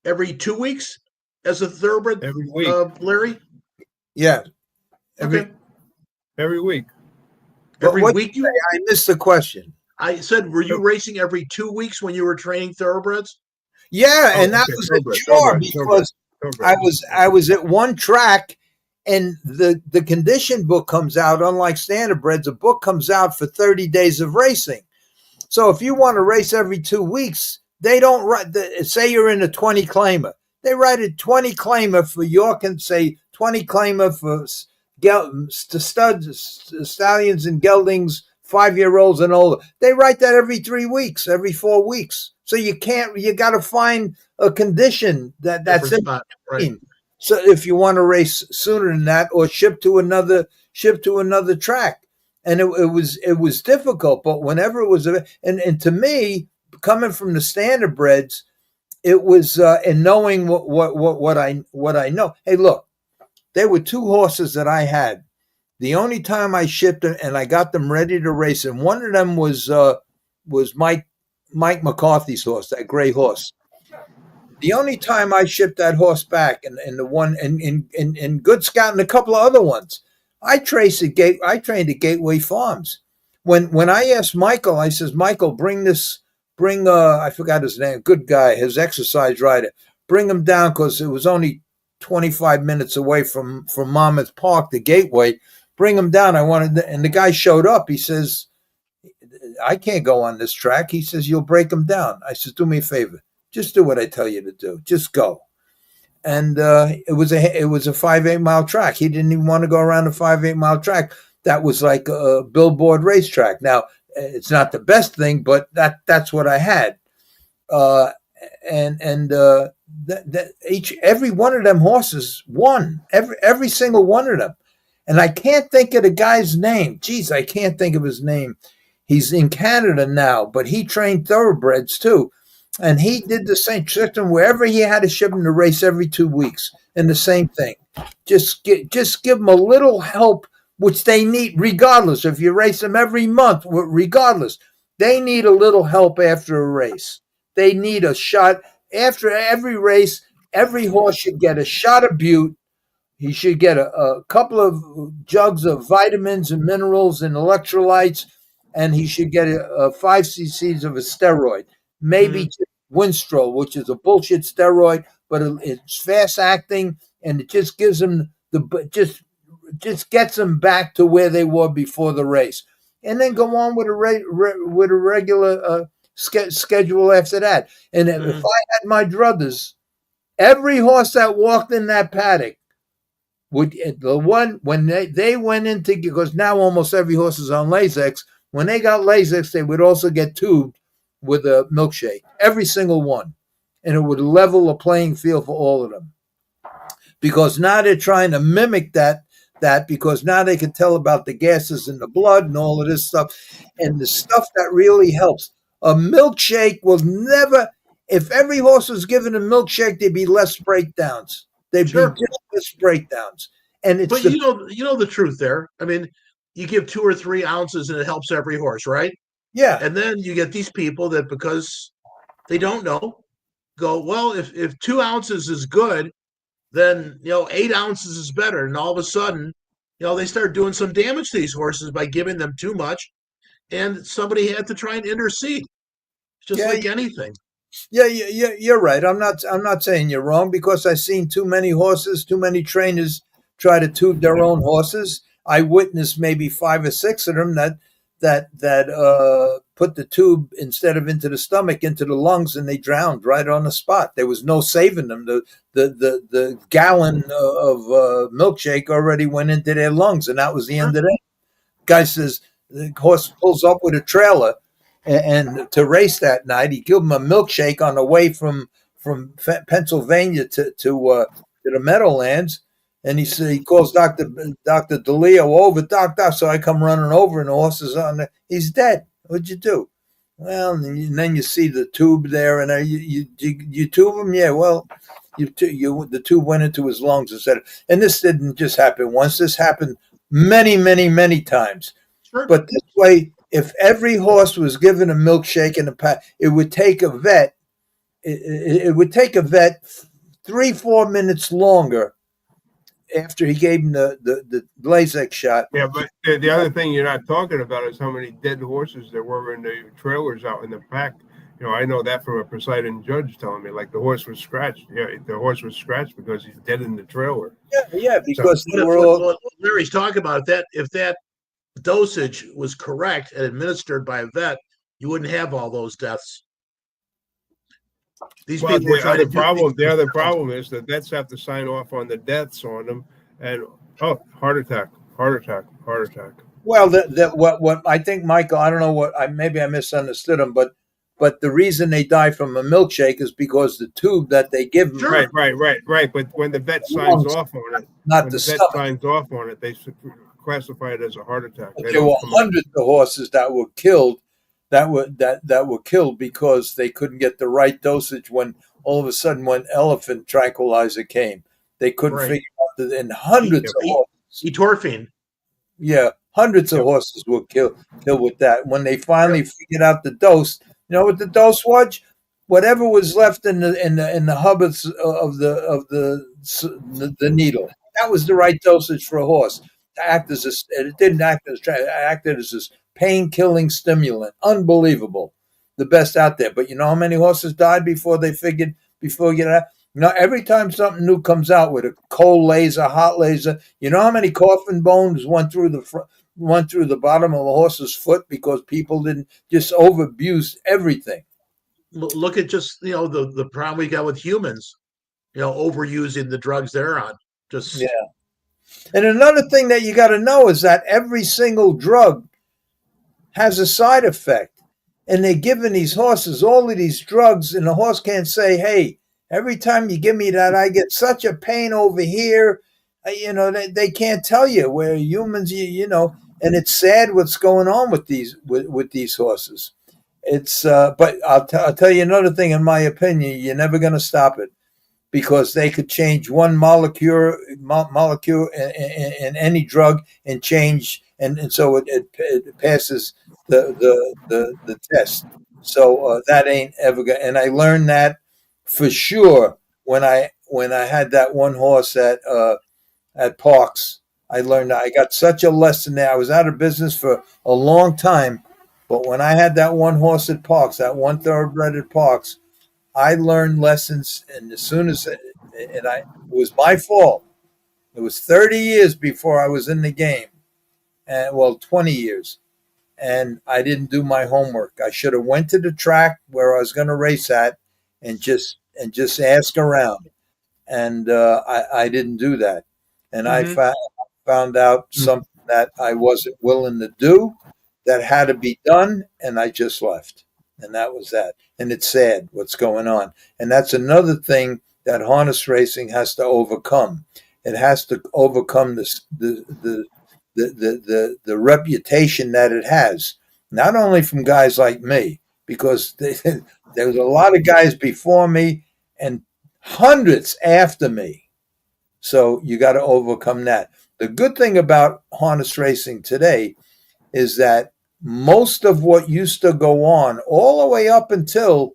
every 2 weeks as a thoroughbred every week. Larry? Yeah. Every week. Every What week? I missed the question. I said, were you racing every 2 weeks when you were training thoroughbreds? Yeah, and that was a chore because I was at one track, and the condition book comes out. Unlike standardbreds, a book comes out for 30 days of racing. So if you want to race every 2 weeks, they don't write. Say you're in a 20 claimer, they write a 20 claimer for York and say 20 claimer for stallions and geldings, 5-year-olds and older. They write that every 3 weeks, every 4 weeks. So you got to find a condition that's in spot, right. So if you want to race sooner than that, or ship to another track. And it was difficult, but whenever it was, and to me, coming from the standardbreds, it was, and knowing what I know. Hey, look, there were 2 horses that I had. The only time I shipped them and I got them ready to race, and one of them was Mike McCarthy's horse, that gray horse. The only time I shipped that horse back, and the one in Good Scout and a couple of other ones, I trained at Gateway Farms. When I asked Michael, I says, Michael, bring I forgot his name, good guy, his exercise rider, bring him down, because it was only 25 minutes away from Monmouth Park, the Gateway. Bring him down. And the guy showed up. He says, I can't go on this track. He says, you'll break him down. I says, do me a favor. Just do what I tell you to do. Just go. And it was a 5-8 mile track. He didn't even want to go around a 5-8 mile track. That was like a billboard racetrack. Now, it's not the best thing, but that's what I had. Every one of them horses won. Every single one of them. And I can't think of the guy's name. Geez, I can't think of his name. He's in Canada now, but he trained thoroughbreds too. And he did the same system wherever he had to ship them to race every 2 weeks. And the same thing. Just give them a little help, which they need regardless. If you race them every month, regardless, they need a little help after a race. They need a shot. After every race, every horse should get a shot of bute. He should get a couple of jugs of vitamins and minerals and electrolytes, and he should get 5 cc's of a steroid. Maybe Winstrol, which is a bullshit steroid, but it's fast acting, and it just gives them just gets them back to where they were before the race, and then go on with a regular schedule after that. And if I had my druthers, every horse that walked in that paddock would when they went into, because now almost every horse is on Lasix. When they got Lasix, they would also get tubed with a milkshake, every single one, and it would level the playing field for all of them. Because now they're trying to mimic that because now they can tell about the gases in the blood and all of this stuff, and the stuff that really helps. A milkshake will never. If every horse was given a milkshake, there'd be less breakdowns. They'd be just less breakdowns. And it's you know the truth there. I mean, you give 2 or 3 ounces and it helps every horse, right? Yeah. And then you get these people that, because they don't know, go, well, if 2 ounces is good, then 8 ounces is better. And all of a sudden, they start doing some damage to these horses by giving them too much, and somebody had to try and intercede. It's just like anything. Yeah, you're right. I'm not saying you're wrong, because I've seen too many horses, too many trainers try to tube their own horses. I witnessed maybe 5 or 6 of them that put the tube instead of into the stomach, into the lungs, and they drowned right on the spot. There was no saving them. The gallon of milkshake already went into their lungs, and that was the end of that. Guy says the horse pulls up with a trailer and to race that night. He gave him a milkshake on the way from from Pennsylvania to the Meadowlands, and he calls Dr. DeLeo over, doctor. So I come running over, and the horse is on there. He's dead. What'd you do? Well, and then you see the tube there, and you tube him. Yeah, well, the tube went into his lungs instead. And this didn't just happen once. This happened many, many, many times. Sure. But this way, if every horse was given a milkshake and a pat, it would take a vet. It would take a vet 3-4 minutes longer after he gave him the Lasix shot. Yeah, but the other thing you're not talking about is how many dead horses there were in the trailers out in the pack. You know, I know that from a presiding judge telling me, like the horse was scratched. Yeah, the horse was scratched because he's dead in the trailer. Yeah, because so, what Larry's talking about, if that dosage was correct and administered by a vet, you wouldn't have all those deaths. The other problem is that vets have to sign off on the deaths on them, and heart attack. Well, what I think, Michael, I don't know maybe I misunderstood him, but the reason they die from a milkshake is because the tube that they give them. Sure. Right. But when the vet signs off on it, they classify it as a heart attack. There were hundreds of horses that were killed. That were killed because they couldn't get the right dosage when all of a sudden when elephant tranquilizer came. They couldn't figure out and hundreds of horses. Etorphine. Yeah, hundreds of horses were killed with that. When they finally figured out the dose, you know what the dose was? Whatever was left in the hubbards of the needle. That was the right dosage for a horse. It didn't act as it acted as this pain-killing stimulant. Unbelievable. The best out there. But you know how many horses died before you get out? You know, every time something new comes out with a cold laser, hot laser, you know how many coffin bones went through the bottom of a horse's foot because people didn't just overabuse everything. Look at just, the problem we got with humans, overusing the drugs they're on. Yeah. And another thing that you got to know is that every single drug has a side effect, and they're giving these horses all of these drugs, and the horse can't say, hey, every time you give me that, I get such a pain over here. They can't tell you, where humans, and it's sad what's going on with these horses. It's but I'll tell you another thing. In my opinion, you're never going to stop it, because they could change one molecule in any drug and change, and so it passes the test. So that ain't ever going. And I learned that for sure when I had that one horse at Parks. I learned that. I got such a lesson there. I was out of business for a long time, but when I had that one horse at Parks, that one thoroughbred at Parks, I learned lessons. And as soon as it was my fault. It was 30 years before I was in the game, and 20 years, and I didn't do my homework. I should have went to the track where I was going to race at, and just ask around, and I didn't do that, and I found out something that I wasn't willing to do, that had to be done, and I just left, and that was that. And it's sad what's going on, and that's another thing that harness racing has to overcome. It has to overcome the reputation that it has, not only from guys like me, because there was a lot of guys before me and hundreds after me. So you got to overcome that. The good thing about harness racing today is that most of what used to go on all the way up until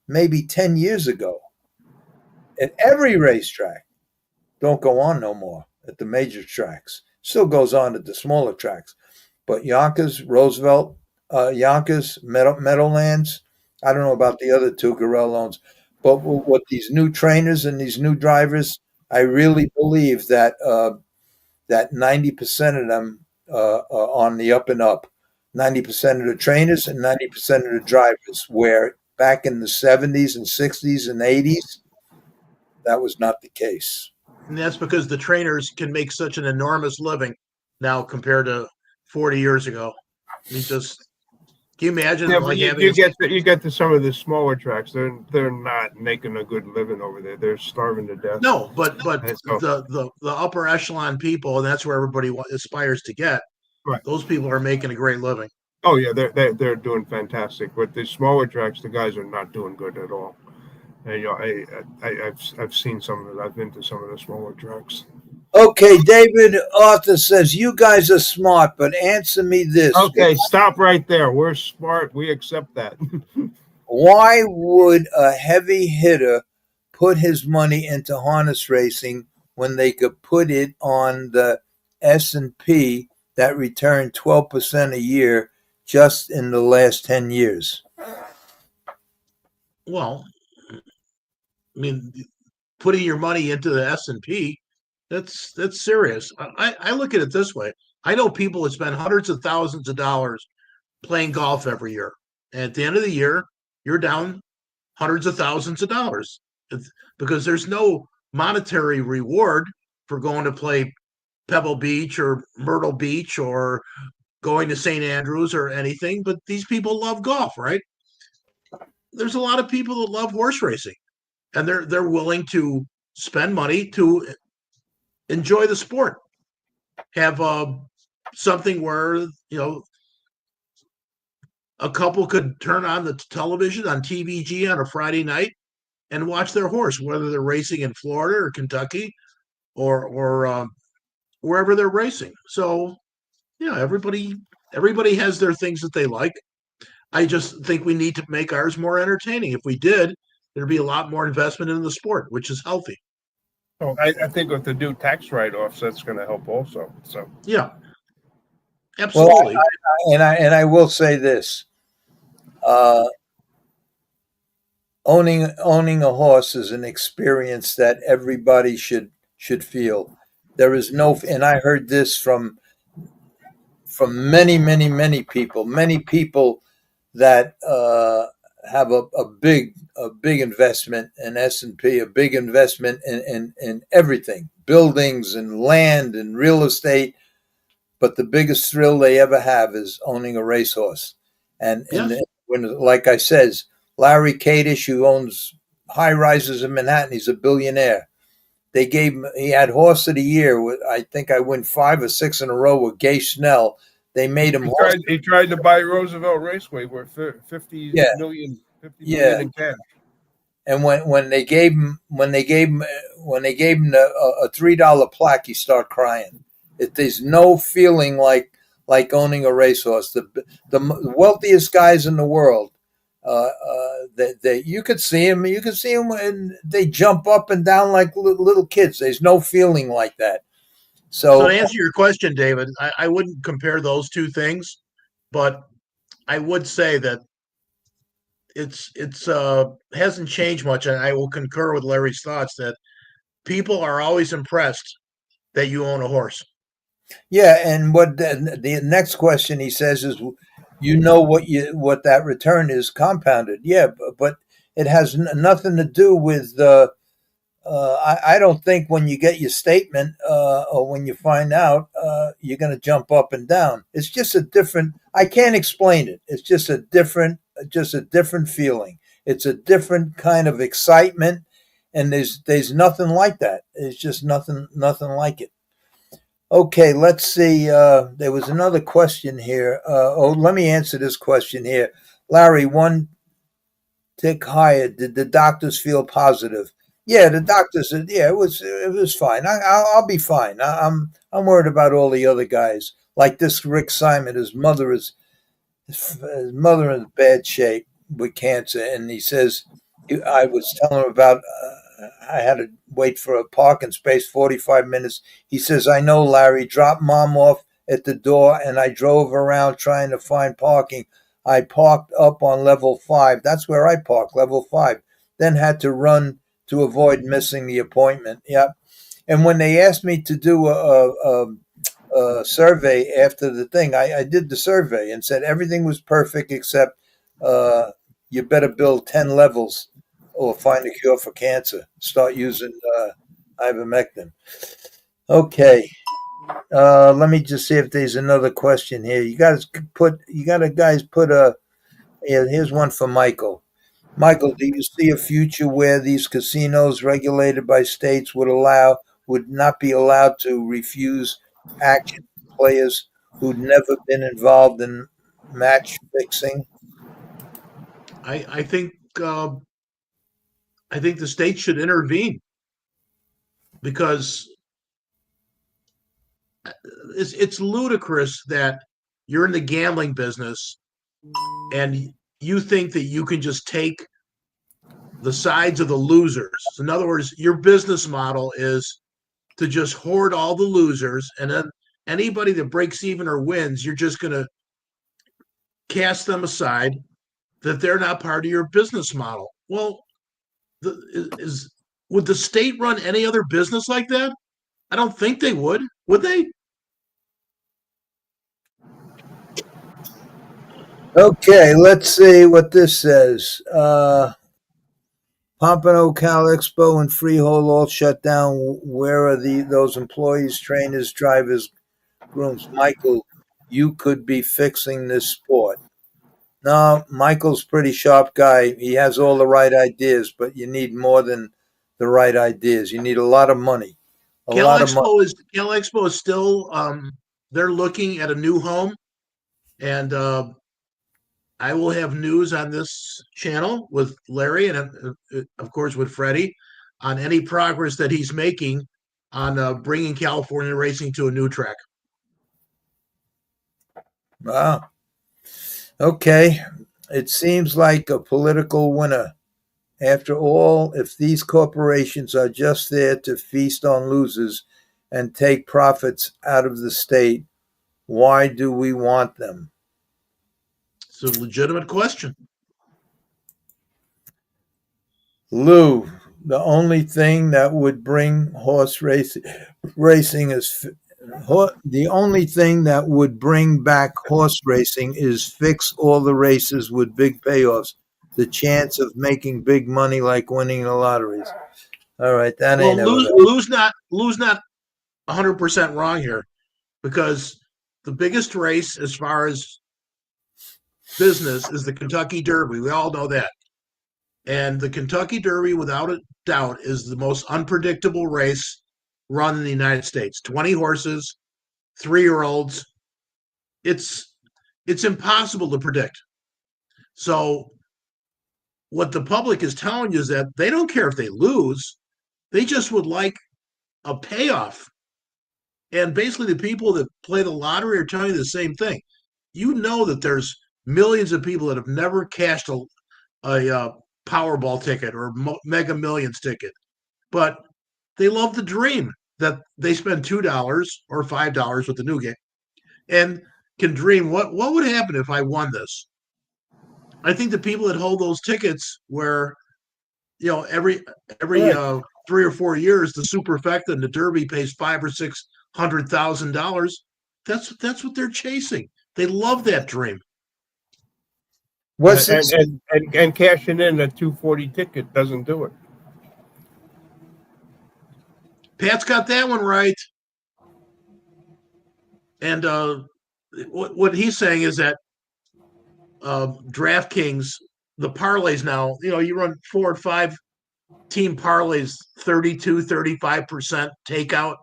maybe 10 years ago at every racetrack don't go on no more at the major tracks. Still goes on at the smaller tracks. But Yonkers, Roosevelt, Yonkers, Meadowlands, I don't know about the other two Garellones, but what these new trainers and these new drivers, I really believe that that 90% of them are on the up and up. 90% of the trainers and 90% of the drivers, where back in the 70s and 60s and 80s, that was not the case. And that's because the trainers can make such an enormous living now compared to 40 years ago. Can you imagine Yeah, like but having you get to some of the smaller tracks. They're not making a good living over there. They're starving to death. no, but And so- the upper echelon people, and that's where everybody aspires to get. Right. Those people are making a great living. Oh yeah, they're doing fantastic. But the smaller tracks, the guys are not doing good at all. And I've seen some of it. I've been to some of the smaller tracks. Okay, David Arthur says, you guys are smart, but answer me this. Okay, stop right there. We're smart. We accept that. Why would a heavy hitter put his money into harness racing when they could put it on the S&P that returned 12% a year just in the last 10 years? Well, I mean, putting your money into the S&P, that's serious. I look at it this way. I know people that spend hundreds of thousands of dollars playing golf every year. And at the end of the year, you're down hundreds of thousands of dollars because there's no monetary reward for going to play Pebble Beach or Myrtle Beach or going to St. Andrews or anything. But these people love golf, right? There's a lot of people that love horse racing, and they're willing to spend money to enjoy the sport. Have something where a couple could turn on the television on TVG on a Friday night and watch their horse, whether they're racing in Florida or Kentucky or wherever they're racing. So, everybody has their things that they like. I just think we need to make ours more entertaining. If we did, there'd be a lot more investment in the sport, which is healthy. Oh, I think with the new tax write-offs, that's going to help also. So yeah, absolutely. Well, I will say this: owning a horse is an experience that everybody should feel. There is no, and I heard this from many people that have a big investment in S&P, a big investment in everything, buildings and land and real estate. But the biggest thrill they ever have is owning a racehorse. And when, like I says, Larry Kadish, who owns high rises in Manhattan, he's a billionaire. He had horse of the year. I think I win 5 or 6 in a row with Gay Snell. They made him. He tried to buy Roosevelt Raceway worth $50 million in cash. And when they gave him a $3 plaque, he started crying. There's no feeling like owning a racehorse. The wealthiest guys in the world, you could see them. You could see them, and they jump up and down like little kids. There's no feeling like that. So to answer your question, David, I wouldn't compare those two things, but I would say that it's hasn't changed much, and I will concur with Larry's thoughts that people are always impressed that you own a horse. Yeah, and what the next question he says is, what that return is compounded. Yeah, but it has nothing to do with I don't think when you get your statement or when you find out, you're going to jump up and down. It's just a different. I can't explain it. It's just a different feeling. It's a different kind of excitement, and there's nothing like that. It's just nothing like it. Okay, let's see. There was another question here. Let me answer this question here, Larry. One tick higher. Did the doctors feel positive? Yeah, the doctors said, yeah, it was fine. I'll be fine. I'm worried about all the other guys. Like this Rick Simon, his mother is in bad shape with cancer, and he says, I was telling him about I had to wait for a parking space 45 minutes. He says, I know, Larry, dropped mom off at the door, and I drove around trying to find parking. I parked up on level 5. That's where I parked, level 5. Then had to run to avoid missing the appointment. Yep. And when they asked me to do a survey after the thing, I did the survey and said everything was perfect except you better build 10 levels or find a cure for cancer. Start using ivermectin. Okay. Let me just see if there's another question here. You gotta guys put Here's one for Michael. Michael, do you see a future where these casinos regulated by states would not be allowed to refuse action from players who'd never been involved in match fixing? I think I think the state should intervene because it's ludicrous that you're in the gambling business and you think that you can just take the sides of the losers. So in other words, your business model is to just hoard all the losers, and then anybody that breaks even or wins, you're just going to cast them aside, that they're not part of your business model. Well, would the state run any other business like that? I don't think they would. Would they? Okay, let's see what this says. Pompano, Cal Expo, and Freehold all shut down. Where are those employees, trainers, drivers, grooms? Michael, you could be fixing this sport. No, Michael's a pretty sharp guy. He has all the right ideas, but you need more than the right ideas. You need a lot of money. Cal Expo is still they're looking at a new home, and I will have news on this channel with Larry and of course with Freddie on any progress that he's making on bringing California racing to a new track. Wow. Okay. It seems like a political winner. After all, if these corporations are just there to feast on losers and take profits out of the state, why do we want them? It's a legitimate question. Lou, the only thing that would bring racing is the only thing that would bring back horse racing is fix all the races with big payoffs. The chance of making big money like winning the lotteries. All right, that ain't Lou's not 100% wrong here, because the biggest race as far as business is the Kentucky Derby. We all know that. And the Kentucky Derby, without a doubt, is the most unpredictable race run in the United States. 20 horses, 3-year-olds. It's impossible to predict. So what the public is telling you is that they don't care if they lose. They just would like a payoff. And basically the people that play the lottery are telling you the same thing. You know that there's millions of people that have never cashed a Powerball ticket or Mega Millions ticket, but they love the dream that they spend $2 or $5 with the new game and can dream what would happen if I won this. I think the people that hold those tickets, where every 3 or 4 years the superfecta and the Derby pays $500,000 or $600,000. That's what they're chasing. They love that dream. And cashing in a 240 ticket doesn't do it. Pat's got that one right. And what he's saying is that DraftKings, the parlays now, you run 4 or 5 team parlays, 32, 35% takeout.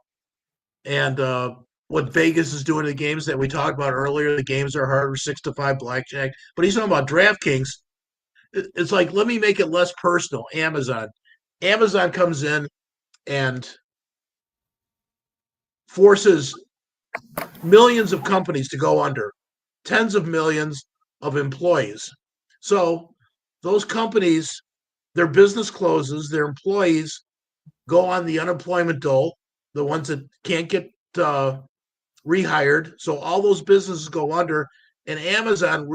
And what Vegas is doing in the games that we talked about earlier, the games are harder, 6-5 blackjack. But he's talking about DraftKings. It's like, let me make it less personal. Amazon comes in and forces millions of companies to go under, tens of millions of employees. So those companies, their business closes, their employees go on the unemployment dole, the ones that can't get rehired. So all those businesses go under, and Amazon,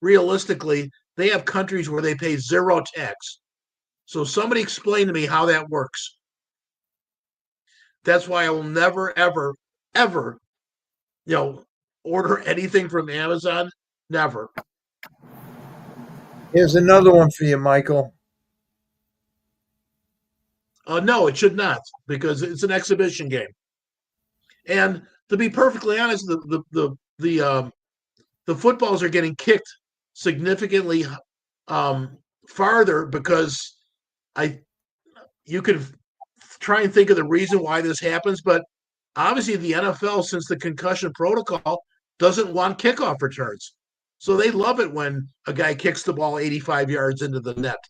realistically, they have countries where they pay zero tax. So somebody explain to me how that works. That's why I will never, ever, ever, order anything from Amazon. Never. Here's another one for you, Michael. No, it should not, because it's an exhibition game. And to be perfectly honest, the footballs are getting kicked significantly farther, because you could try and think of the reason why this happens, but obviously the NFL, since the concussion protocol, doesn't want kickoff returns. So they love it when a guy kicks the ball 85 yards into the net,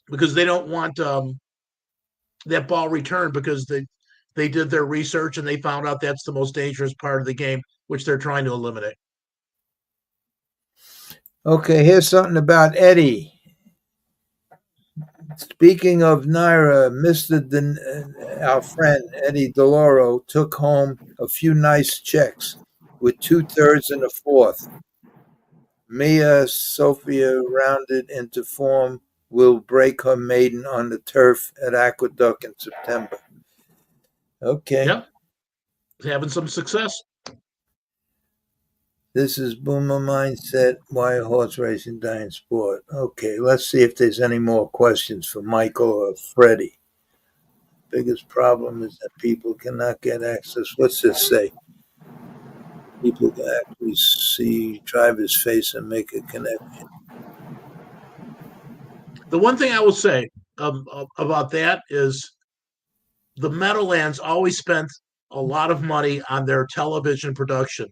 because they don't want that ball returned, because they did their research and they found out that's the most dangerous part of the game, which they're trying to eliminate. Okay, here's something about Eddie. Speaking of Naira, our friend Eddie DeLauro took home a few nice checks with 2/3 and a fourth. Mia Sophia rounded into form, will break her maiden on the turf at Aqueduct in September. Okay. Yep. Having some success. This is Boomer Mindset, why horse racing dying sport. Okay, let's see if there's any more questions for Michael or Freddie. Biggest problem is that people cannot get access. What's this say? People can actually see driver's face and make a connection. The one thing I will say about that is the Meadowlands always spent a lot of money on their television production.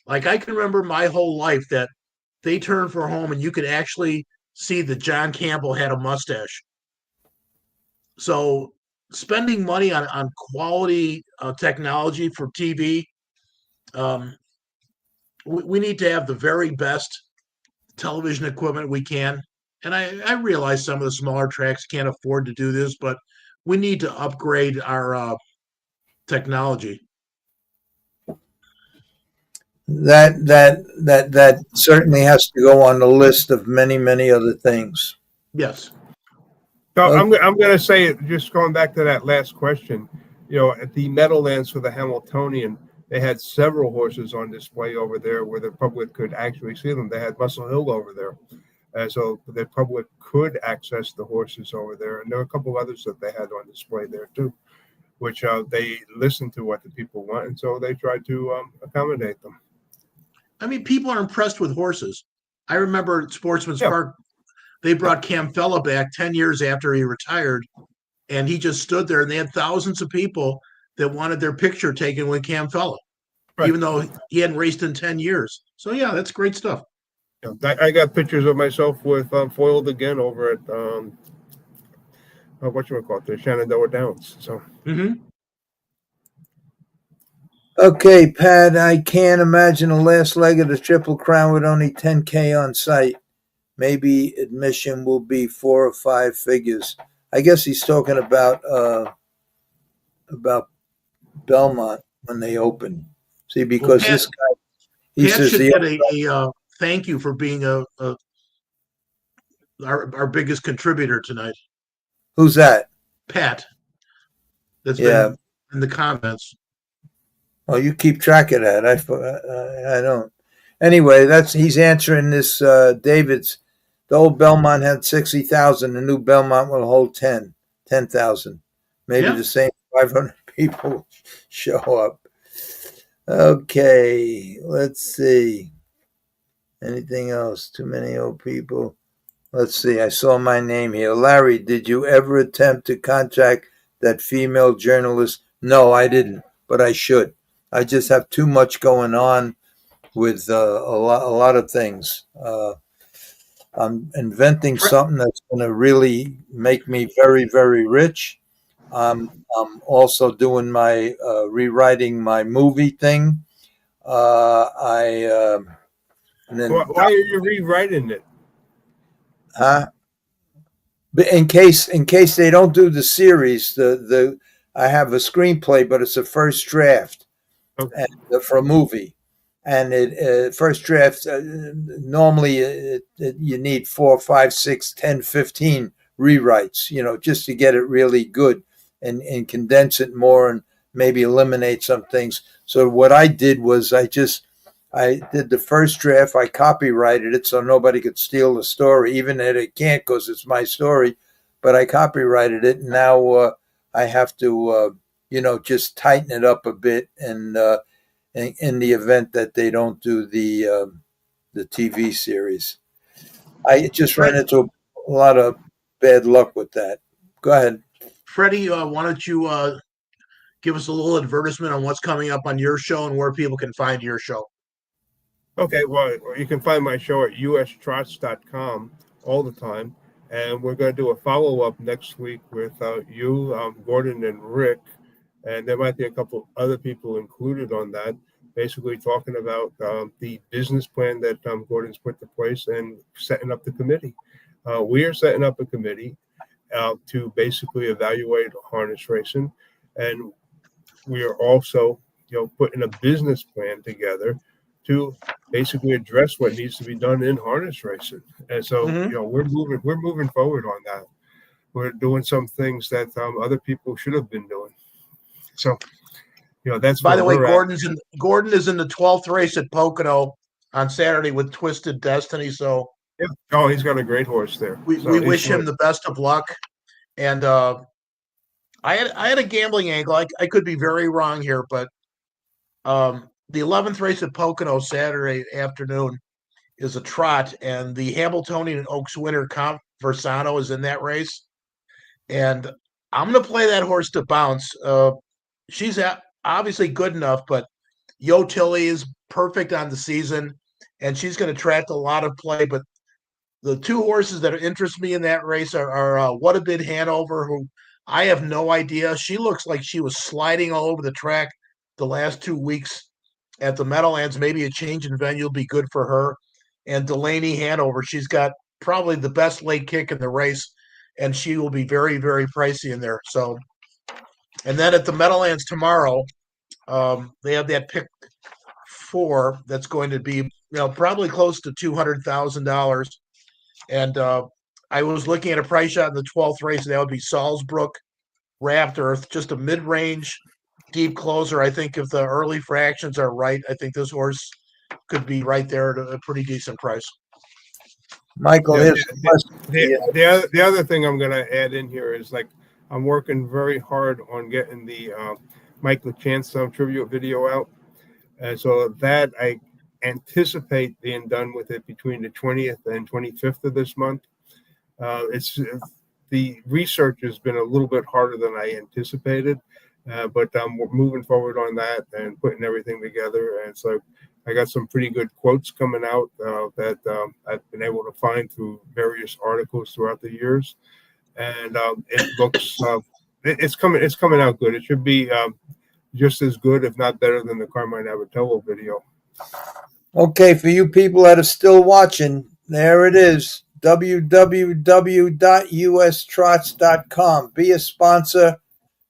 Like, I can remember my whole life that they turned for home and you could actually see that John Campbell had a mustache. So spending money on quality technology for TV, we need to have the very best television equipment we can. And I realize some of the smaller tracks can't afford to do this, but we need to upgrade our technology. That certainly has to go on the list of many, many other things. Yes. So I'm going to say, just going back to that last question, at the Meadowlands for the Hamiltonian, they had several horses on display over there where the public could actually see them. They had Muscle Hill over there. So the public could access the horses over there. And there were a couple of others that they had on display there too, which they listened to what the people want. And so they tried to accommodate them. I mean, people are impressed with horses. I remember at Sportsman's Park, they brought Cam Fella back 10 years after he retired, and he just stood there, and they had thousands of people that wanted their picture taken with Cam Fella, even though he hadn't raced in 10 years. So, yeah, that's great stuff. I got pictures of myself with foiled again over at the Shenandoah Downs. So. Mm-hmm. Okay, Pat, I can't imagine the last leg of the Triple Crown with only 10K on site. Maybe admission will be 4 or 5 figures. I guess he's talking about Belmont when they open. See, because this guy, he Pat says should get a thank you for being our biggest contributor tonight. Who's that? Pat. That's been in the comments. Oh, you keep track of that. I don't. Anyway, he's answering this. David's. The old Belmont had 60,000. The new Belmont will hold 10,000. Maybe the same 500 people show up. Okay, let's see. Anything else? Too many old people. Let's see. I saw my name here. Larry, did you ever attempt to contact that female journalist? No, I didn't, but I should. I just have too much going on with a lot of things. I'm inventing something that's going to really make me very, very rich. I'm also doing my rewriting my movie thing. And then why are you rewriting it? But in case they don't do the series, I have a screenplay, but it's a first draft for a movie. And first draft, normally you need 4, 5, 6, 10, 15 rewrites, just to get it really good and condense it more and maybe eliminate some things. So what I did was I did the first draft. I copyrighted it so nobody could steal the story, even if they can't because it's my story. But I copyrighted it. And now I have to, just tighten it up a bit and in the event that they don't do the TV series. I just ran into a lot of bad luck with that. Go ahead. Freddie, why don't you give us a little advertisement on what's coming up on your show and where people can find your show? Okay, well, you can find my show at ustrots.com all the time. And we're going to do a follow-up next week with you, Gordon, and Rick. And there might be a couple other people included on that, basically talking about the business plan that Gordon's put to place and setting up the committee. We are setting up a committee to basically evaluate harness racing. And we are also, putting a business plan together to basically address what needs to be done in harness racing. And so, we're moving forward on that. We're doing some things that other people should have been doing. So, that's by the way, Gordon is in the 12th race at Pocono on Saturday with Twisted Destiny. So, oh, he's got a great horse there. We wish him the best of luck. And I had a gambling angle. I could be very wrong here, but the 11th race at Pocono Saturday afternoon is a trot, and the Hamiltonian and Oaks winner Conversano is in that race. And I'm going to play that horse to bounce. She's obviously good enough, but Yo Tilly is perfect on the season, and she's going to attract a lot of play. But the two horses that interest me in that race are What a Bid Hanover, who I have no idea. She looks like she was sliding all over the track the last 2 weeks at the Meadowlands. Maybe a change in venue will be good for her. And Delaney Hanover, she's got probably the best late kick in the race, and she will be very, very pricey in there. So, and then at the Meadowlands tomorrow, they have that pick 4 that's going to be, probably close to $200,000. And I was looking at a price shot in the 12th race. That would be Salzbrook, Wrapped Earth, just a mid-range deep closer. I think if the early fractions are right, I think this horse could be right there at a pretty decent price. Michael, the other thing I'm going to add in here is, like, I'm working very hard on getting the Mike LeChance tribute video out. And so that I anticipate being done with it between the 20th and 25th of this month. The research has been a little bit harder than I anticipated, but we're moving forward on that and putting everything together. And so I got some pretty good quotes coming out that I've been able to find through various articles throughout the years. And it looks it's coming out good. It should be just as good, if not better, than the Carmine Abatello video. Okay, for you people that are still watching, there it is, www.ustrots.com. Be a sponsor,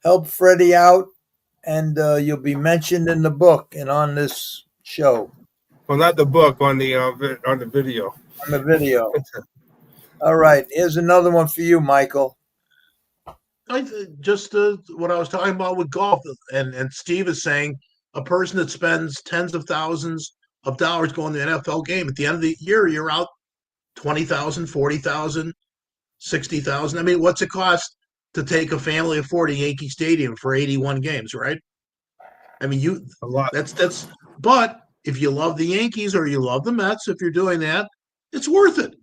help Freddie out, and you'll be mentioned in the book and on this show. Well, not the book, on the video. On the video. All right, here's another one for you, Michael. Just what I was talking about with golf, and Steve is saying, a person that spends tens of thousands of dollars going to an NFL game, at the end of the year, you're out $20,000, $40,000, $60,000. I mean, what's it cost to take a family of 4 to Yankee Stadium for 81 games, right? I mean, a lot. That's. But if you love the Yankees or you love the Mets, if you're doing that, it's worth it.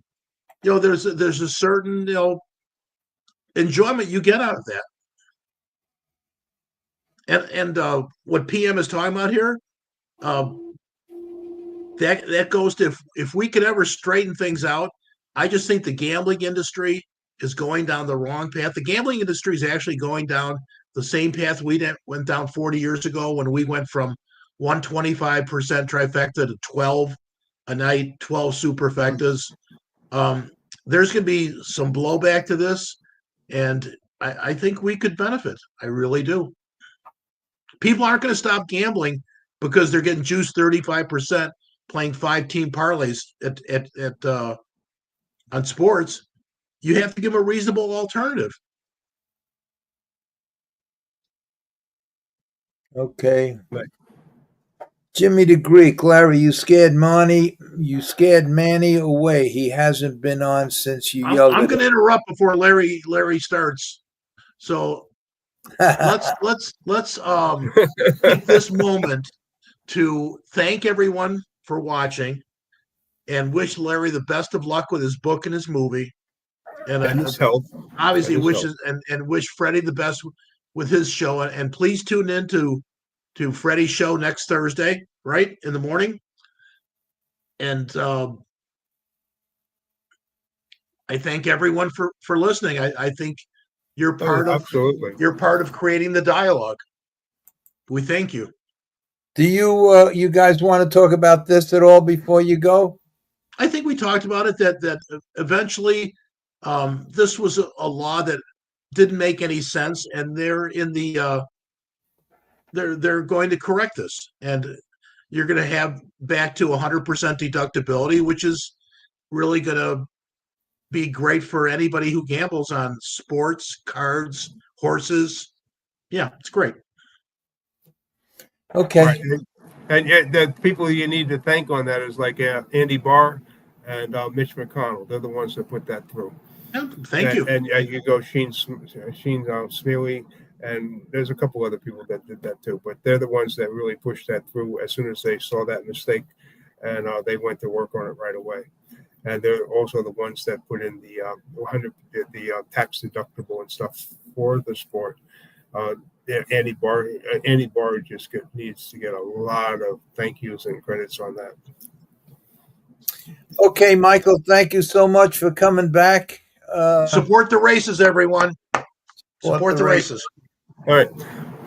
There's a certain enjoyment you get out of that. And what PM is talking about here, that goes to if we could ever straighten things out. I just think the gambling industry is going down the wrong path. The gambling industry is actually going down the same path we went down 40 years ago when we went from 125% trifecta to 12 a night, 12 superfectas. There's going to be some blowback to this, and I think we could benefit. I really do. People aren't going to stop gambling because they're getting juiced 35% playing 5-team parlays on sports. You have to give a reasonable alternative. Okay. Right. Jimmy the Greek, Larry, you scared Manny away. He hasn't been on since you yelled. I'm going to interrupt before Larry starts. So let's take this moment to thank everyone for watching. and wish Larry the best of luck with his book and his movie. And his health. Obviously, And his wishes and wish Freddie the best with his show. And please tune in to Freddie's show next Thursday, right in the morning. And I thank everyone for listening. I think you're part of creating the dialogue. We thank you. Do you guys want to talk about this at all before you go? I think we talked about it that eventually this was a law that didn't make any sense, and they're in the they're going to correct this, and you're going to have back to 100% deductibility, which is really going to be great for anybody who gambles on sports, cards, horses. Yeah, it's great. Okay. Right. And the people you need to thank on that is like Andy Barr and Mitch McConnell. They're the ones that put that through. Thank you. And you go Sheen Smealy, and there's a couple other people that did that too. But they're the ones that really pushed that through as soon as they saw that mistake, and they went to work on it right away. And they're also the ones that put in the tax deductible and stuff for the sport. Andy Barr just needs to get a lot of thank yous and credits on that. Okay, Michael, thank you so much for coming back. Support the races, everyone. Support the races. All right.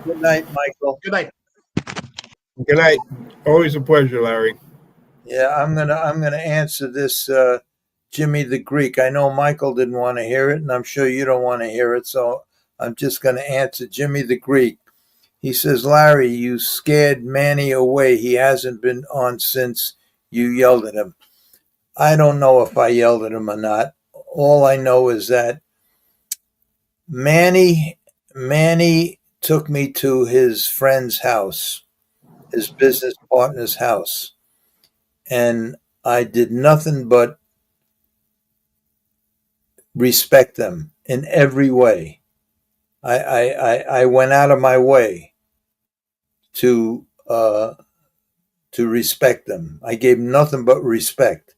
Good night, Michael. Good night. Good night. Always a pleasure, Larry. Yeah, I'm gonna answer this, Jimmy the Greek. I know Michael didn't want to hear it, and I'm sure you don't want to hear it, so I'm just gonna answer Jimmy the Greek. He says, Larry, you scared Manny away. He hasn't been on since you yelled at him. I don't know if I yelled at him or not. All I know is that Manny took me to his friend's house, his business partner's house. And I did nothing but respect them in every way. I went out of my way to respect them. I gave nothing but respect.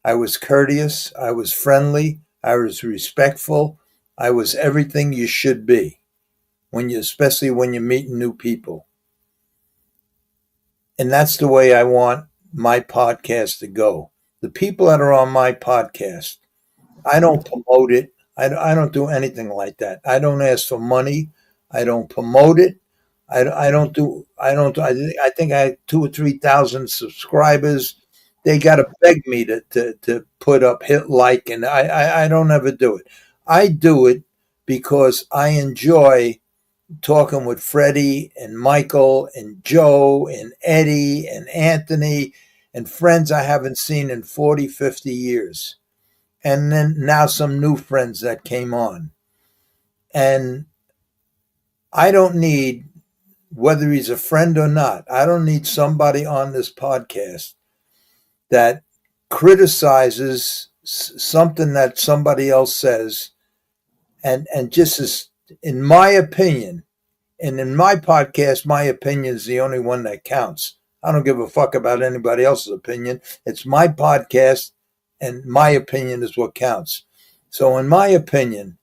I was courteous. I was friendly. I was respectful. I was everything you should be especially when you're meeting new people. And that's the way I want my podcast to go. The people that are on my podcast, I don't promote it. I don't do anything like that. I don't ask for money. I don't promote it. I think I had 2,000 or 3,000 subscribers. They got to beg me to put up, hit like, and I don't ever do it. I do it because I enjoy talking with Freddie and Michael and Joe and Eddie and Anthony and friends I haven't seen in 40, 50 years. And then now some new friends that came on. And I don't need, whether he's a friend or not, I don't need somebody on this podcast that criticizes something that somebody else says and just is, in my opinion, and in my podcast, my opinion is the only one that counts. I don't give a fuck about anybody else's opinion. It's my podcast, and my opinion is what counts. So in my opinion,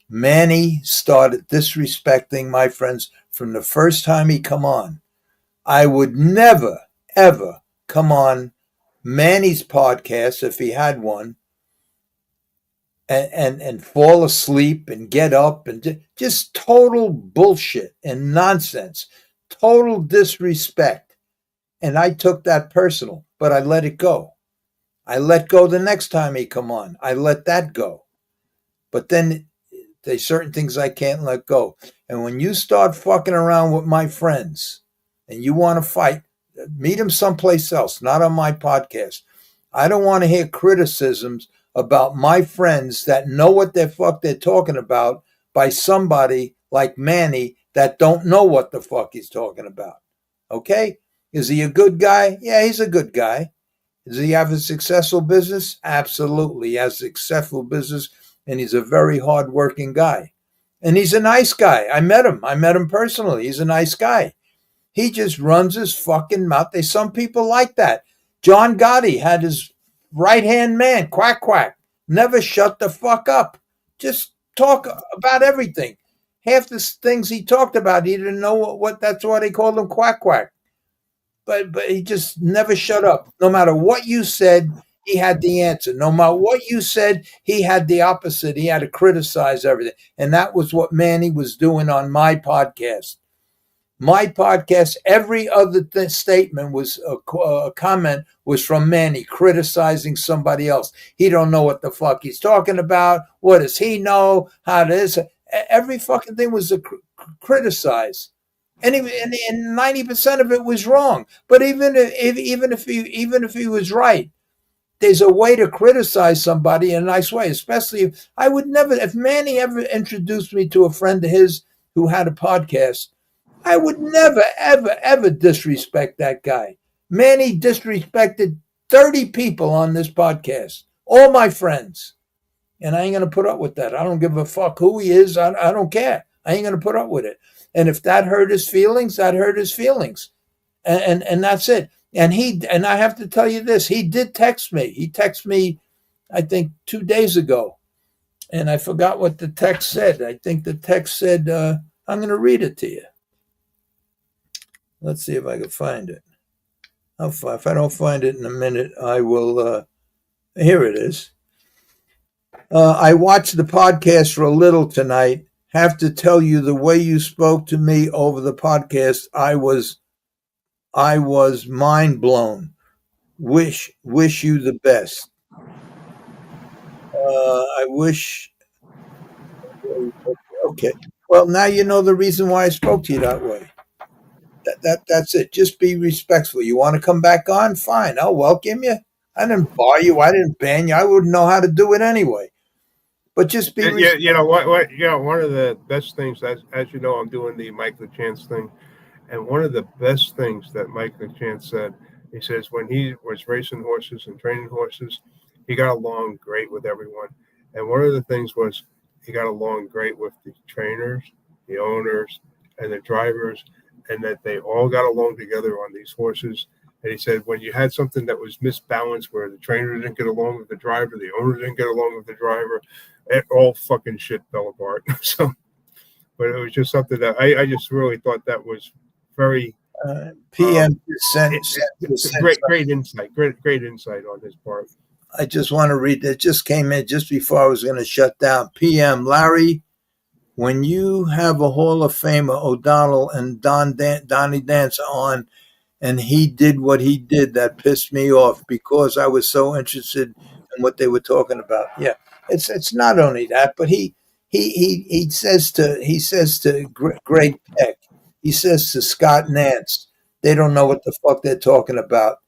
Manny started disrespecting my friends from the first time he come on. I would never, ever come on Manny's podcast, if he had one, and fall asleep and get up and just total bullshit and nonsense, total disrespect. And I took that personal, but I let it go. I let go the next time he come on. I let that go. But then there's certain things I can't let go. And when you start fucking around with my friends and you want to fight, meet them someplace else, not on my podcast. I don't want to hear criticisms about my friends that know what the fuck they're talking about by somebody like Manny that don't know what the fuck he's talking about. Okay? Is he a good guy? Yeah, he's a good guy. Does he have a successful business? Absolutely. He has a successful business, and he's a very hardworking guy. And he's a nice guy. I met him personally. He's a nice guy. He just runs his fucking mouth. There's some people like that. John Gotti had his right-hand man, quack, quack. Never shut the fuck up. Just talk about everything. Half the things he talked about, he didn't know what that's why they called him quack, quack. But he just never shut up. No matter what you said, he had the answer. No matter what you said, he had the opposite. He had to criticize everything. And that was what Manny was doing on my podcast. My podcast, every other statement was a comment was from Manny criticizing somebody else. He don't know what the fuck he's talking about. What does he know? How does every fucking thing was a criticize, and 90% of it was wrong. But even if he was right, there's a way to criticize somebody in a nice way. Especially if Manny ever introduced me to a friend of his who had a podcast, I would never, ever, ever disrespect that guy. Manny disrespected 30 people on this podcast, all my friends. And I ain't going to put up with that. I don't give a fuck who he is. I don't care. I ain't going to put up with it. And if that hurt his feelings, that hurt his feelings. And that's it. And I have to tell you this, he did text me. He texted me, I think, 2 days ago. And I forgot what the text said. I think the text said, I'm going to read it to you. Let's see if I can find it. If I don't find it in a minute, I will. Here it is. I watched the podcast for a little tonight. Have to tell you, the way you spoke to me over the podcast, I was mind blown. Wish you the best. I wish. Okay. Well, now you know the reason why I spoke to you that way. That's it. Just be respectful. You want to come back on? Fine. I'll welcome you. I didn't bar you. I didn't ban you. I wouldn't know how to do it anyway. But just be Yeah, you know what? You know, one of the best things, as you know, I'm doing the Mike LeChance thing, and one of the best things that Mike LeChance said, he says when he was racing horses and training horses, he got along great with everyone. And one of the things was he got along great with the trainers, the owners, and the drivers, and that they all got along together on these horses. And he said when you had something that was misbalanced, where the trainer didn't get along with the driver, the owner didn't get along with the driver, it all fucking shit fell apart. So, but it was just something that I just really thought that was very PM great insight, great insight on his part. I just want to read that. Just came in just before I was going to shut down. PM Larry, when you have a Hall of Famer O'Donnell and Donnie Dancer on, and he did what he did, that pissed me off because I was so interested in what they were talking about. Yeah, it's not only that, but he says to Greg Peck, he says to Scott Nance, they don't know what the fuck they're talking about.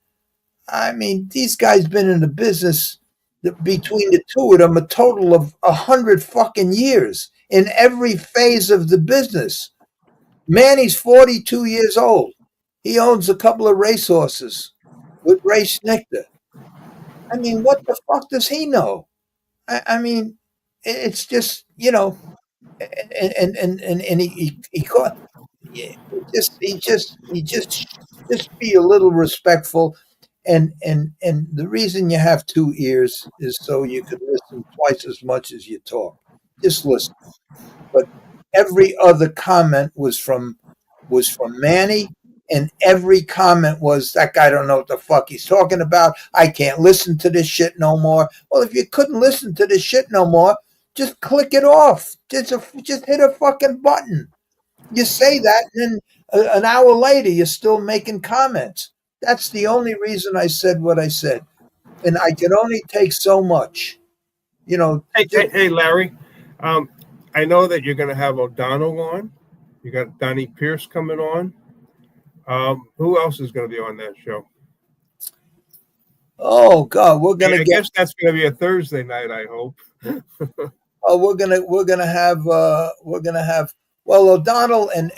I mean, these guys been in the business between the two of them a total of 100 fucking years in every phase of the business. Manny's 42 years old. He owns a couple of racehorses with Ray Schnichter. I mean, what the fuck does he know? I mean, it's just, you know, and he caught. He just be a little respectful, and the reason you have two ears is so you can listen twice as much as you talk. Just listen. But every other comment was from Manny, and every comment was, that guy don't know what the fuck he's talking about. I can't listen to this shit no more. Well, if you couldn't listen to this shit no more, just click it off. Just hit a fucking button. You say that, and then an hour later, you're still making comments. That's the only reason I said what I said. And I can only take so much. You know. Hey, Larry. I know that you're going to have O'Donnell on. You got Donnie Pierce coming on. Who else is going to be on that show? Oh God, we're going to I guess that's going to be a Thursday night, I hope. Oh, we're gonna have well, O'Donnell and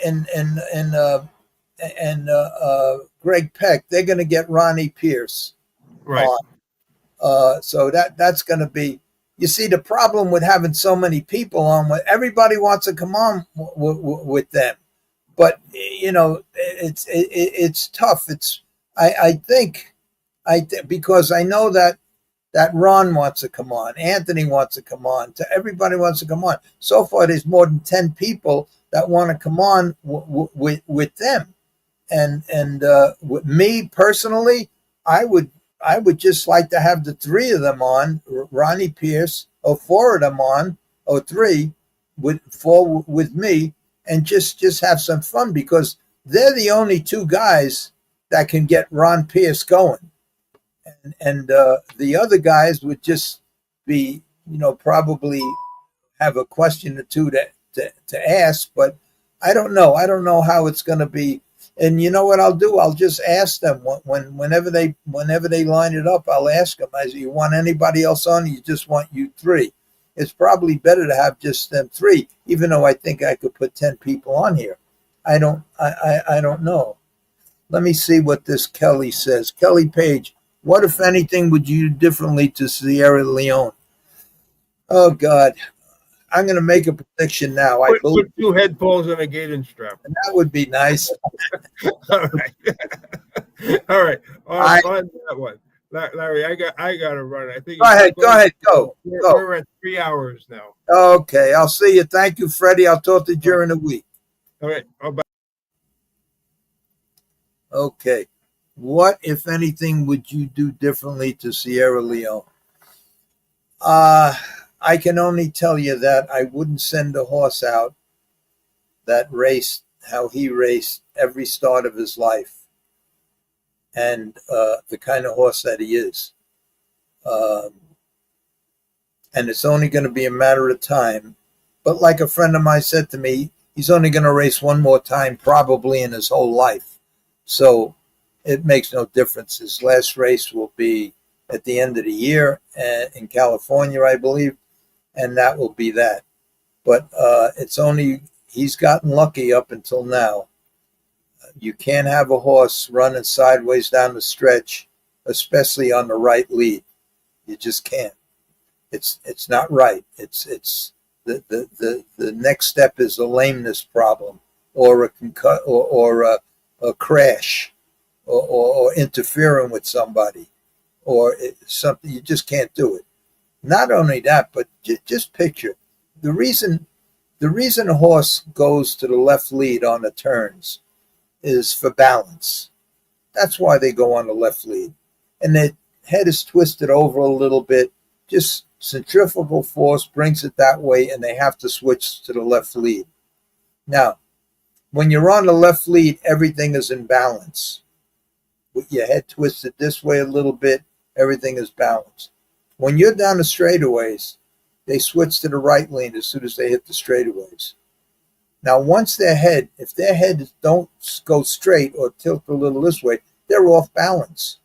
Greg Peck, they're gonna get Ronnie Pierce, right? So that's gonna be. You see, the problem with having so many people on, everybody wants to come on with them, but you know, it's tough. I think because I know that that Ron wants to come on, Anthony wants to come on, everybody wants to come on. So far, there's more than 10 people that want to come on with them. And with me personally, I would just like to have the 3 of them on, Ronnie Pierce, or 4 of them on, or 3 with 4 with me, and just have some fun, because they're the only 2 guys that can get Ron Pierce going. And the other guys would just be, probably have a question or 2 to ask, but I don't know. I don't know how it's going to be. And you know what I'll do? I'll just ask them whenever they line it up. I'll ask them. I say, you want anybody else on? Or you just want you 3? It's probably better to have just them 3, even though I think I could put 10 people on here. I don't know. Let me see what this Kelly says. Kelly Page, what, if anything, would you do differently to Sierra Leone? Oh, God. I'm going to make a prediction now. Put 2 head poles and a gating strap. That would be nice. All right. All right. On that one. Larry, I got to run. I think. Go ahead. Go. We're at 3 hours now. Okay. I'll see you. Thank you, Freddie. I'll talk to you during the week. All right. Bye. Okay. What, if anything, would you do differently to Sierra Leone? I can only tell you that I wouldn't send a horse out that raced how he raced every start of his life, and the kind of horse that he is. And it's only going to be a matter of time. But like a friend of mine said to me, he's only going to race one more time probably in his whole life. So it makes no difference. His last race will be at the end of the year in California, I believe, and that will be that. But he's gotten lucky up until now. You can't have a horse running sideways down the stretch, especially on the right lead. You just can't. It's not right. It's the next step is a lameness problem, or a crash, or interfering with somebody, or something. You just can't do it. Not only that, but just picture the reason a horse goes to the left lead on the turns is for balance. That's why they go on the left lead, and their head is twisted over a little bit. Just centrifugal force brings it that way, and they have to switch to the left lead. Now, when you're on the left lead, everything is in balance. With your head twisted this way a little bit, everything is balanced. When you're down the straightaways, they switch to the right lead as soon as they hit the straightaways. Now, once if their heads don't go straight or tilt a little this way, they're off balance.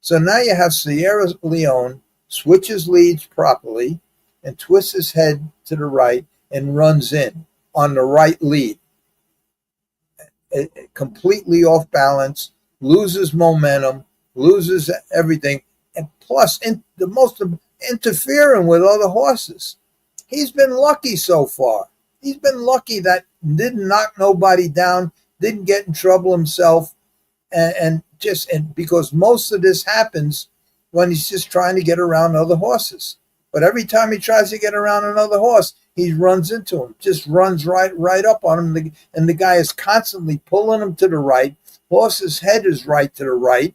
So now you have Sierra Leone switches leads properly and twists his head to the right and runs in on the right lead. Completely off balance, loses momentum, loses everything, and plus the most interfering with other horses. He's been lucky so far. He's been lucky that didn't knock nobody down, didn't get in trouble himself, and because most of this happens when he's just trying to get around other horses. But every time he tries to get around another horse, he runs into him, just runs right up on him, and the guy is constantly pulling him to the right. Horse's head is right to the right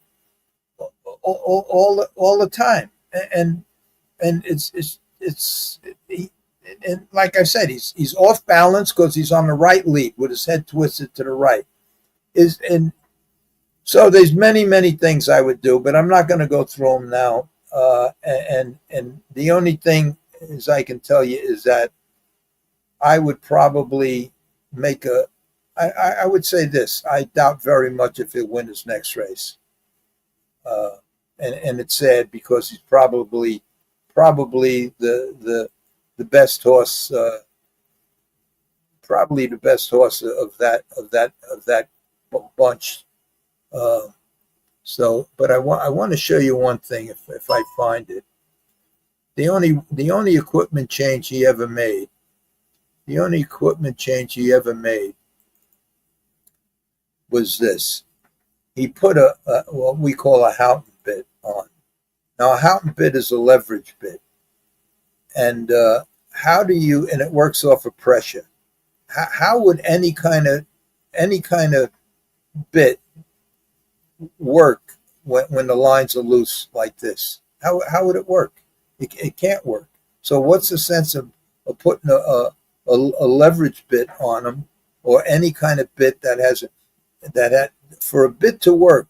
all the time, and and like I said, he's off balance because he's on the right lead with his head twisted to the right. So there's many things I would do, but I'm not going to go through them now. And the only thing is I can tell you is that I would probably I would say this: I doubt very much if he'll win his next race. And it's sad because he's probably the best horse, probably the best horse of that bunch. But I want to show you one thing if I find it. The only equipment change he ever made. The only equipment change he ever made was this. He put what we call a Houghton bit on. Now, a Houghton bit is a leverage bit. And how do you, and it works off of pressure. How would any kind of bit work when the lines are loose like this? How would it work? It can't work. So what's the sense of putting a leverage bit on them, or any kind of bit that had, for a bit to work,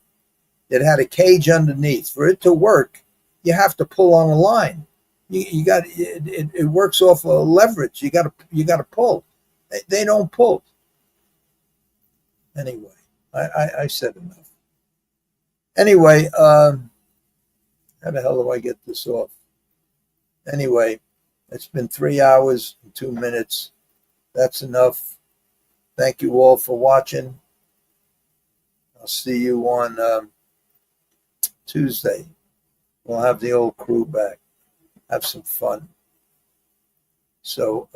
it had a cage underneath. For it to work, you have to pull on a line. You got it works off of leverage. You got to pull. They don't pull. Anyway, I said enough. Anyway, how the hell do I get this off? Anyway, it's been 3 hours and 2 minutes. That's enough. Thank you all for watching. I'll see you on Tuesday. We'll have the old crew back. Have some fun. So